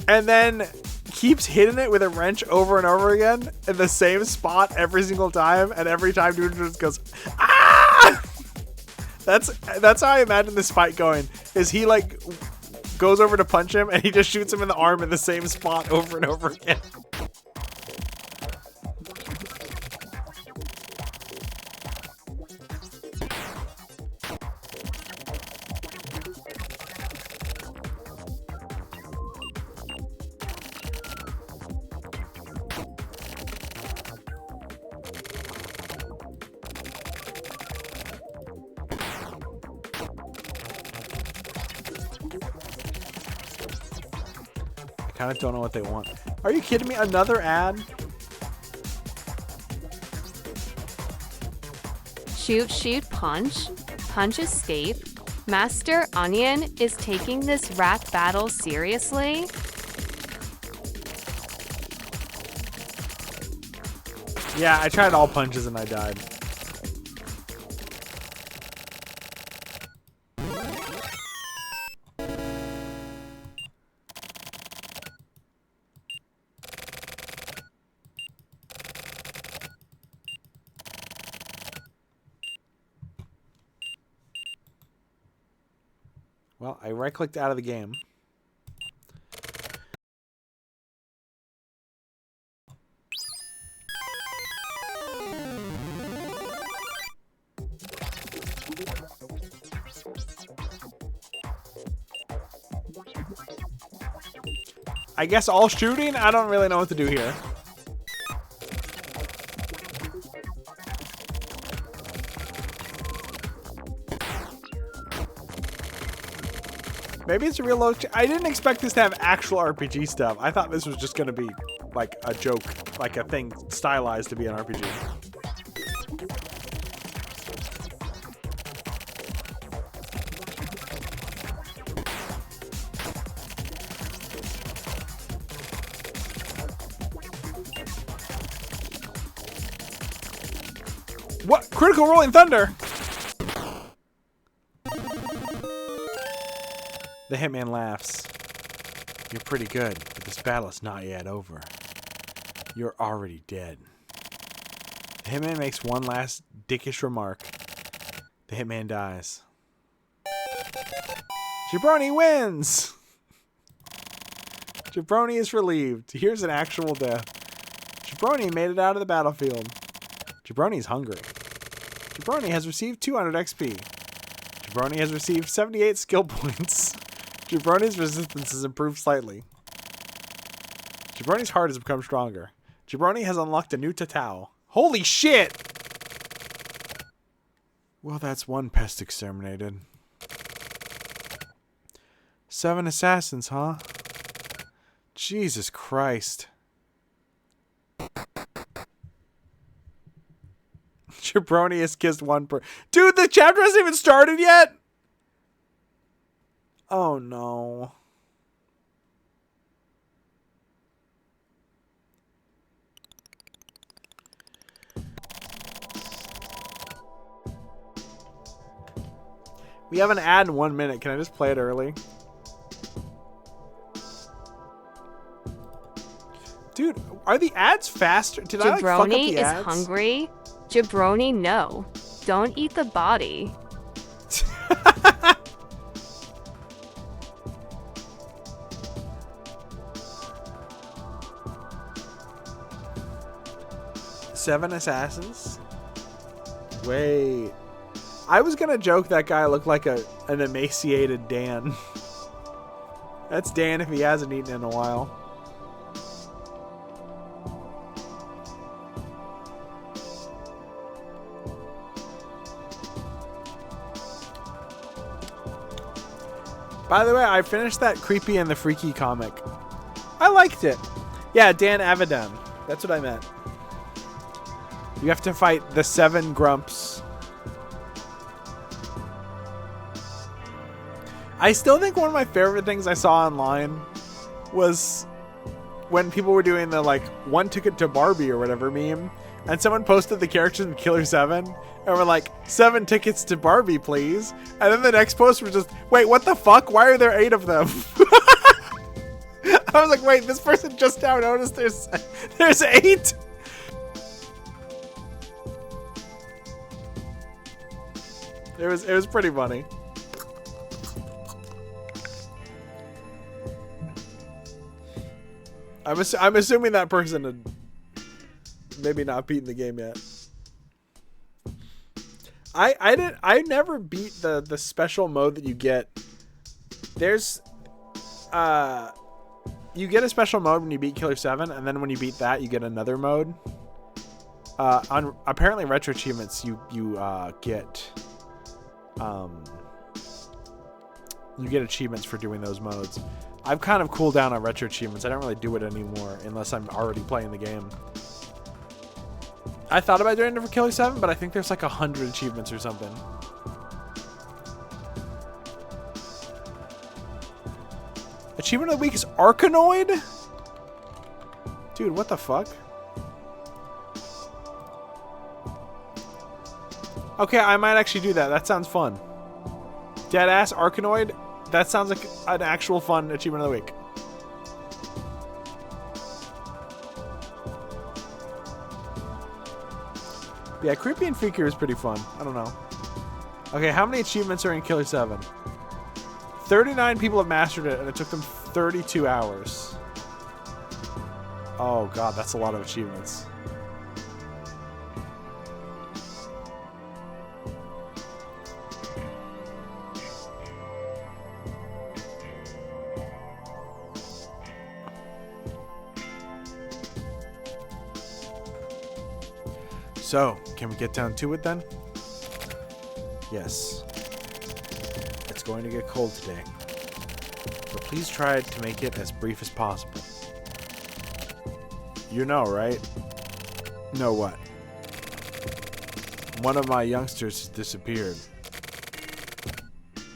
Speaker 1: and then keeps hitting it with a wrench over and over again in the same spot every single time, and every time Doofenshmirtz goes, ah! That's how I imagine this fight going, is he like goes over to punch him and he just shoots him in the arm in the same spot over and over again. I kind of don't know what they want. Are you kidding me? Another ad?
Speaker 6: Shoot, shoot, punch. Punch, escape. Master Onion is taking this rap battle seriously.
Speaker 1: Yeah, I tried all punches and I died. Well, I right-clicked out of the game. I guess all shooting? I don't really know what to do here. Maybe it's a real low... I didn't expect this to have actual RPG stuff. I thought this was just going to be like a joke, like a thing stylized to be an RPG. What? Critical Rolling Thunder! The Hitman laughs. You're pretty good, but this battle is not yet over. You're already dead. The Hitman makes one last dickish remark. The Hitman dies. Jabroni wins! Jabroni is relieved. Here's an actual death. Jabroni made it out of the battlefield. Jabroni's hungry. Jabroni has received 200 XP. Jabroni has received 78 skill points. Jabroni's resistance has improved slightly. Jabroni's heart has become stronger. Jabroni has unlocked a new tatau. Holy shit! Well, that's one pest exterminated. 7 assassins, huh? Jesus Christ. Jabroni has kissed one per... Dude, the chapter hasn't even started yet? Oh, no. We have an ad in 1 minute. Can I just play it early? Dude, are the ads faster? Did I like fuck up
Speaker 6: Jabroni
Speaker 1: the
Speaker 6: is
Speaker 1: ads?
Speaker 6: hungry. Jabroni, no. Don't eat the body.
Speaker 1: Seven assassins? Wait. I was gonna joke that guy looked like an emaciated Dan. That's Dan if he hasn't eaten in a while. By the way, I finished that Creepy and the Freaky comic. I liked it. Yeah, Dan Avidan. That's what I meant. You have to fight the 7 grumps. I still think one of my favorite things I saw online was when people were doing the like 1 ticket to Barbie or whatever meme, and someone posted the characters in Killer 7 and were like, 7 tickets to Barbie, please. And then the next post was just, wait, what the fuck? Why are there 8 of them? I was like, wait, this person just now noticed there's 8? It was pretty funny. I'm assuming that person had maybe not beaten the game yet. I never beat the special mode that you get. There's you get a special mode when you beat Killer 7, and then when you beat that you get another mode. On apparently retro achievements you get achievements for doing those modes. I've kind of cooled down on retro achievements. I don't really do it anymore unless I'm already playing the game. I thought about doing it for Killer 7, but I think there's like 100 achievements or something. Achievement of the week is Arkanoid? Dude, what the fuck? Okay, I might actually do that. That sounds fun. Deadass Arkanoid? That sounds like an actual fun achievement of the week. Yeah, Creepy and Freaky is pretty fun. I don't know. Okay, how many achievements are in Killer 7? 39 people have mastered it, and it took them 32 hours. Oh god, that's a lot of achievements. So, can we get down to it then? Yes. It's going to get cold today. But please try to make it as brief as possible. You know, right? Know what? One of my youngsters has disappeared.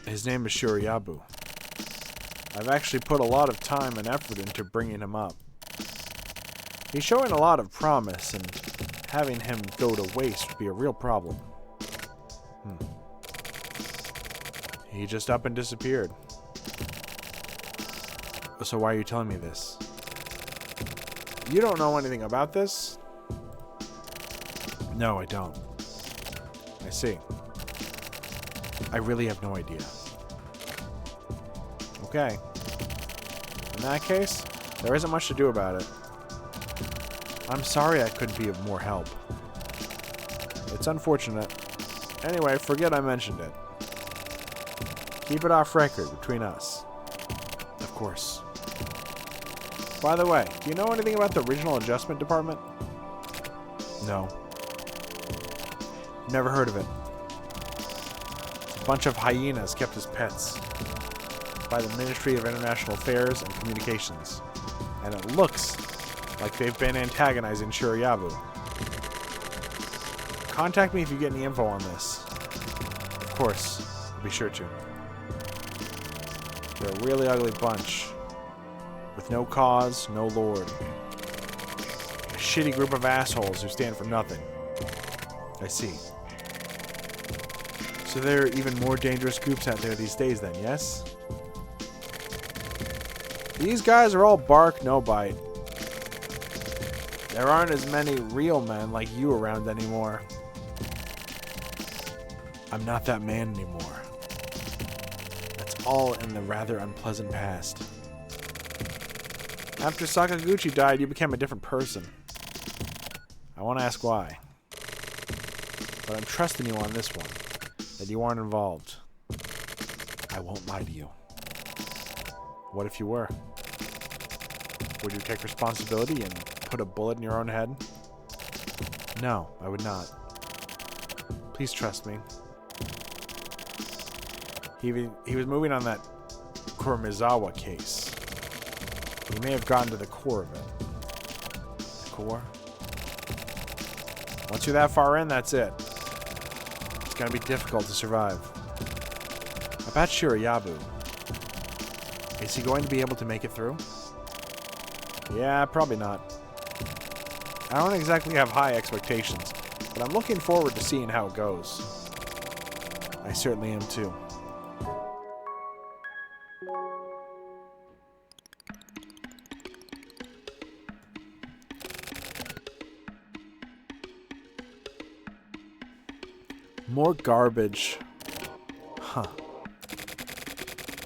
Speaker 1: His name is Shuriyabu. I've actually put a lot of time and effort into bringing him up. He's showing a lot of promise, and having him go to waste would be a real problem. He just up and disappeared. So why are you telling me this? You don't know anything about this? No, I don't. I see. I really have no idea. Okay. In that case, there isn't much to do about it. I'm sorry I couldn't be of more help. It's unfortunate. Anyway, forget I mentioned it. Keep it off record between us. Of course. By the way, do you know anything about the Regional Adjustment Department? No. Never heard of it. It's a bunch of hyenas kept as pets by the Ministry of International Affairs and Communications. And it looks like they've been antagonizing CIAO. Contact me if you get any info on this. Of course, I'll be sure to. They're a really ugly bunch. With no cause, no lord. A shitty group of assholes who stand for nothing. I see. So there are even more dangerous groups out there these days then, yes? These guys are all bark, no bite. There aren't as many real men like you around anymore. I'm not that man anymore. That's all in the rather unpleasant past. After Sakaguchi died, you became a different person. I want to ask why. But I'm trusting you on this one, that you aren't involved. I won't lie to you. What if you were? Would you take responsibility and put a bullet in your own head? No, I would not. Please trust me. He was moving on that Kuromizawa case. He may have gotten to the core of it. The core? Once you're that far in, that's it. It's gonna be difficult to survive. About CIAO. Is he going to be able to make it through? Yeah, probably not. I don't exactly have high expectations, but I'm looking forward to seeing how it goes. I certainly am too. More garbage. Huh.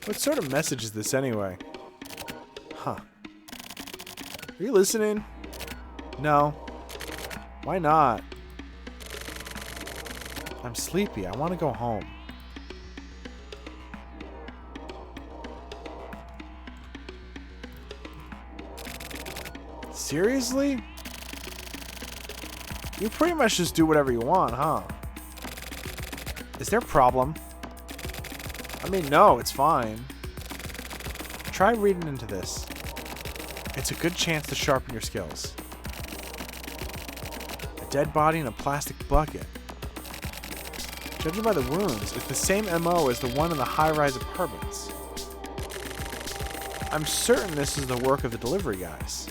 Speaker 1: What sort of message is this anyway? Huh. Are you listening? No. Why not? I'm sleepy. I want to go home. Seriously? You pretty much just do whatever you want, huh? Is there a problem? I mean, no, it's fine. Try reading into this. It's a good chance to sharpen your skills. A dead body in a plastic bucket. Judging by the wounds, it's the same MO as the one in the high-rise apartments. I'm certain this is the work of the delivery guys.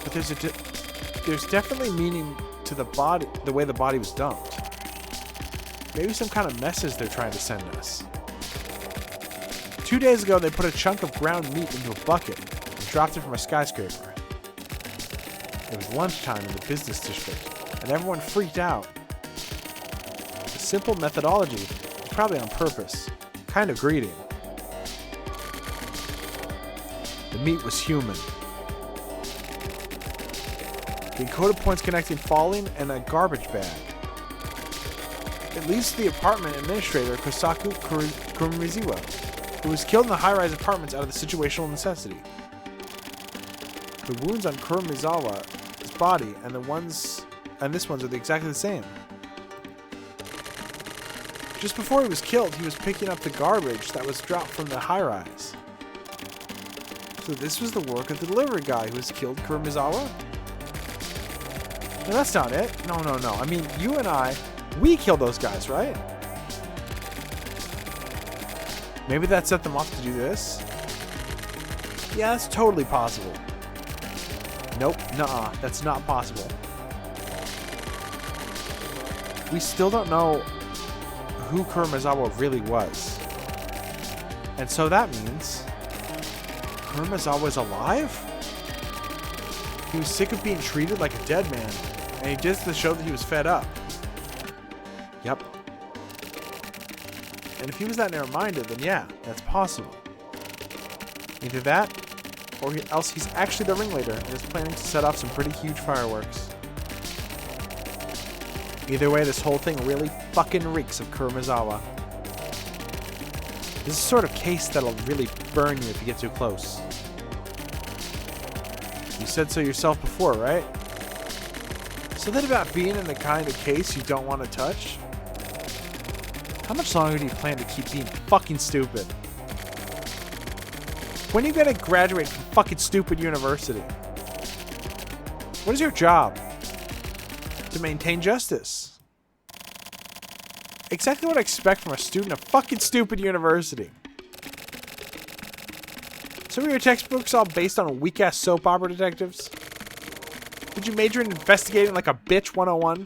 Speaker 1: But there's definitely meaning to the body, the way the body was dumped. Maybe some kind of message they're trying to send us. 2 days ago, they put a chunk of ground meat into a bucket and dropped it from a skyscraper. It was lunchtime in the business district, and everyone freaked out. The simple methodology was probably on purpose, kind of greedy. The meat was human. The encoded points connecting falling and a garbage bag. It leads to the apartment administrator, Kosaku Kuromizawa, who was killed in the high-rise apartments out of the situational necessity. The wounds on Kuromizawa's body and this one's are exactly the same. Just before he was killed, he was picking up the garbage that was dropped from the high-rise. So this was the work of the delivery guy who has killed Kuromizawa? No, that's not it. No. I mean, you and I, we killed those guys, right? Maybe that set them off to do this? Yeah, that's totally possible. Nope, nuh-uh, that's not possible. We still don't know who Kuromizawa really was. And so that means Kuromizawa is alive? He was sick of being treated like a dead man, and he did this to show that he was fed up. Yep. And if he was that narrow-minded, then yeah, that's possible. Either that, or else he's actually the ringleader and is planning to set off some pretty huge fireworks. Either way, this whole thing really fucking reeks of Kuromizawa. This is the sort of case that'll really burn you if you get too close. You said so yourself before, right? Something about being in the kind of case you don't want to touch? How much longer do you plan to keep being fucking stupid? When are you gonna graduate from fucking stupid university? What is your job? To maintain justice. Exactly what I expect from a student of fucking stupid university. So were your textbooks all based on weak-ass soap opera detectives? Did you major in investigating like a bitch 101?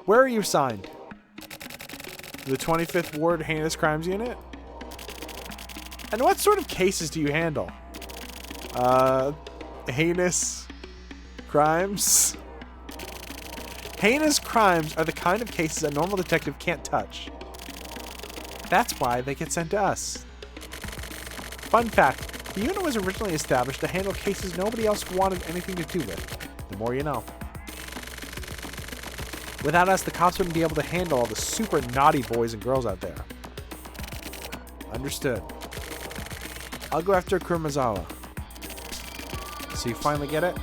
Speaker 1: Where are you assigned? The 25th Ward Heinous Crimes Unit? And what sort of cases do you handle? Heinous crimes? Heinous crimes are the kind of cases a normal detective can't touch. That's why they get sent to us. Fun fact, the unit was originally established to handle cases nobody else wanted anything to do with. The more you know. Without us, the cops wouldn't be able to handle all the super naughty boys and girls out there. Understood. I'll go after Kuromizawa. So you finally get it?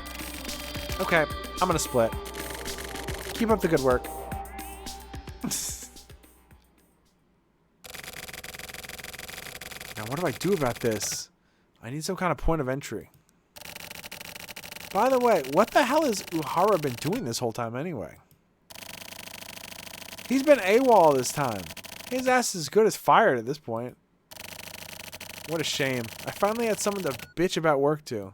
Speaker 1: Okay, I'm gonna split. Keep up the good work. Now what do I do about this? I need some kind of point of entry. By the way, what the hell has Uhara been doing this whole time anyway? He's been AWOL this time. His ass is as good as fired at this point. What a shame. I finally had someone to bitch about work to.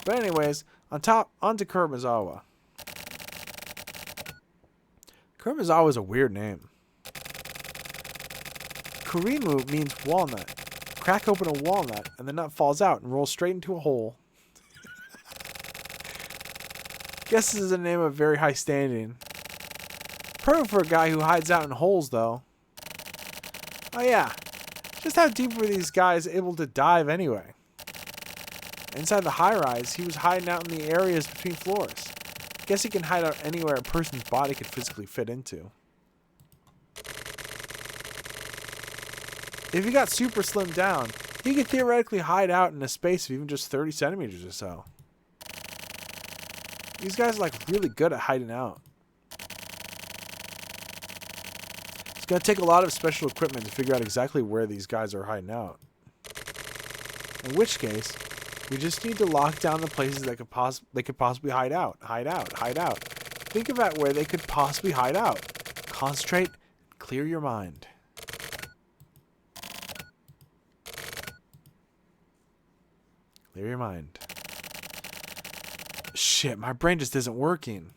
Speaker 1: But anyways, on to Kuromizawa. Kuromizawa is a weird name. Kurimu means walnut. Crack open a walnut, and the nut falls out and rolls straight into a hole. Guess this is a name of very high standing. Perfect for a guy who hides out in holes, though. Oh yeah. Just how deep were these guys able to dive anyway? Inside the high-rise, he was hiding out in the areas between floors. Guess he can hide out anywhere a person's body could physically fit into. If he got super slimmed down, he could theoretically hide out in a space of even just 30 centimeters or so. These guys are like really good at hiding out. It's going to take a lot of special equipment to figure out exactly where these guys are hiding out. In which case, we just need to lock down the places that they could possibly hide out. Hide out. Hide out. Think about where they could possibly hide out. Concentrate. Clear your mind. Clear your mind. Shit, my brain just isn't working.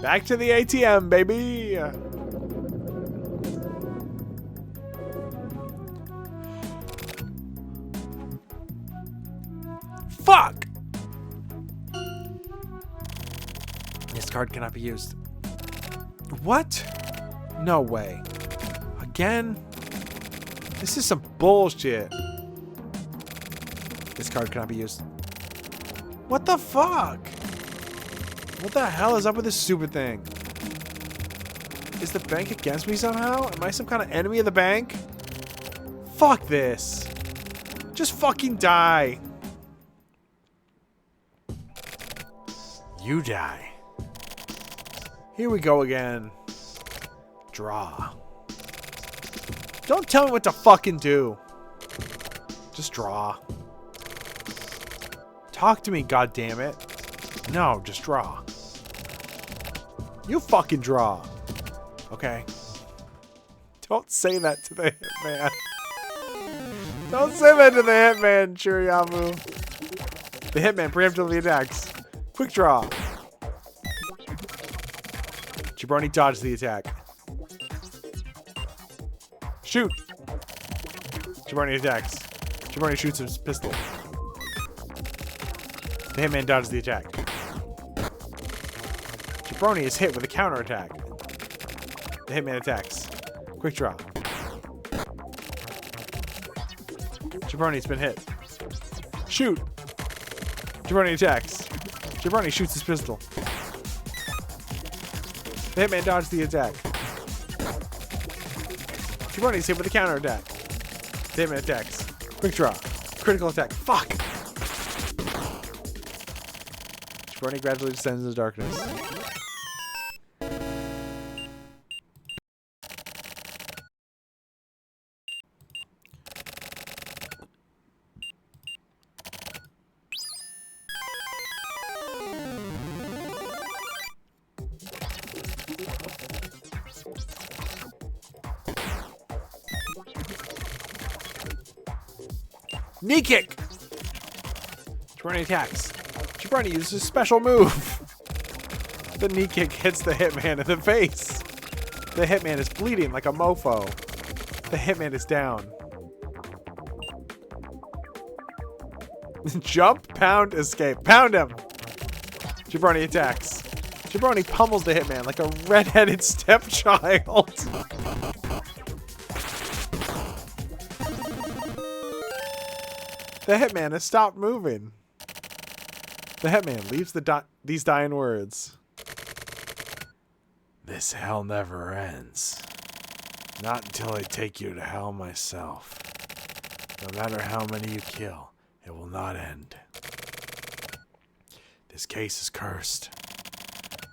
Speaker 1: Back to the ATM, baby! Fuck! This card cannot be used. What? No way. Again? This is some bullshit. This card cannot be used. What the fuck? What the hell is up with this stupid thing? Is the bank against me somehow? Am I some kind of enemy of the bank? Fuck this. Just fucking die. You die. Here we go again. Draw. Don't tell me what to fucking do. Just draw. Talk to me, goddammit. No, just draw. You fucking draw. Okay. Don't say that to the hitman. Don't say that to the hitman, Churiyamu. The hitman preemptively attacks. Quick draw. Jabroni dodged the attack. Shoot. Jabroni attacks. Jabroni shoots his pistol. The hitman dodges the attack. Jabroni is hit with a counterattack. The hitman attacks. Quick draw. Jabroni's been hit. Shoot! Jabroni attacks. Jabroni shoots his pistol. The hitman dodged the attack. Jabroni's hit with a counterattack. The hitman attacks. Quick draw. Critical attack. Fuck! Jabroni gradually descends into darkness. Knee kick! Jabroni attacks. Jabroni uses a special move. The knee kick hits the hitman in the face. The hitman is bleeding like a mofo. The hitman is down. Jump, pound, escape. Pound him! Jabroni attacks. Jabroni pummels the hitman like a red-headed stepchild. The hitman has stopped moving. The hitman leaves these dying words. This hell never ends. Not until I take you to hell myself. No matter how many you kill, it will not end. This case is cursed.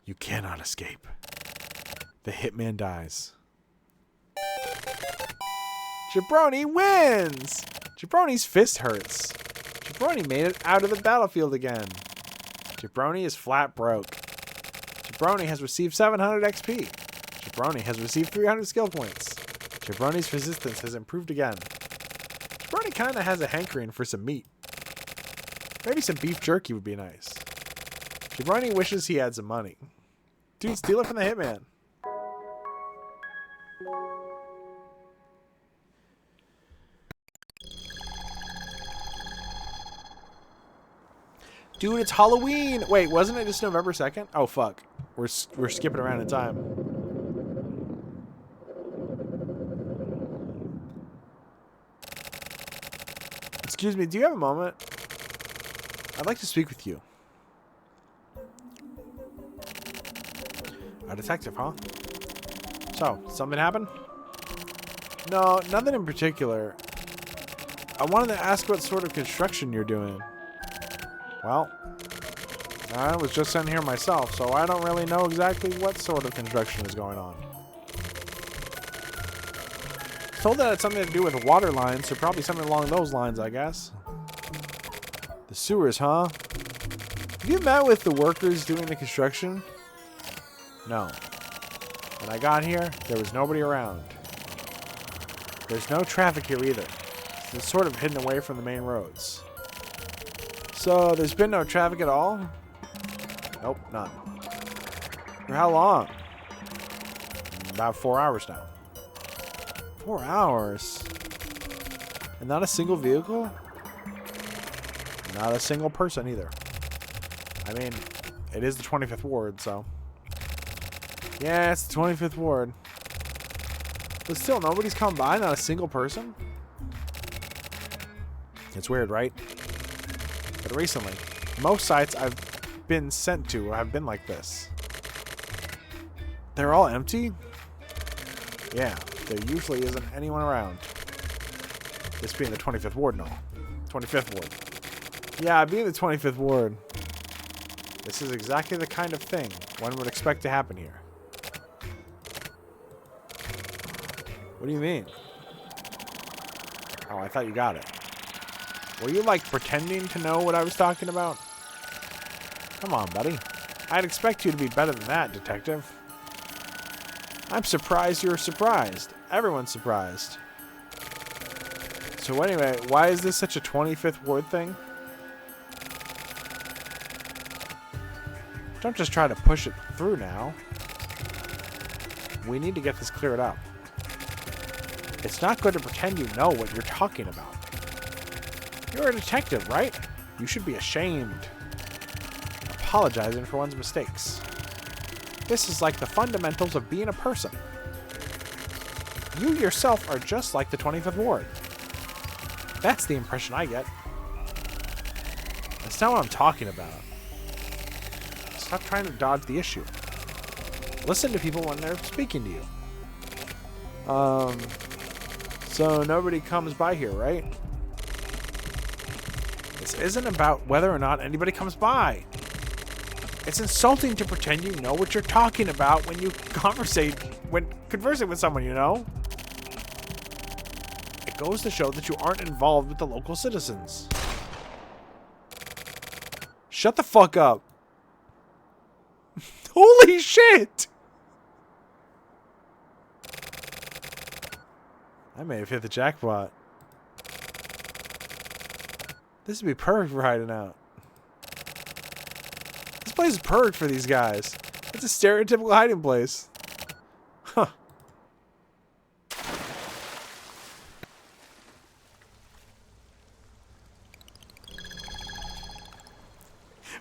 Speaker 1: You cannot escape. The hitman dies. Jabroni wins! Jabroni's fist hurts. Jabroni made it out of the battlefield again. Jabroni is flat broke. Jabroni has received 700 XP. Jabroni has received 300 skill points. Jabroni's resistance has improved again. Jabroni kinda has a hankering for some meat. Maybe some beef jerky would be nice. Jabroni wishes he had some money. Dude, steal it from the hitman. Dude, it's Halloween! Wait, wasn't it just November 2nd? Oh, fuck. We're skipping around in time. Excuse me, do you have a moment? I'd like to speak with you. A detective, huh? So, something happened? No, nothing in particular. I wanted to ask what sort of construction you're doing. Well, I was just sent here myself, so I don't really know exactly what sort of construction is going on. Told that it's something to do with water lines, so probably something along those lines, I guess. The sewers, huh? Have you met with the workers doing the construction? No. When I got here, there was nobody around. There's no traffic here either. It's sort of hidden away from the main roads. So, there's been no traffic at all? Nope, none. For how long? About 4 hours now. 4 hours? And not a single vehicle? Not a single person either. I mean, it is the 25th ward, so... Yeah, it's the 25th ward. But still, nobody's come by? Not a single person? It's weird, right? But recently, most sites I've been sent to have been like this. They're all empty? Yeah, there usually isn't anyone around. This being the 25th ward and all. 25th ward. Yeah, being the 25th ward. This is exactly the kind of thing one would expect to happen here. What do you mean? Oh, I thought you got it. Were you, like, pretending to know what I was talking about? Come on, buddy. I'd expect you to be better than that, detective. I'm surprised you're surprised. Everyone's surprised. So anyway, why is this such a 25th ward thing? Don't just try to push it through now. We need to get this cleared up. It's not good to pretend you know what you're talking about. You're a detective, right? You should be ashamed. Apologizing for one's mistakes. This is like the fundamentals of being a person. You yourself are just like the 25th Ward. That's the impression I get. That's not what I'm talking about. Stop trying to dodge the issue. Listen to people when they're speaking to you. So nobody comes by here, right? This isn't about whether or not anybody comes by. It's insulting to pretend you know what you're talking about when you when conversing with someone, you know? It goes to show that you aren't involved with the local citizens. Shut the fuck up. Holy shit! I may have hit the jackpot. This would be perfect for hiding out. This place is perfect for these guys. It's a stereotypical hiding place. Huh.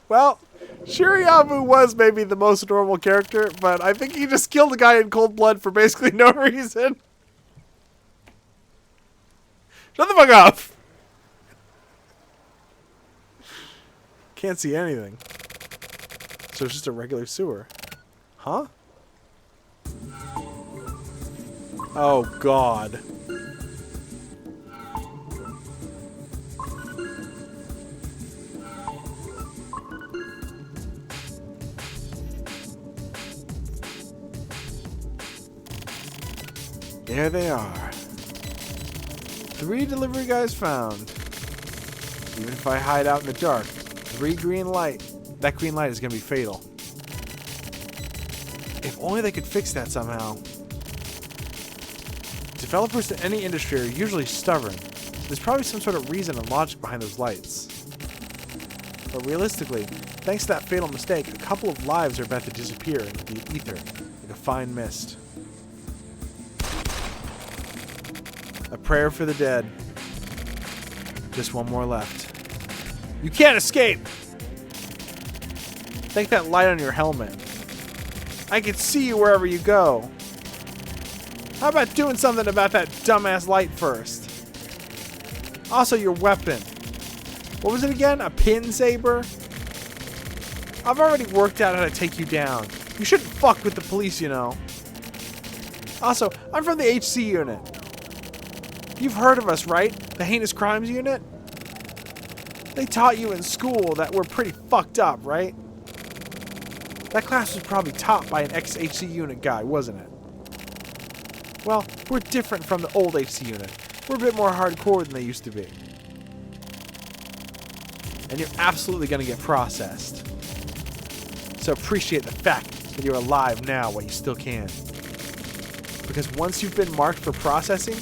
Speaker 1: Well, Shiriabu was maybe the most normal character, but I think he just killed a guy in cold blood for basically no reason. Shut the fuck up! Can't see anything. So it's just a regular sewer. Huh? Oh, God. There they are. 3 delivery guys found. Even if I hide out in the dark, 3 green light. That green light is going to be fatal. If only they could fix that somehow. Developers in any industry are usually stubborn. There's probably some sort of reason and logic behind those lights. But realistically, thanks to that fatal mistake, a couple of lives are about to disappear into the ether like a fine mist. A prayer for the dead. Just one more left. You can't escape! Take that light on your helmet. I can see you wherever you go. How about doing something about that dumbass light first? Also, your weapon. What was it again? A pin saber? I've already worked out how to take you down. You shouldn't fuck with the police, you know. Also, I'm from the HC unit. You've heard of us, right? The Heinous Crimes Unit? They taught you in school that we're pretty fucked up, right? That class was probably taught by an ex-HC unit guy, wasn't it? Well, we're different from the old HC unit. We're a bit more hardcore than they used to be. And you're absolutely going to get processed. So appreciate the fact that you're alive now while you still can. Because once you've been marked for processing,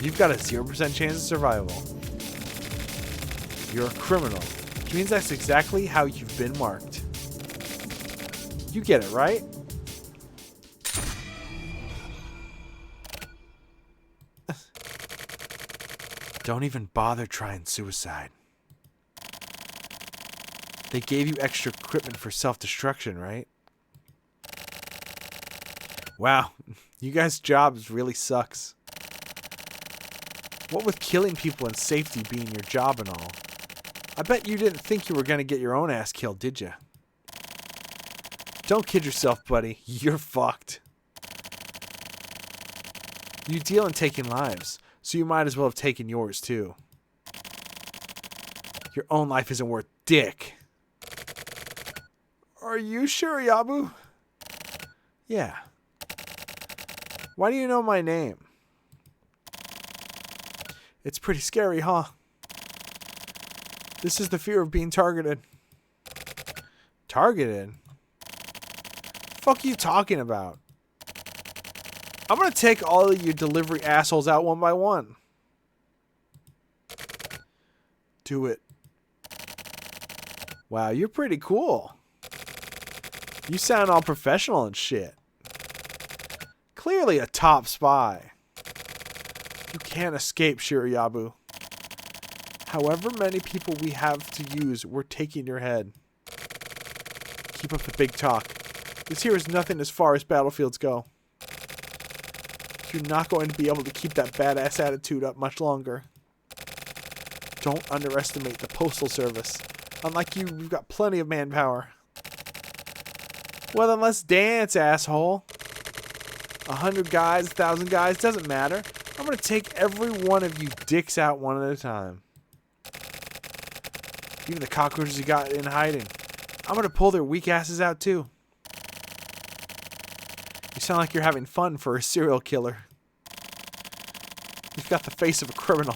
Speaker 1: you've got a 0% chance of survival. You're a criminal, which means that's exactly how you've been marked. You get it, right? Don't even bother trying suicide. They gave you extra equipment for self-destruction, right? Wow, you guys' jobs really sucks. What with killing people and safety being your job and all. I bet you didn't think you were going to get your own ass killed, did you? Don't kid yourself, buddy. You're fucked. You deal in taking lives, so you might as well have taken yours too. Your own life isn't worth dick. Are you sure, Yabu? Yeah. Why do you know my name? It's pretty scary, huh? This is the fear of being targeted. Targeted? Fuck you talking about? I'm gonna take all of you delivery assholes out one by one. Do it. Wow, you're pretty cool. You sound all professional and shit. Clearly a top spy. You can't escape, Shiriyabu. However many people we have to use, we're taking your head. Keep up the big talk. This here is nothing as far as battlefields go. You're not going to be able to keep that badass attitude up much longer. Don't underestimate the Postal Service. Unlike you, we've got plenty of manpower. Well, then let's dance, asshole. 100 guys, 1,000 guys, doesn't matter. I'm going to take every one of you dicks out one at a time. Even the cockroaches you got in hiding. I'm going to pull their weak asses out, too. You sound like you're having fun for a serial killer. You've got the face of a criminal.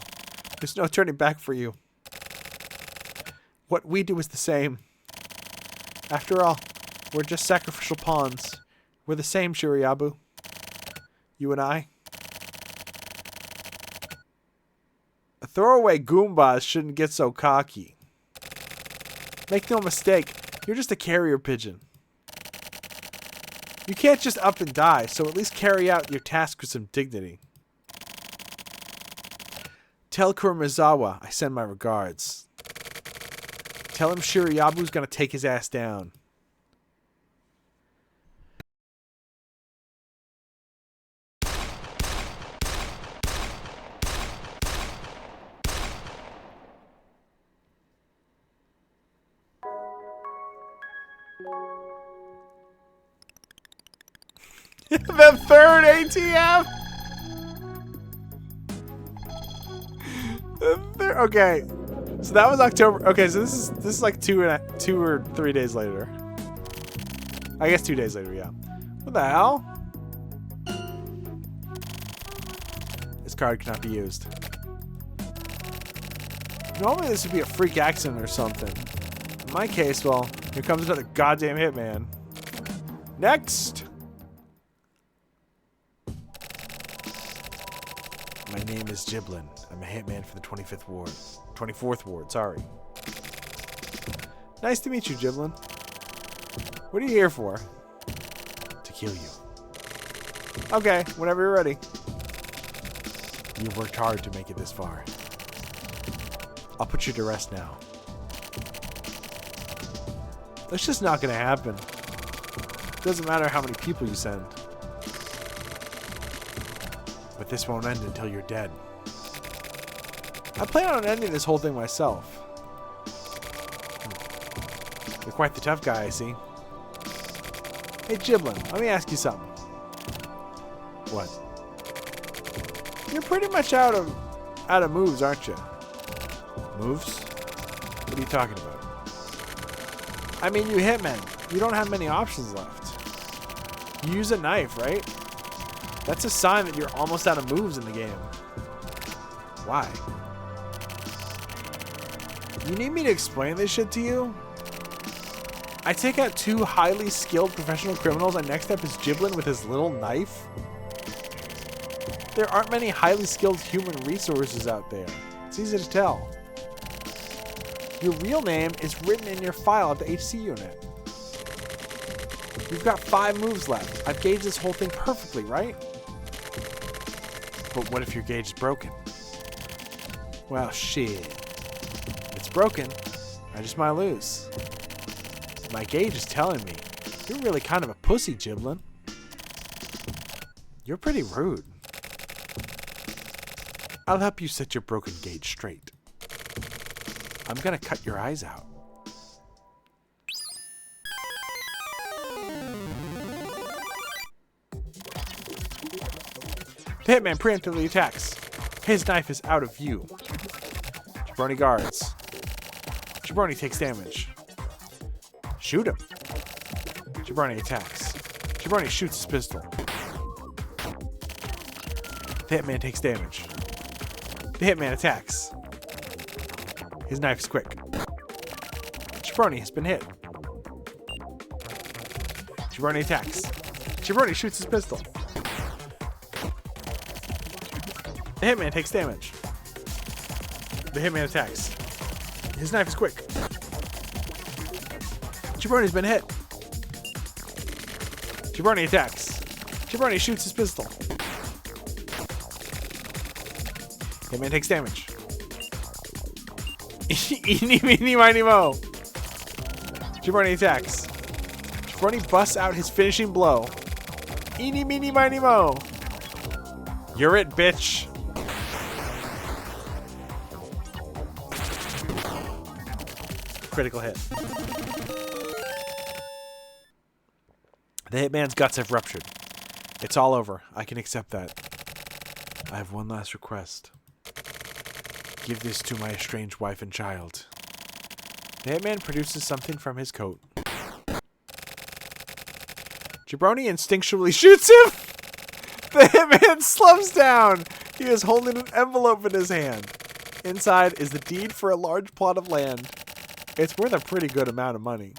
Speaker 1: There's no turning back for you. What we do is the same. After all, we're just sacrificial pawns. We're the same, Shuriabu. You and I. A throwaway Goombas shouldn't get so cocky. Make no mistake, you're just a carrier pigeon. You can't just up and die, so at least carry out your task with some dignity. Tell Kuromizawa I send my regards. Tell him Shuriabu's gonna take his ass down. The third ATM. Okay, so that was October. Okay, so this is like 2 or 3 days later. I guess 2 days later. Yeah. What the hell? This card cannot be used. Normally this would be a freak accident or something. In my case, well, here comes another goddamn hitman. Next. My name is Giblin. I'm a hitman for the 25th Ward. 24th Ward, sorry. Nice to meet you, Giblin. What are you here for? To kill you. Okay, whenever you're ready. You've worked hard to make it this far. I'll put you to rest now. That's just not gonna happen. Doesn't matter how many people you send. But this won't end until you're dead. I plan on ending this whole thing myself. You're quite the tough guy, I see. Hey, Giblin, let me ask you something. What? You're pretty much out of moves, aren't you? Moves? What are you talking about? I mean, you hitmen. You don't have many options left. You use a knife, right? That's a sign that you're almost out of moves in the game. Why? You need me to explain this shit to you? I take out 2 highly skilled professional criminals and next up is Giblin with his little knife? There aren't many highly skilled human resources out there. It's easy to tell. Your real name is written in your file at the HC unit. You've got 5 moves left. I've gauged this whole thing perfectly, right? But what if your gauge is broken? Well, shit. If it's broken, I just might lose. My gauge is telling me you're really kind of a pussy, Giblin. You're pretty rude. I'll help you set your broken gauge straight. I'm gonna cut your eyes out. The hitman preemptively attacks. His knife is out of view. Jabroni guards. Jabroni takes damage. Shoot him. Jabroni attacks. Jabroni shoots his pistol. The hitman takes damage. The hitman attacks. His knife is quick. Jabroni has been hit. Jabroni attacks. Jabroni shoots his pistol. The hitman takes damage. The hitman attacks. His knife is quick. Jabroni's been hit. Jabroni attacks. Jabroni shoots his pistol. Hitman takes damage. Eeny, meeny, miny, mo. Jabroni attacks. Jabroni busts out his finishing blow. Eeny, meeny, miny, mo. You're it, bitch. Critical hit. The hitman's guts have ruptured. It's all over. I can accept that. I have one last request. Give this to my estranged wife and child. The hitman produces something from his coat. Jabroni instinctually shoots him! The hitman slumps down! He is holding an envelope in his hand. Inside is the deed for a large plot of land. It's worth a pretty good amount of money.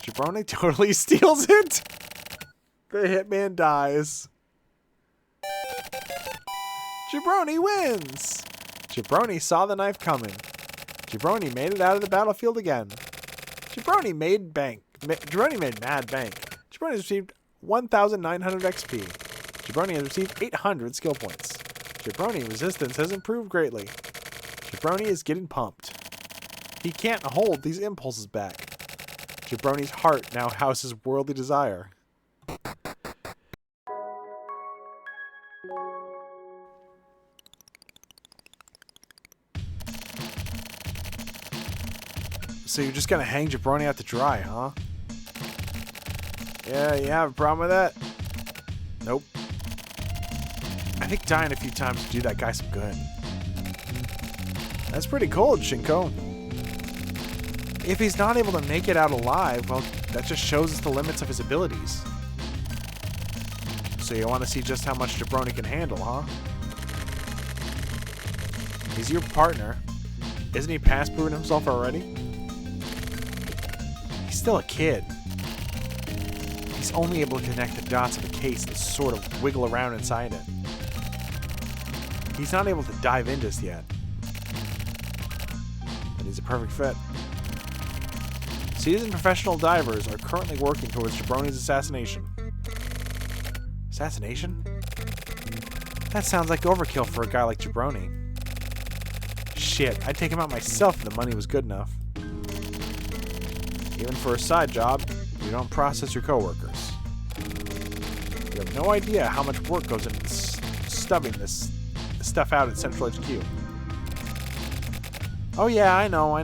Speaker 1: Jabroni totally steals it! The hitman dies. Jabroni wins! Jabroni saw the knife coming. Jabroni made it out of the battlefield again. Jabroni made bank. Jabroni made mad bank. Jabroni has received 1,900 XP. Jabroni has received 800 skill points. Jabroni resistance has improved greatly. Jabroni is getting pumped. He can't hold these impulses back. Jabroni's heart now houses worldly desire. So you're just gonna hang Jabroni out to dry, huh? Yeah, you have a problem with that? Nope. I think dying a few times would do that guy some good. That's pretty cold, Shinko. If he's not able to make it out alive, well, that just shows us the limits of his abilities. So you want to see just how much Jabroni can handle, huh? He's your partner. Isn't he past proving himself already? He's still a kid. He's only able to connect the dots of a case and sort of wiggle around inside it. He's not able to dive in just yet. But he's a perfect fit. Seasoned professional divers are currently working towards Jabroni's assassination. Assassination? That sounds like overkill for a guy like Jabroni. Shit, I'd take him out myself if the money was good enough. Even for a side job, you don't process your coworkers. You have no idea how much work goes into stubbing this stuff out at Central HQ. Oh yeah, I know.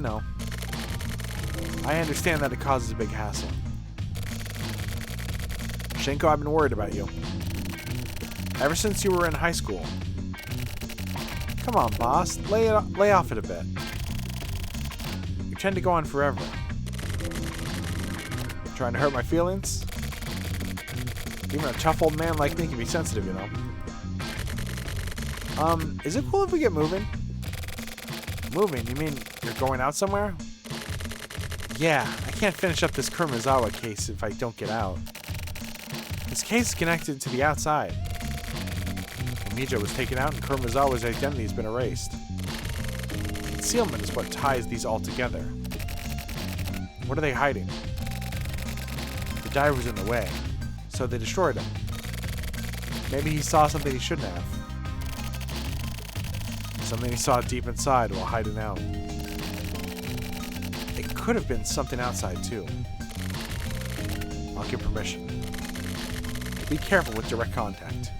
Speaker 1: I understand that it causes a big hassle. Shinko, I've been worried about you. Ever since you were in high school. Come on, boss. Lay off it a bit. You tend to go on forever. Trying to hurt my feelings? Even a tough old man like me can be sensitive, you know. Is it cool if we get moving? Moving? You mean you're going out somewhere? Yeah, I can't finish up this Kuromizawa case if I don't get out. This case is connected to the outside. Kamijo was taken out and Kuromizawa's identity has been erased. Concealment is what ties these all together. What are they hiding? The diver was in the way, so they destroyed him. Maybe he saw something he shouldn't have. Something he saw deep inside while hiding out. It could have been something outside, too. I'll give permission. Be careful with direct contact.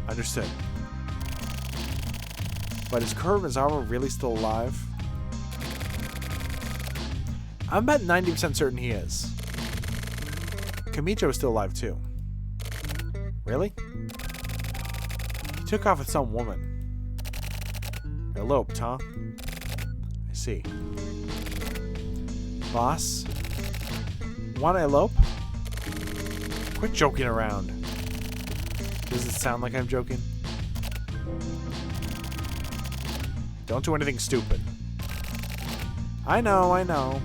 Speaker 1: Understood. But is Kuromizawa really still alive? I'm about 90% certain he is. Kamijo is still alive, too. Really? He took off with some woman. Eloped, huh? I see. Boss? Wanna elope? Quit joking around. Does it sound like I'm joking? Don't do anything stupid. I know.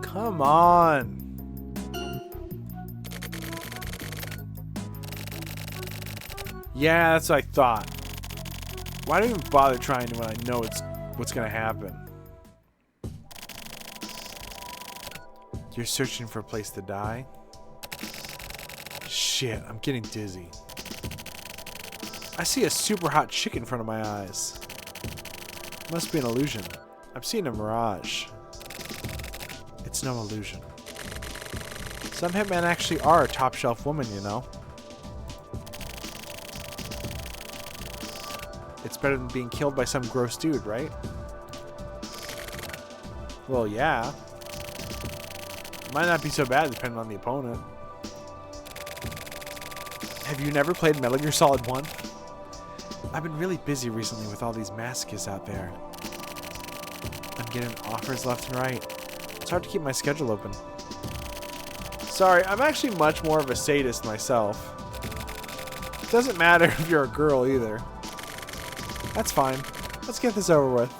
Speaker 1: Come on. Yeah, that's what I thought. Why do I even bother trying when I know it's what's gonna happen? You're searching for a place to die? Shit, I'm getting dizzy. I see a super hot chick in front of my eyes. Must be an illusion. I'm seeing a mirage. It's no illusion. Some hitmen actually are a top shelf woman, you know. It's better than being killed by some gross dude, right? Well, yeah. Might not be so bad depending on the opponent. Have you never played Metal Gear Solid 1? I've been really busy recently with all these masochists out there. I'm getting offers left and right. It's hard to keep my schedule open. Sorry, I'm actually much more of a sadist myself. It doesn't matter if you're a girl either. That's fine. Let's get this over with.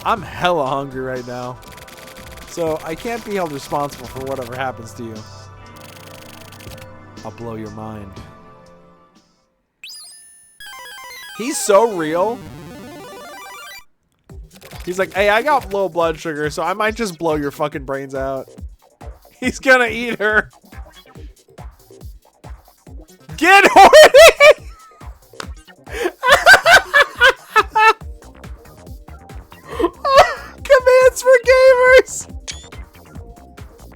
Speaker 1: I'm hella hungry right now. So I can't be held responsible for whatever happens to you. I'll blow your mind. He's so real. He's like, hey, I got low blood sugar, so I might just blow your fucking brains out. He's gonna eat her. Get horny! Commands for gamers!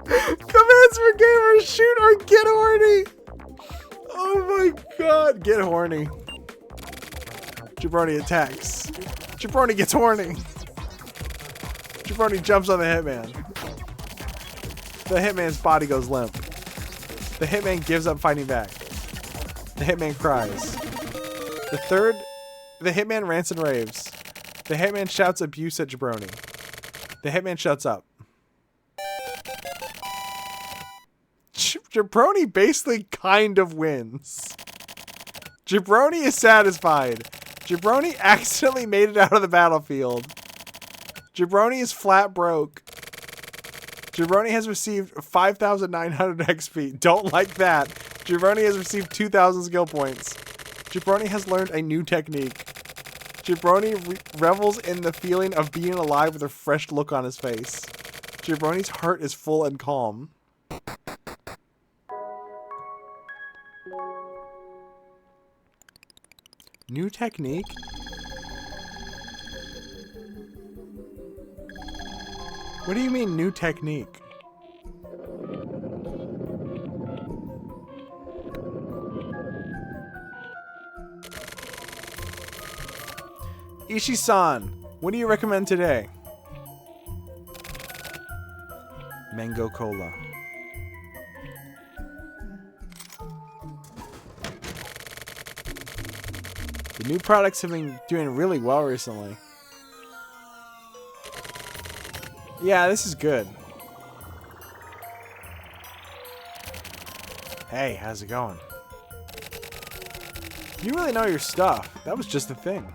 Speaker 1: Commands for gamers, shoot or get horny! Oh my god, get horny. Jabroni attacks. Jabroni gets horny. Jabroni jumps on the hitman. The hitman's body goes limp. The hitman gives up fighting back. The hitman cries. The hitman rants and raves. The hitman shouts abuse at Jabroni. The hitman shuts up. Jabroni basically kind of wins. Jabroni is satisfied. Jabroni accidentally made it out of the battlefield. Jabroni is flat broke. Jabroni has received 5,900 XP. Don't like that. Jabroni has received 2,000 skill points. Jabroni has learned a new technique. Jabroni revels in the feeling of being alive with a fresh look on his face. Jabroni's heart is full and calm. New technique? What do you mean, new technique? Ishi-san, what do you recommend today? Mango cola. The new products have been doing really well recently. Yeah, this is good. Hey, how's it going? You really know your stuff. That was just the thing.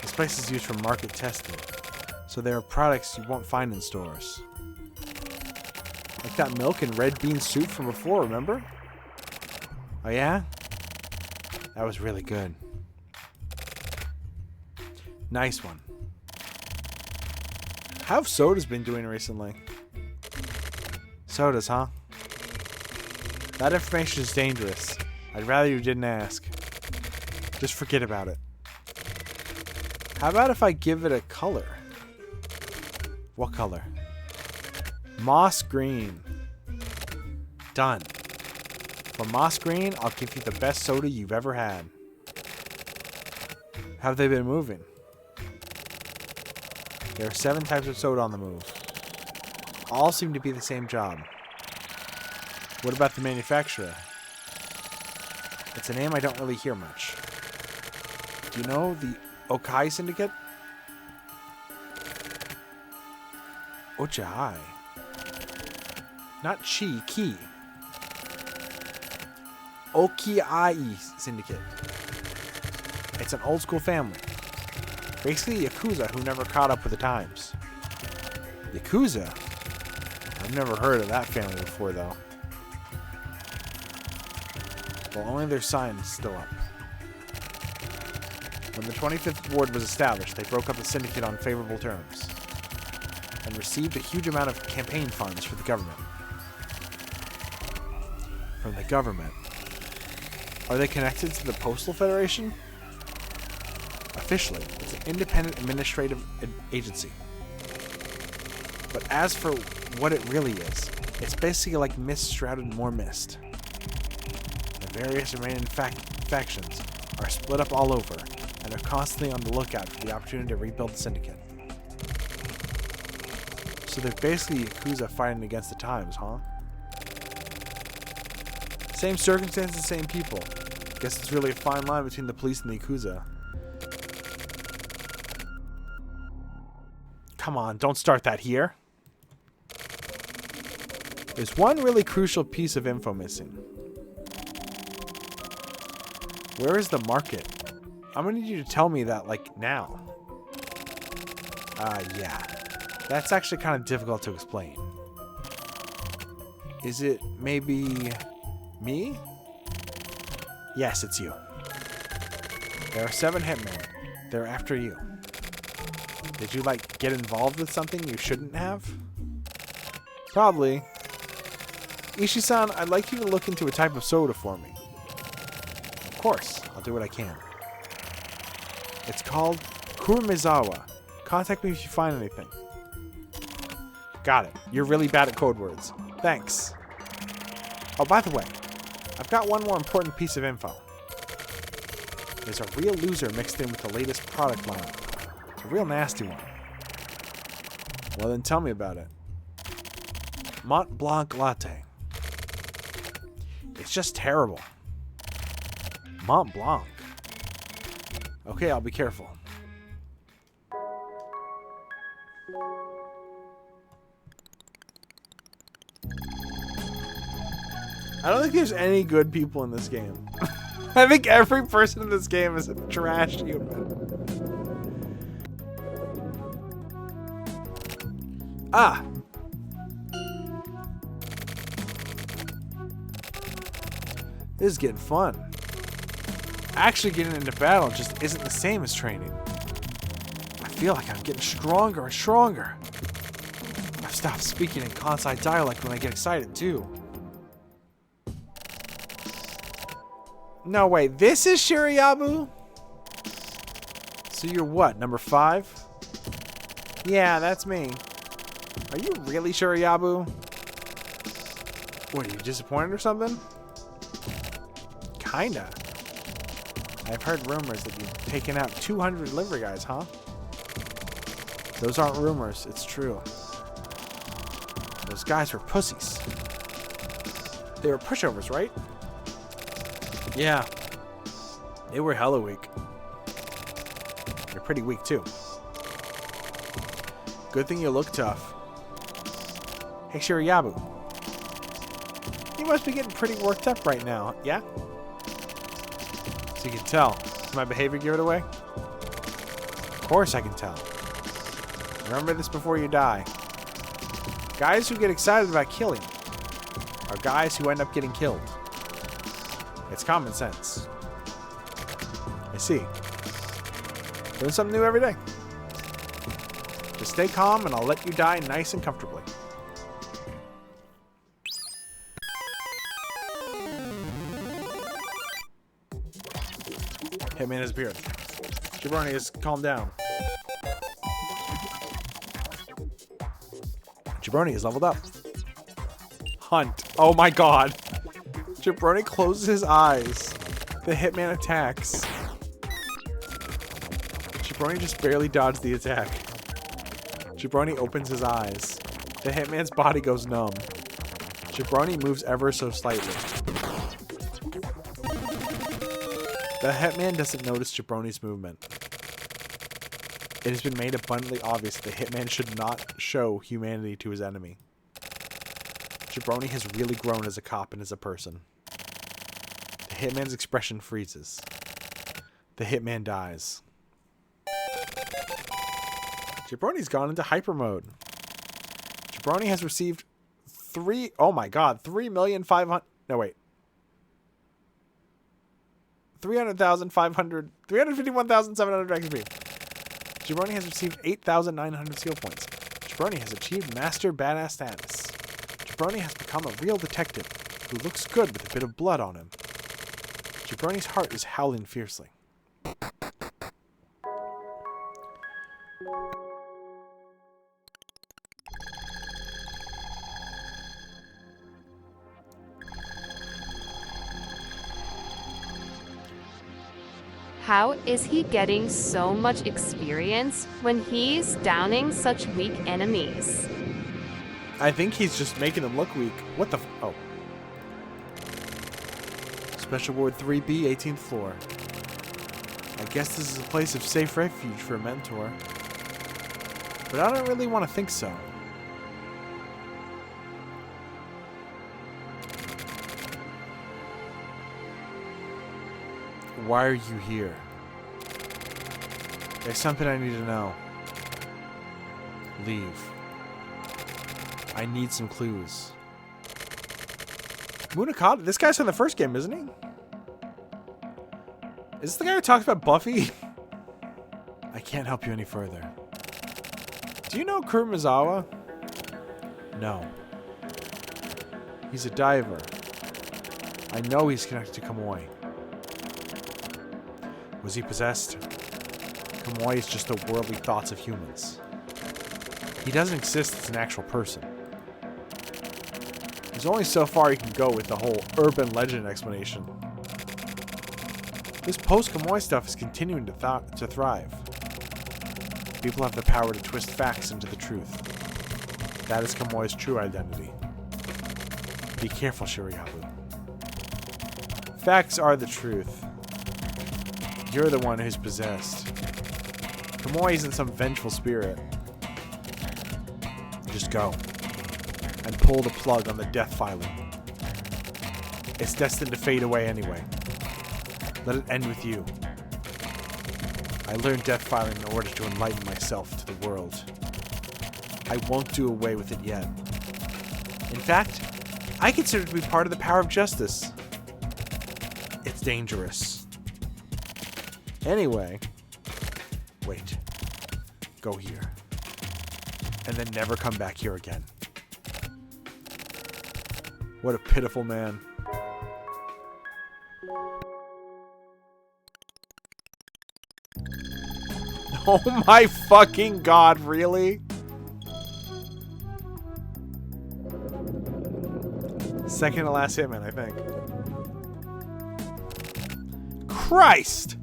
Speaker 1: This place is used for market testing, so there are products you won't find in stores. Like that milk and red bean soup from before, remember? Oh yeah? That was really good. Nice one. How have sodas been doing recently? Sodas, huh? That information is dangerous. I'd rather you didn't ask. Just forget about it. How about if I give it a color? What color? Moss green. Done. For moss green, I'll give you the best soda you've ever had. How have they been moving? There are 7 types of soda on the move. All seem to be the same job. What about the manufacturer? It's a name I don't really hear much. Do you know the Okai Syndicate? Ochai. Not Chi, Ki. Okiai Syndicate. It's an old school family. Basically Yakuza who never caught up with the times. Yakuza? I've never heard of that family before though. Well, only their sign is still up. When the 25th ward was established, they broke up the syndicate on favorable terms. and received a huge amount of campaign funds from the government. From the government. Are they connected to the Postal Federation? Officially, it's an independent administrative agency. But as for what it really is, it's basically like mist shrouded more mist. The various remaining factions are split up all over and are constantly on the lookout for the opportunity to rebuild the syndicate. So they're basically Yakuza fighting against the times, huh? Same circumstances, same people. Guess it's really a fine line between the police and the Yakuza. Come on, don't start that here. There's one really crucial piece of info missing. Where is the market? I'm gonna need you to tell me that, like, now. Yeah. That's actually kind of difficult to explain. Is it maybe me? Yes, it's you. There are 7 hitmen. They're after you. Did you, like, get involved with something you shouldn't have? Probably. Ishii-san, I'd like you to look into a type of soda for me. Of course, I'll do what I can. It's called Kurumizawa. Contact me if you find anything. Got it. You're really bad at code words. Thanks. Oh, by the way, I've got one more important piece of info. There's a real loser mixed in with the latest product line. It's a real nasty one. Well, then tell me about it. Mont Blanc Latte. It's just terrible. Mont Blanc. Okay, I'll be careful. I don't think there's any good people in this game. I think every person in this game is a trash human. Ah! This is getting fun. Actually getting into battle just isn't the same as training. I feel like I'm getting stronger and stronger. I've stopped speaking in Kansai dialect when I get excited too. No, wait, this is Shiriyabu? So you're what, number 5? Yeah, that's me. Are you really Shiriyabu? What, are you disappointed or something? Kinda. I've heard rumors that you've taken out 200 delivery guys, huh? Those aren't rumors, it's true. Those guys were pussies. They were pushovers, right? Yeah. They were hella weak. They're pretty weak, too. Good thing you look tough. Hey, Shiriyabu. You must be getting pretty worked up right now, yeah? So you can tell. Does my behavior give it away? Of course I can tell. Remember this before you die. Guys who get excited about killing are guys who end up getting killed. It's common sense. I see. Doing something new every day. Just stay calm and I'll let you die nice and comfortably. Hitman has appeared. Jabroni has calmed down. Jabroni is leveled up. Hunt. Oh my god. Jabroni closes his eyes. The hitman attacks. Jabroni just barely dodged the attack. Jabroni opens his eyes. The hitman's body goes numb. Jabroni moves ever so slightly. The hitman doesn't notice Jabroni's movement. It has been made abundantly obvious that the hitman should not show humanity to his enemy. Jabroni has really grown as a cop and as a person. The hitman's expression freezes. The hitman dies. Jabroni's gone into hyper mode. Jabroni has received 3,500,000. No, wait. 351,700 XP. Jabroni has received 8,900 skill points. Jabroni has achieved Master Badass status. Jabroni has become a real detective who looks good with a bit of blood on him. Jabroni's heart is howling fiercely.
Speaker 6: How is he getting so much experience when he's downing such weak enemies?
Speaker 1: I think he's just making them look weak. What the oh. Special Ward 3B, 18th floor. I guess this is a place of safe refuge for a mentor. But I don't really want to think so. Why are you here? There's something I need to know. Leave. I need some clues. Munakata? This guy's from the first game, isn't he? Is this the guy who talks about Buffy? I can't help you any further. Do you know Kurumizawa? No. He's a diver. I know he's connected to Kamui. Was he possessed? Kamui is just the worldly thoughts of humans. He doesn't exist as an actual person. There's only so far you can go with the whole urban legend explanation. This post-Kamui stuff is continuing to thrive. People have the power to twist facts into the truth. That is Kamui's true identity. Be careful, Shiryabu. Facts are the truth. You're the one who's possessed. Kamui isn't some vengeful spirit. Just go. And pull the plug on the death filing. It's destined to fade away anyway. Let it end with you. I learned death filing in order to enlighten myself to the world. I won't do away with it yet. In fact, I consider it to be part of the power of justice. It's dangerous. Anyway, wait. Go here. And then never come back here again. What a pitiful man. Oh my fucking god, really? Second to last hitman, I think. Christ!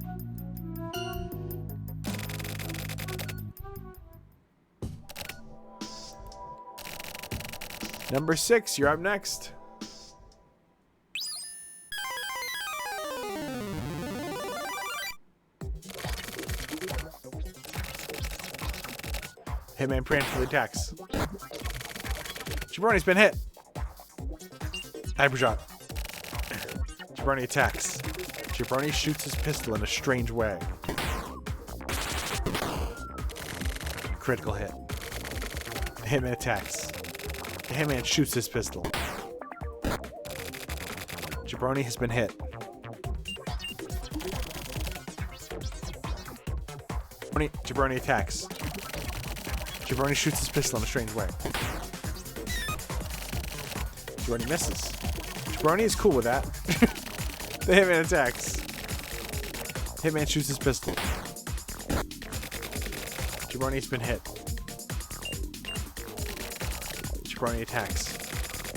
Speaker 1: Number 6, you're up next. Hitman praying for the attacks. Jabroni's been hit. Hypershot. Jabroni attacks. Jabroni shoots his pistol in a strange way. Critical hit. The Hitman attacks. The Hitman shoots his pistol. Jabroni has been hit. Jabroni attacks. Jabroni shoots his pistol in a strange way. Jabroni misses. Jabroni is cool with that. The Hitman attacks. Hitman shoots his pistol. Jabroni's been hit. Jabroni attacks.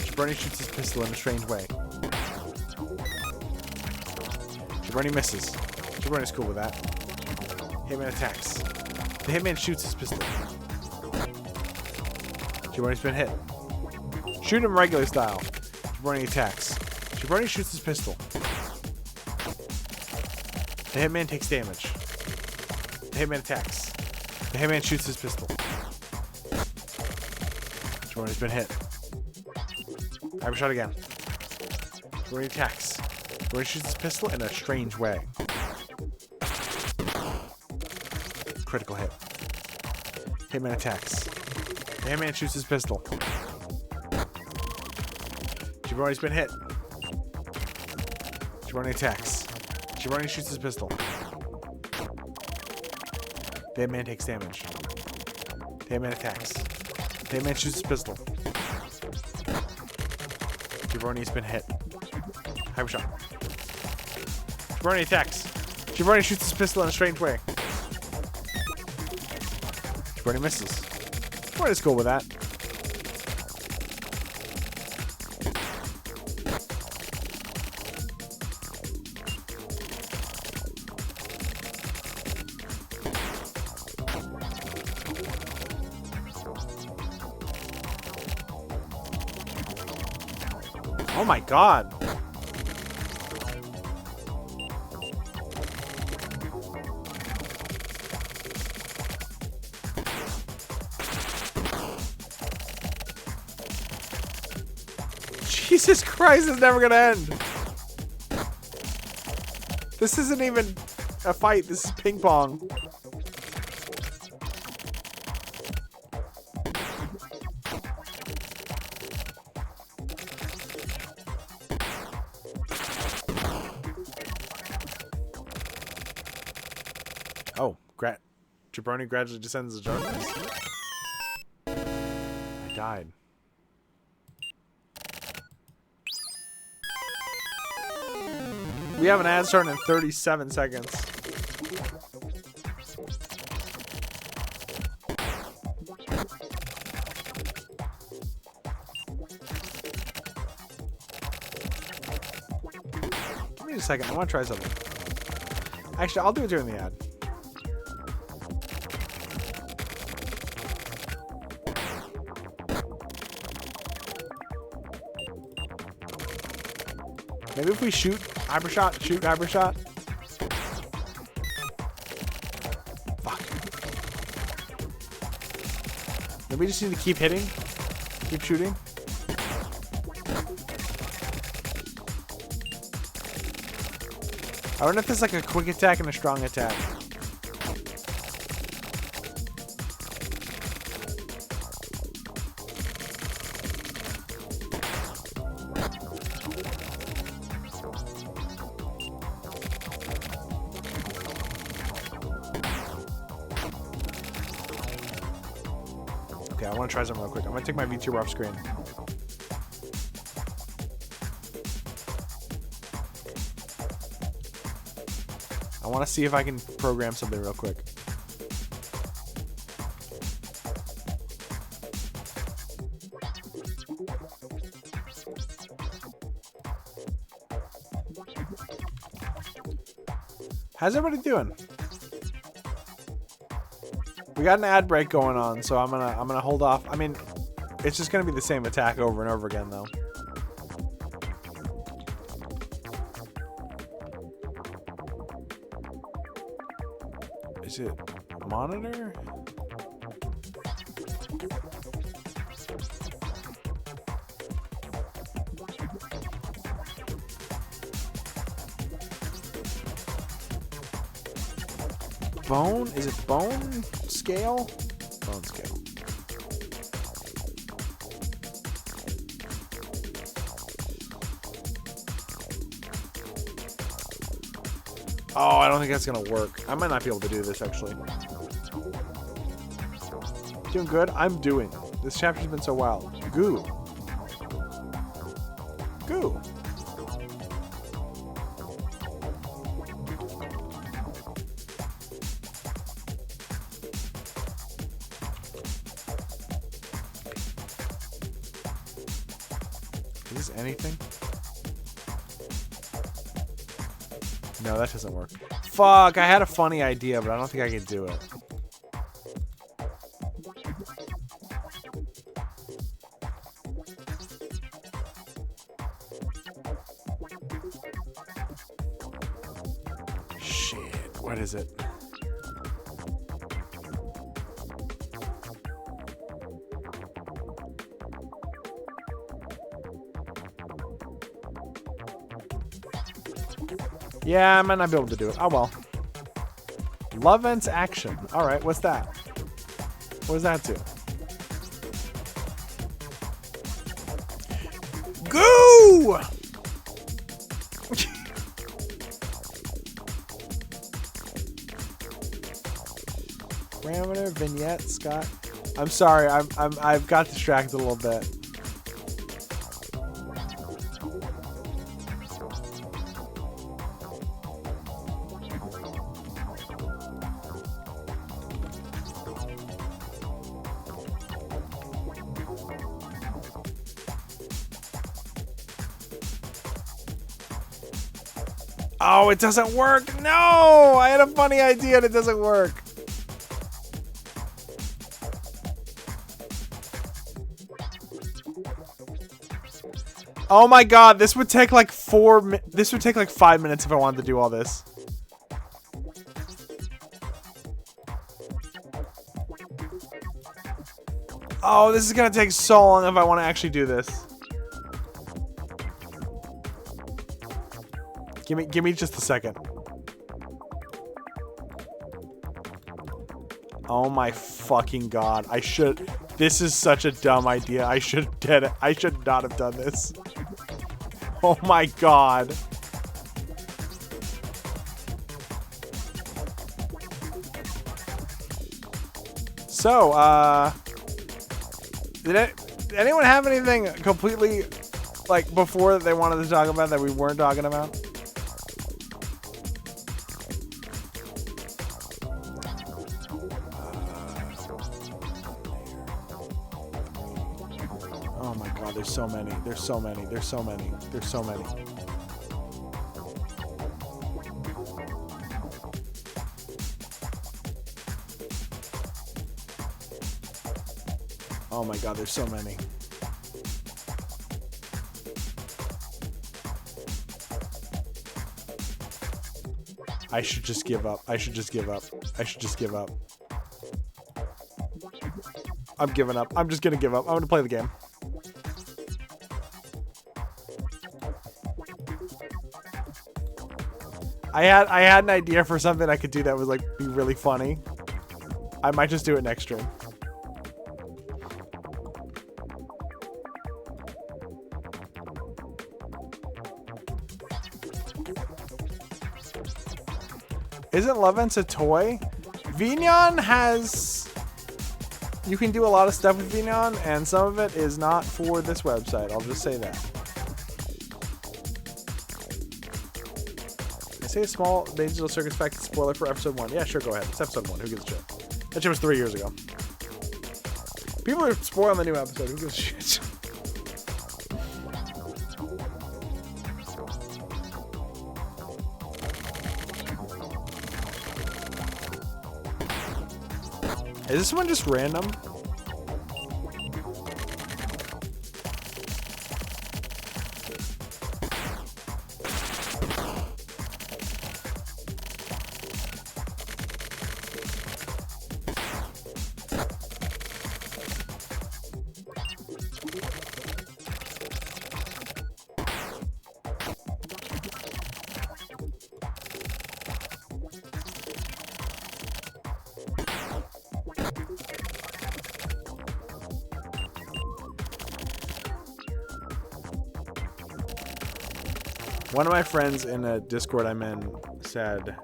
Speaker 1: Jabroni shoots his pistol in a strange way. Jabroni misses. Jabroni's cool with that. Hitman attacks. The Hitman shoots his pistol. Jabroni's been hit. Shoot him regular style. Jabroni attacks. Jabroni shoots his pistol. The Hitman takes damage. The Hitman attacks. The Hitman shoots his pistol. Jabroni's been hit. Hypershot again. Jabroni attacks. Jabroni shoots his pistol in a strange way. Critical hit. Hitman attacks. The Hitman shoots his pistol. Jabroni's been hit. Jabroni attacks. Jabroni shoots his pistol. The Hitman takes damage. The Hitman attacks. Hey man, shoots his pistol. Jabroni's been hit. Hyper shot. Jabroni attacks. Jabroni shoots his pistol in a strange way. Jabroni misses. Jabroni's cool with that. Oh my god. Jesus Christ, it's never gonna end. This isn't even a fight, this is ping pong. Oh, Jabroni gradually descends the darkness. I died. We have an ad starting in 37 seconds. Give me a second. I want to try something. Actually, I'll do it during the ad. Maybe if we shoot hypershot, Fuck. Maybe we just need to keep hitting, keep shooting. I wonder if there's like a quick attack and a strong attack. Okay, I want to try something real quick. I'm going to take my VTuber off screen. I want to see if I can program something real quick. How's everybody doing? We got an ad break going on, so I'm gonna hold off. I mean, it's just gonna be the same attack over and over again, though. Is it monitor? Bone? Is it bone scale? Bone scale. Oh, I don't think that's gonna work. I might not be able to do this, actually. Doing good? I'm doing. This chapter's been so wild. Goo. Goo. Is this anything? No, that doesn't work. Fuck, I had a funny idea, but I don't think I can do it. Shit, what is it? Yeah, I might not be able to do it. Oh well. Love Vents action. Alright, what's that? What does that do? Goo! Parameter, vignette, Scott. I'm sorry. I've got distracted a little bit. Oh, it doesn't work. No, I had a funny idea and it doesn't work. Oh my god, this would take like 5 minutes if I wanted to do all this. Oh, this is gonna take so long if I want to actually do this. Give me just a second. Oh my fucking god. This is such a dumb idea. I should not have done this. Oh my god. So, did anyone have anything completely, like, before that they wanted to talk about that we weren't talking about? Oh my god, there's so many. There's so many. There's so many. There's so many. Oh my god, there's so many. I should just give up. I should just give up. I should just give up. I'm giving up. I'm just gonna give up. I'm gonna play the game. I had an idea for something I could do that would like be really funny. I might just do it next stream. Isn't Lovense a toy? Vignon has... You can do a lot of stuff with Vignon, and some of it is not for this website. I'll just say that. I say a small Digital Circus Fact spoiler for episode 1. Yeah, sure, go ahead. It's episode 1. Who gives a shit? That shit was 3 years ago. People are spoiling the new episode. Who gives a shit? Is this one just random? One of my friends in a Discord I'm in said,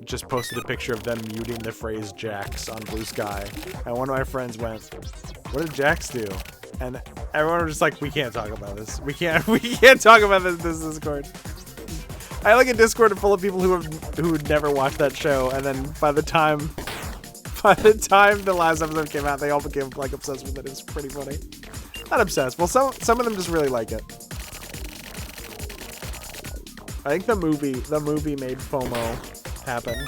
Speaker 1: just posted a picture of them muting the phrase Jax on Blue Sky. And one of my friends went, what did Jax do? And everyone was just like, we can't talk about this. We can't talk about this in this Discord. I had like a Discord full of people who would never watch that show. And then by the time the last episode came out, they all became like obsessed with it. It's pretty funny. Not obsessed. Well, some of them just really like it. I think the movie made FOMO happen.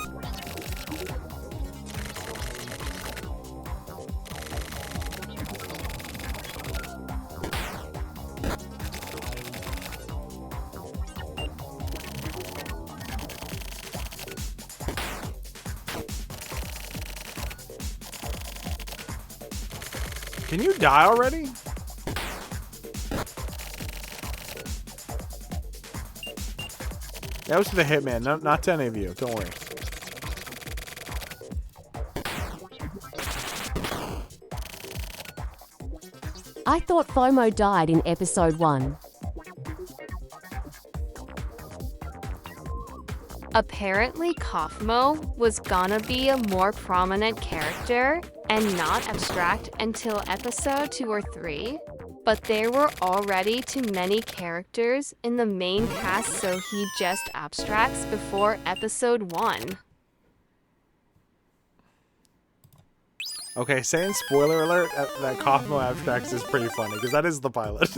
Speaker 1: Can you die already? That was to the hitman, not to any of you. Don't worry.
Speaker 10: I thought FOMO died in episode 1.
Speaker 6: Apparently, Kaufmo was gonna be a more prominent character and not abstract until episode 2 or 3, but there were already too many characters in the main cast, so he just abstracts before episode 1.
Speaker 1: Okay, saying spoiler alert that Kaufmo abstracts is pretty funny, because that is the pilot.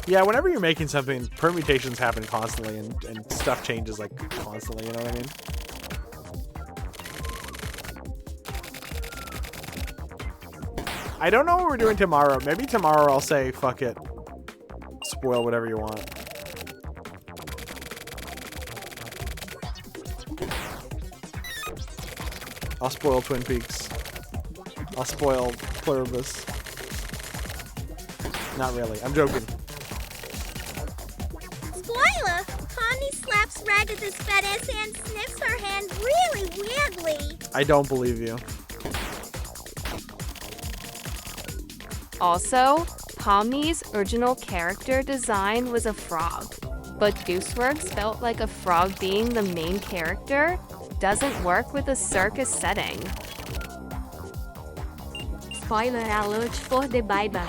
Speaker 1: Yeah, whenever you're making something, permutations happen constantly, and stuff changes, like, constantly, you know what I mean? I don't know what we're doing tomorrow. Maybe tomorrow I'll say, fuck it. Spoil whatever you want. I'll spoil Twin Peaks. I'll spoil Pluribus. Not really. I'm joking.
Speaker 3: Spoiler! Connie slaps Ragged's fat ass and sniffs her hand really weirdly.
Speaker 1: I don't believe you.
Speaker 6: Also, Tommy's original character design was a frog, but Gooseworks felt like a frog being the main character doesn't work with a circus setting.
Speaker 7: Spoiler alert for the Bible.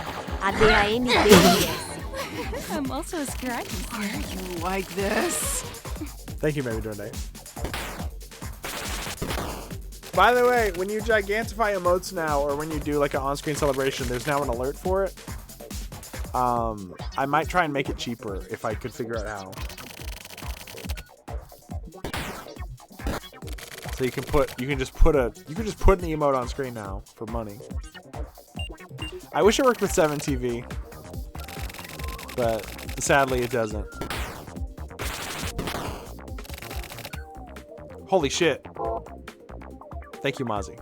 Speaker 7: ADANDES.
Speaker 11: I'm also a scratchy. You like this?
Speaker 1: Thank you, Maybe Doing Day. By the way, when you gigantify emotes now, or when you do like an on-screen celebration, there's now an alert for it. I might try and make it cheaper if I could figure out how. So you can just put an emote on screen now for money. I wish it worked with 7TV, but sadly it doesn't. Holy shit. Thank you, Mozzie.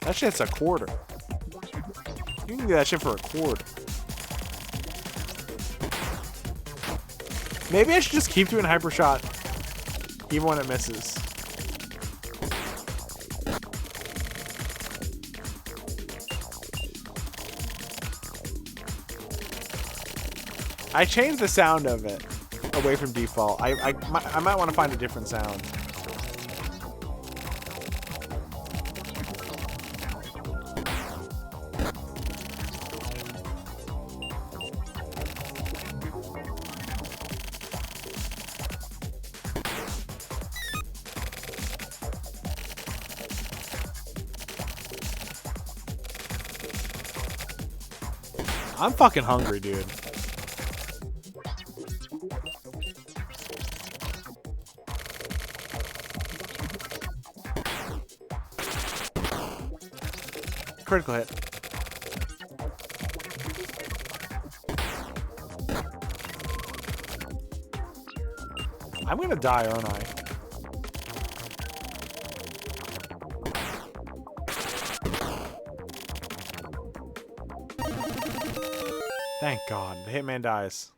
Speaker 1: That shit's a quarter. You can get that shit for a quarter. Maybe I should just keep doing Hypershot even when it misses. I changed the sound of it away from default. I might want to find a different sound. I'm fucking hungry, dude. Critical hit. I'm gonna die, aren't I? Thank God, the hitman dies.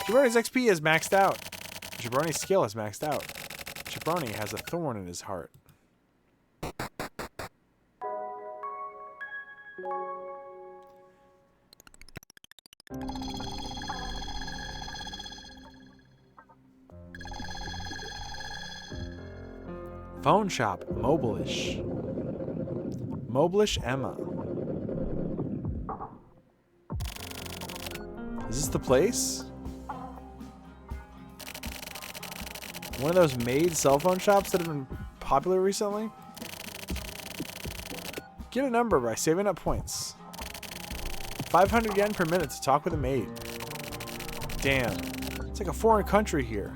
Speaker 1: Jabroni's XP is maxed out. Jabroni's skill is maxed out. Jabroni has a thorn in his heart. Phone shop, Mobilish. Mobilish Emma. Is this the place? One of those maid cell phone shops that have been popular recently? Get a number by saving up points. 500 yen per minute to talk with a maid. Damn. It's like a foreign country here.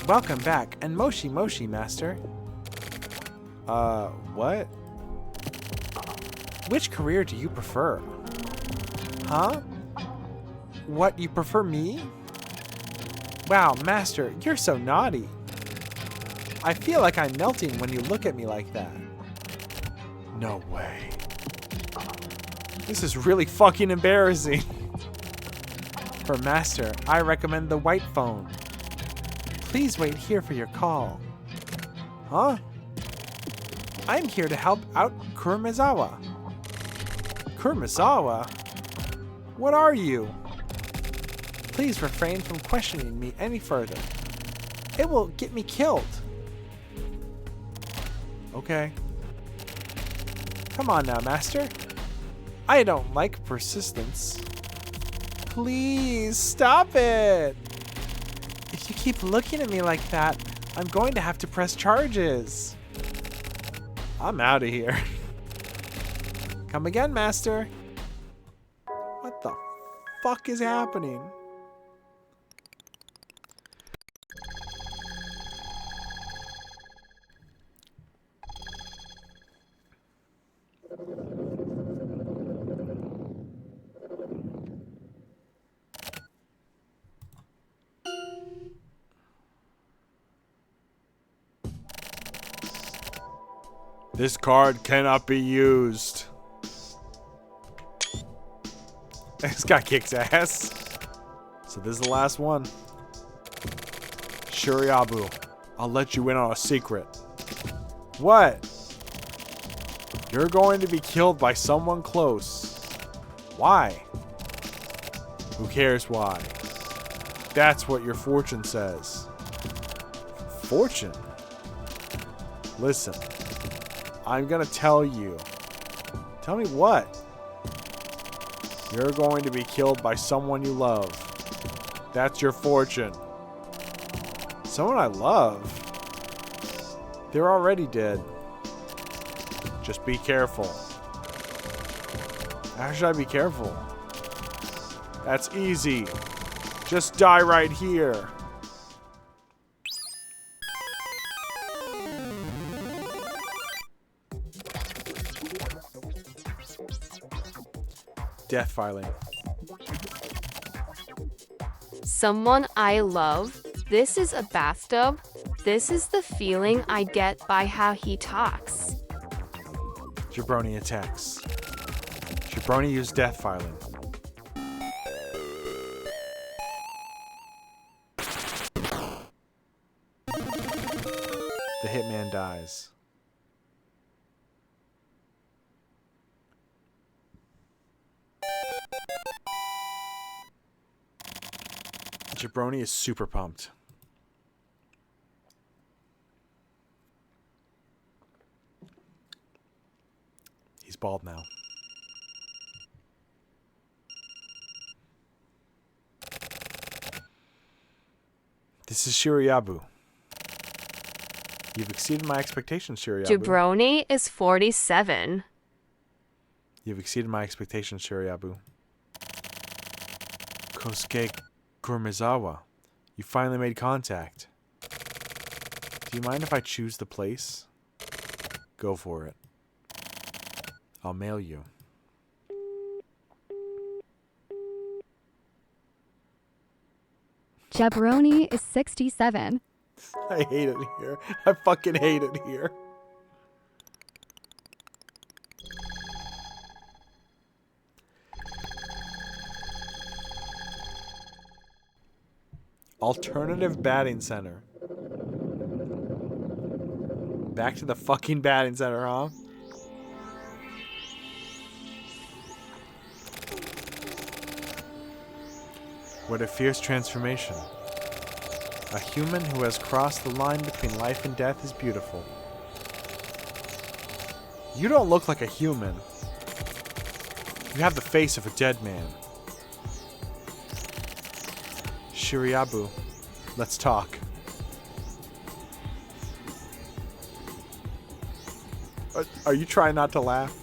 Speaker 1: Welcome back, and Moshi Moshi, master. What? Which career do you prefer? Huh? What, you prefer me? Wow, master, you're so naughty. I feel like I'm melting when you look at me like that. No way. This is really fucking embarrassing. For Master, I recommend the white phone. Please wait here for your call. Huh? I'm here to help out Kuromizawa. Kuromizawa? What are you? Please refrain from questioning me any further. It will get me killed. Okay. Come on now, Master. I don't like persistence. Please, stop it! If you keep looking at me like that, I'm going to have to press charges. I'm out of here. Come again, Master. What the fuck is happening? This card cannot be used. This guy kicks ass. So this is the last one. Shuriabu, I'll let you in on a secret. What? You're going to be killed by someone close. Why? Who cares why? That's what your fortune says. Fortune? Listen. I'm gonna tell you. Tell me what? You're going to be killed by someone you love. That's your fortune. Someone I love? They're already dead. Just be careful. How should I be careful? That's easy. Just die right here. Death filing.
Speaker 6: Someone I love. This is a bathtub. This is the feeling I get by how he talks.
Speaker 1: Jabroni attacks. Jabroni used death filing. The hitman dies. Jabroni is super pumped. He's bald now. This is Shuriabu. You've exceeded my expectations, Shuriabu.
Speaker 6: Jabroni is 47.
Speaker 1: You've exceeded my expectations, Shuriabu. Kosuke Kuromizawa, you finally made contact. Do you mind if I choose the place? Go for it. I'll mail you.
Speaker 4: Jabroni is 67.
Speaker 1: I hate it here. I fucking hate it here. Alternative batting center. Back to the fucking batting center, huh? What a fierce transformation. A human who has crossed the line between life and death is beautiful. You don't look like a human. You have the face of a dead man. Shuriabu, let's talk. Are you trying not to laugh?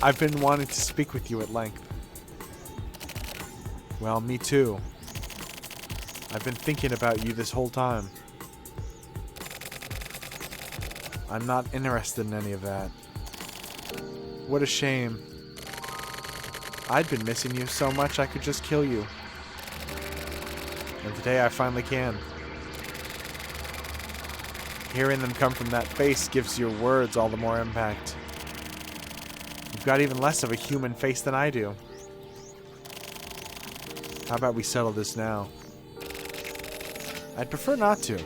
Speaker 1: I've been wanting to speak with you at length. Well, me too. I've been thinking about you this whole time. I'm not interested in any of that. What a shame. I'd been missing you so much I could just kill you. And today I finally can. Hearing them come from that face gives your words all the more impact. You've got even less of a human face than I do. How about we settle this now? I'd prefer not to.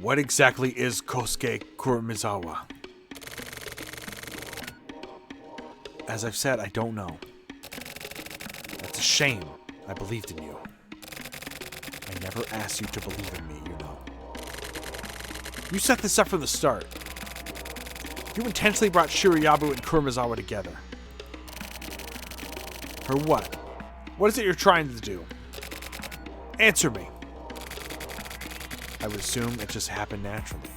Speaker 1: What exactly is Kosuke Kuromizawa? As I've said, I don't know. That's a shame. I believed in you. I never asked you to believe in me, you know. You set this up from the start. You intentionally brought Shirayabu and Kuromizawa together. For what? What is it you're trying to do? Answer me. I would assume it just happened naturally.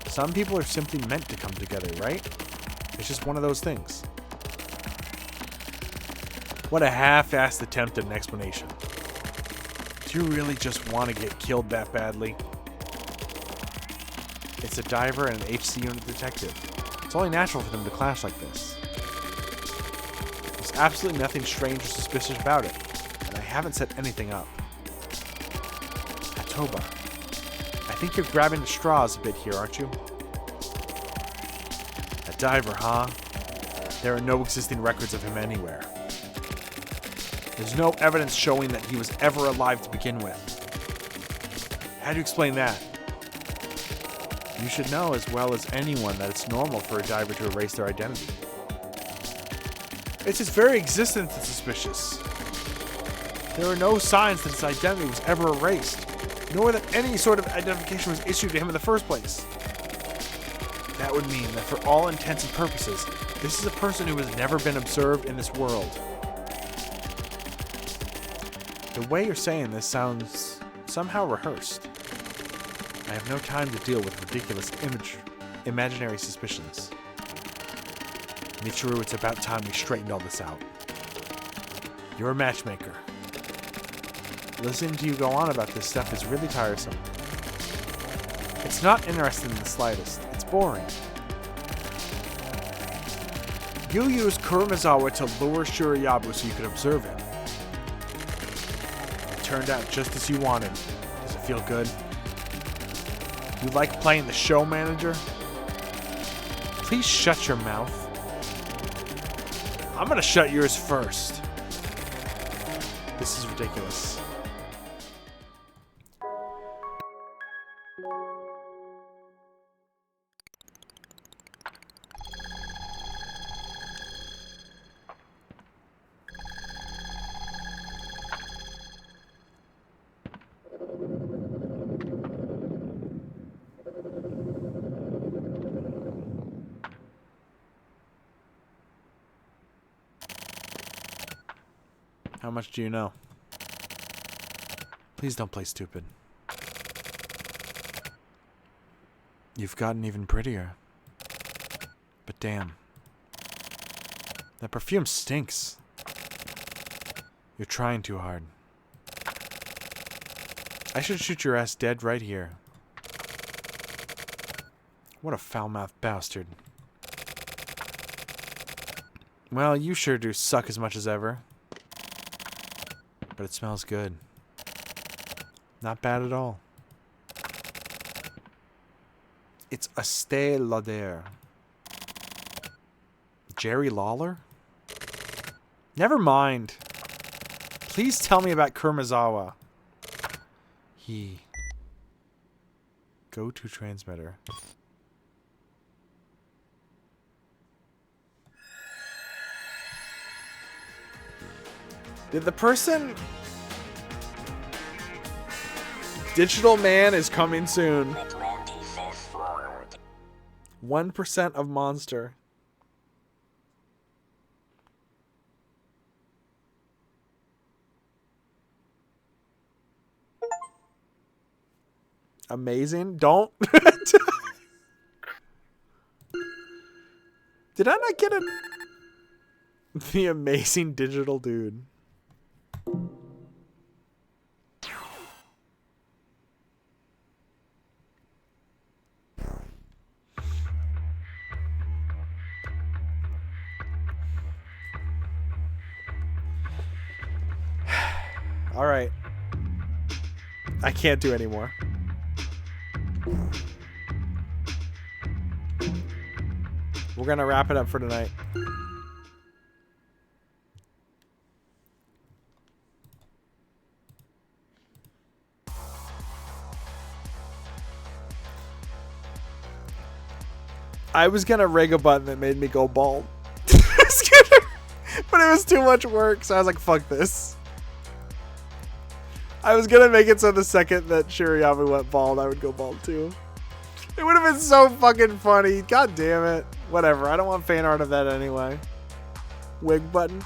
Speaker 1: Some people are simply meant to come together, right? It's just one of those things. What a half-assed attempt at an explanation. Do you really just want to get killed that badly? It's a diver and an HC unit detective. It's only natural for them to clash like this. There's absolutely nothing strange or suspicious about it, and I haven't set anything up. Toba. I think you're grabbing the straws a bit here, aren't you? A diver, huh? There are no existing records of him anywhere. There's no evidence showing that he was ever alive to begin with. How do you explain that? You should know as well as anyone that it's normal for a diver to erase their identity. It's his very existence that's suspicious. There are no signs that his identity was ever erased, nor that any sort of identification was issued to him in the first place. That would mean that for all intents and purposes, this is a person who has never been observed in this world. The way you're saying this sounds somehow rehearsed. I have no time to deal with ridiculous imaginary suspicions. Michiru, it's about time we straightened all this out. You're a matchmaker. Listening to you go on about this stuff is really tiresome. It's not interesting in the slightest. It's boring. You used Kuromizawa to lure Shirayabu so you could observe him. It turned out just as you wanted. Does it feel good? You like playing the show manager? Please shut your mouth. I'm gonna shut yours first. This is ridiculous. How much do you know? Please don't play stupid. You've gotten even prettier. But damn. That perfume stinks. You're trying too hard. I should shoot your ass dead right here. What a foul-mouthed bastard. Well, you sure do suck as much as ever. But it smells good. Not bad at all. It's Estée Lauder. Jerry Lawler? Never mind. Please tell me about Kuromizawa. Go to transmitter. Did the person... Digital Man is coming soon. 1% of monster. Amazing. Don't. Did I not get it? The amazing digital dude. All right. I can't do anymore. We're gonna wrap it up for tonight. I was gonna rig a button that made me go bald. But it was too much work, so I was like, fuck this. I was gonna make it so the second that Shiryabu went bald, I would go bald too. It would have been so fucking funny. God damn it. Whatever, I don't want fan art of that anyway. Wig button.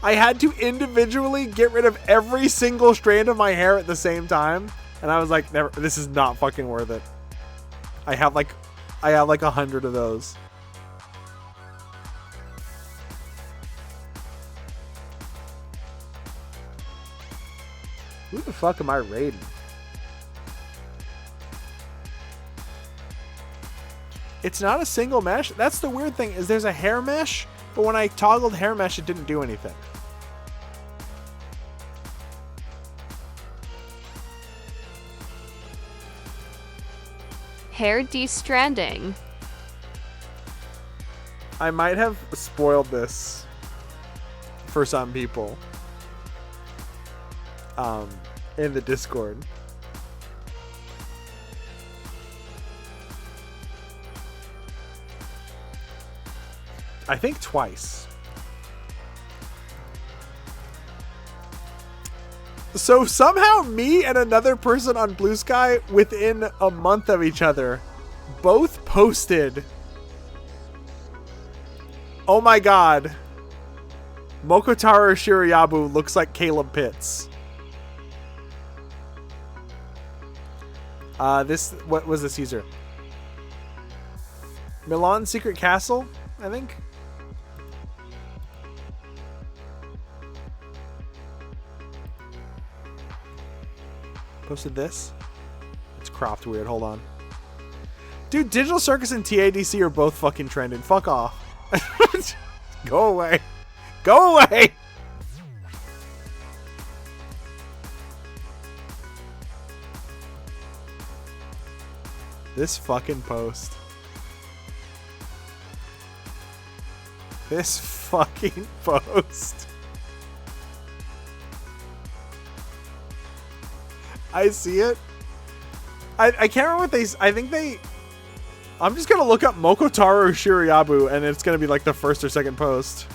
Speaker 1: I had to individually get rid of every single strand of my hair at the same time. And I was like, never, this is not fucking worth it. I have like 100 of those. Who the fuck am I raiding? It's not a single mesh. That's the weird thing, is there's a hair mesh, but when I toggled hair mesh, it didn't do anything.
Speaker 6: Hair de-stranding.
Speaker 1: I might have spoiled this for some people in the Discord. I think twice. So somehow me and another person on Blue Sky within a month of each other both posted, oh my god, Mokotaro Shiryabu looks like Caleb Pitts. What was this user? Milan Secret Castle, I think. Posted this. It's cropped weird. Hold on. Dude, Digital Circus and TADC are both fucking trending. Fuck off. Go away. Go away. This fucking post. This fucking post. I see it. I can't remember what they... I think they... I'm just going to look up Mokotaro Shiryabu and it's going to be like the first or second post.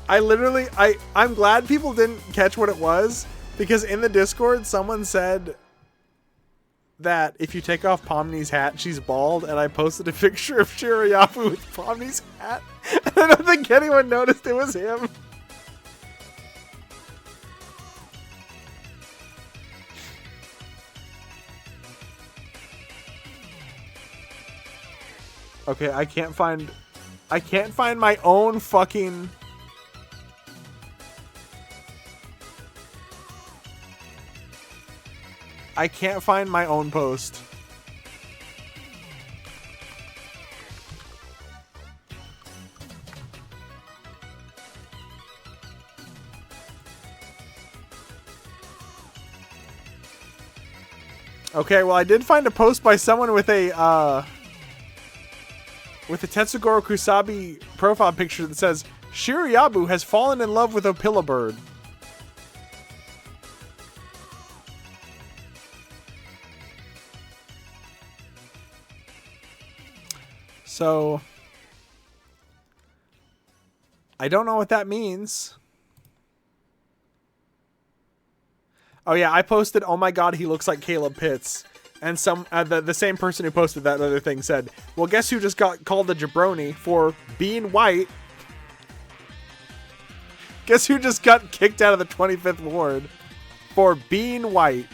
Speaker 1: I literally... I'm glad people didn't catch what it was, because in the Discord someone said that if you take off Pomni's hat, she's bald, and I posted a picture of Shiryabu with Pomni's hat, and I don't think anyone noticed it was him. Okay, I can't find my own fucking... I can't find my own post. Okay, well I did find a post by someone with a Tetsugoro Kusabi profile picture that says, Shiryabu has fallen in love with a pillow bird. So, I don't know what that means. Oh yeah, I posted, oh my god, he looks like Caleb Pitts. And the same person who posted that other thing said, well, guess who just got called a jabroni for being white? Guess who just got kicked out of the 25th ward for being white?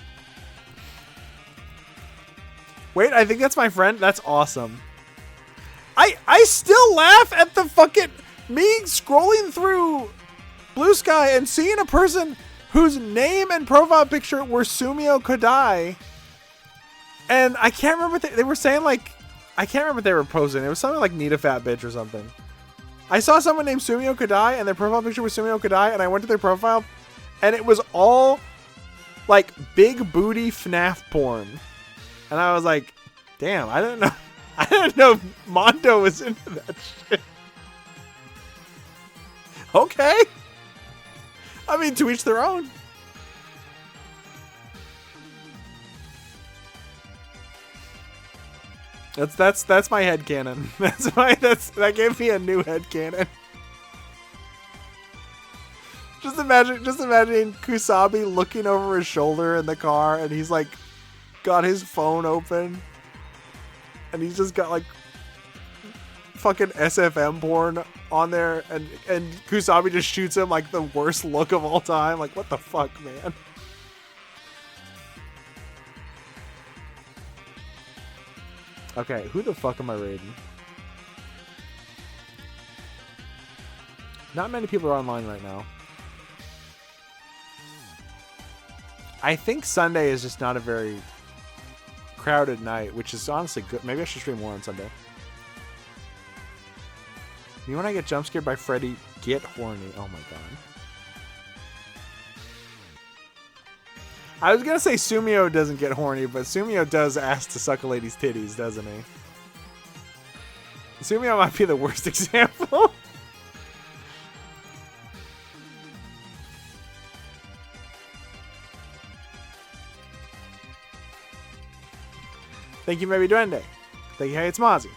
Speaker 1: Wait, I think that's my friend. That's awesome. I still laugh at the fucking... me scrolling through Blue Sky and seeing a person whose name and profile picture were Sumio Kodai. And I can't remember what they were saying, like... I can't remember what they were posting. It was something like Need a Fat Bitch or something. I saw someone named Sumio Kodai, and their profile picture was Sumio Kodai, and I went to their profile, and it was all, like, big booty FNAF porn. And I was like, damn, I didn't know Mondo was into that shit. Okay. I mean, to each their own. That's my headcanon. That gave me a new headcanon. Just imagine Kusabi looking over his shoulder in the car, and he's like got his phone open, and he's just got like fucking SFM porn on there, and Kusabi just shoots him like the worst look of all time. Like, what the fuck, man? Okay, who the fuck am I raiding? Not many people are online right now. I think Sunday is just not a very crowded night, which is honestly good. Maybe I should stream more on Sunday. You when I get jump scared by Freddy, get horny. Oh my god. I was gonna say Sumio doesn't get horny, but Sumio does ask to suck a lady's titties, doesn't he? Sumio might be the worst example. Thank you, Maybe Duende. Thank you, Hey, it's Mozzie.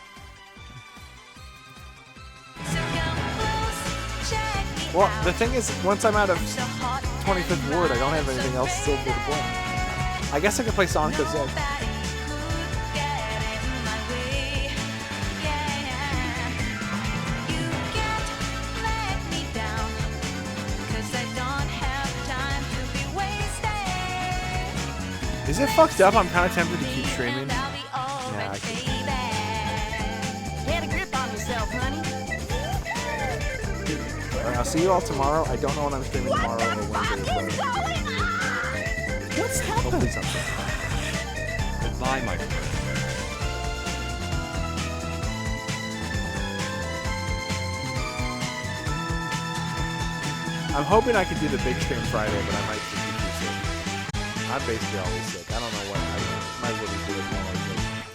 Speaker 1: Well, the thing is, once I'm out of 25th Ward, I don't have anything else still to play. I guess I could play Sonic Z. Is it fucked up? I'm kind of tempted to keep streaming. Yeah, I can. Alright, I'll see you all tomorrow. I don't know when I'm streaming tomorrow or Wednesday.
Speaker 5: What's happening?
Speaker 1: Hopefully something.
Speaker 12: Goodbye, my friend.
Speaker 1: I'm hoping I can do the big stream Friday, but I might just be too sick. I'm basically always sick. I don't know what I really do it more.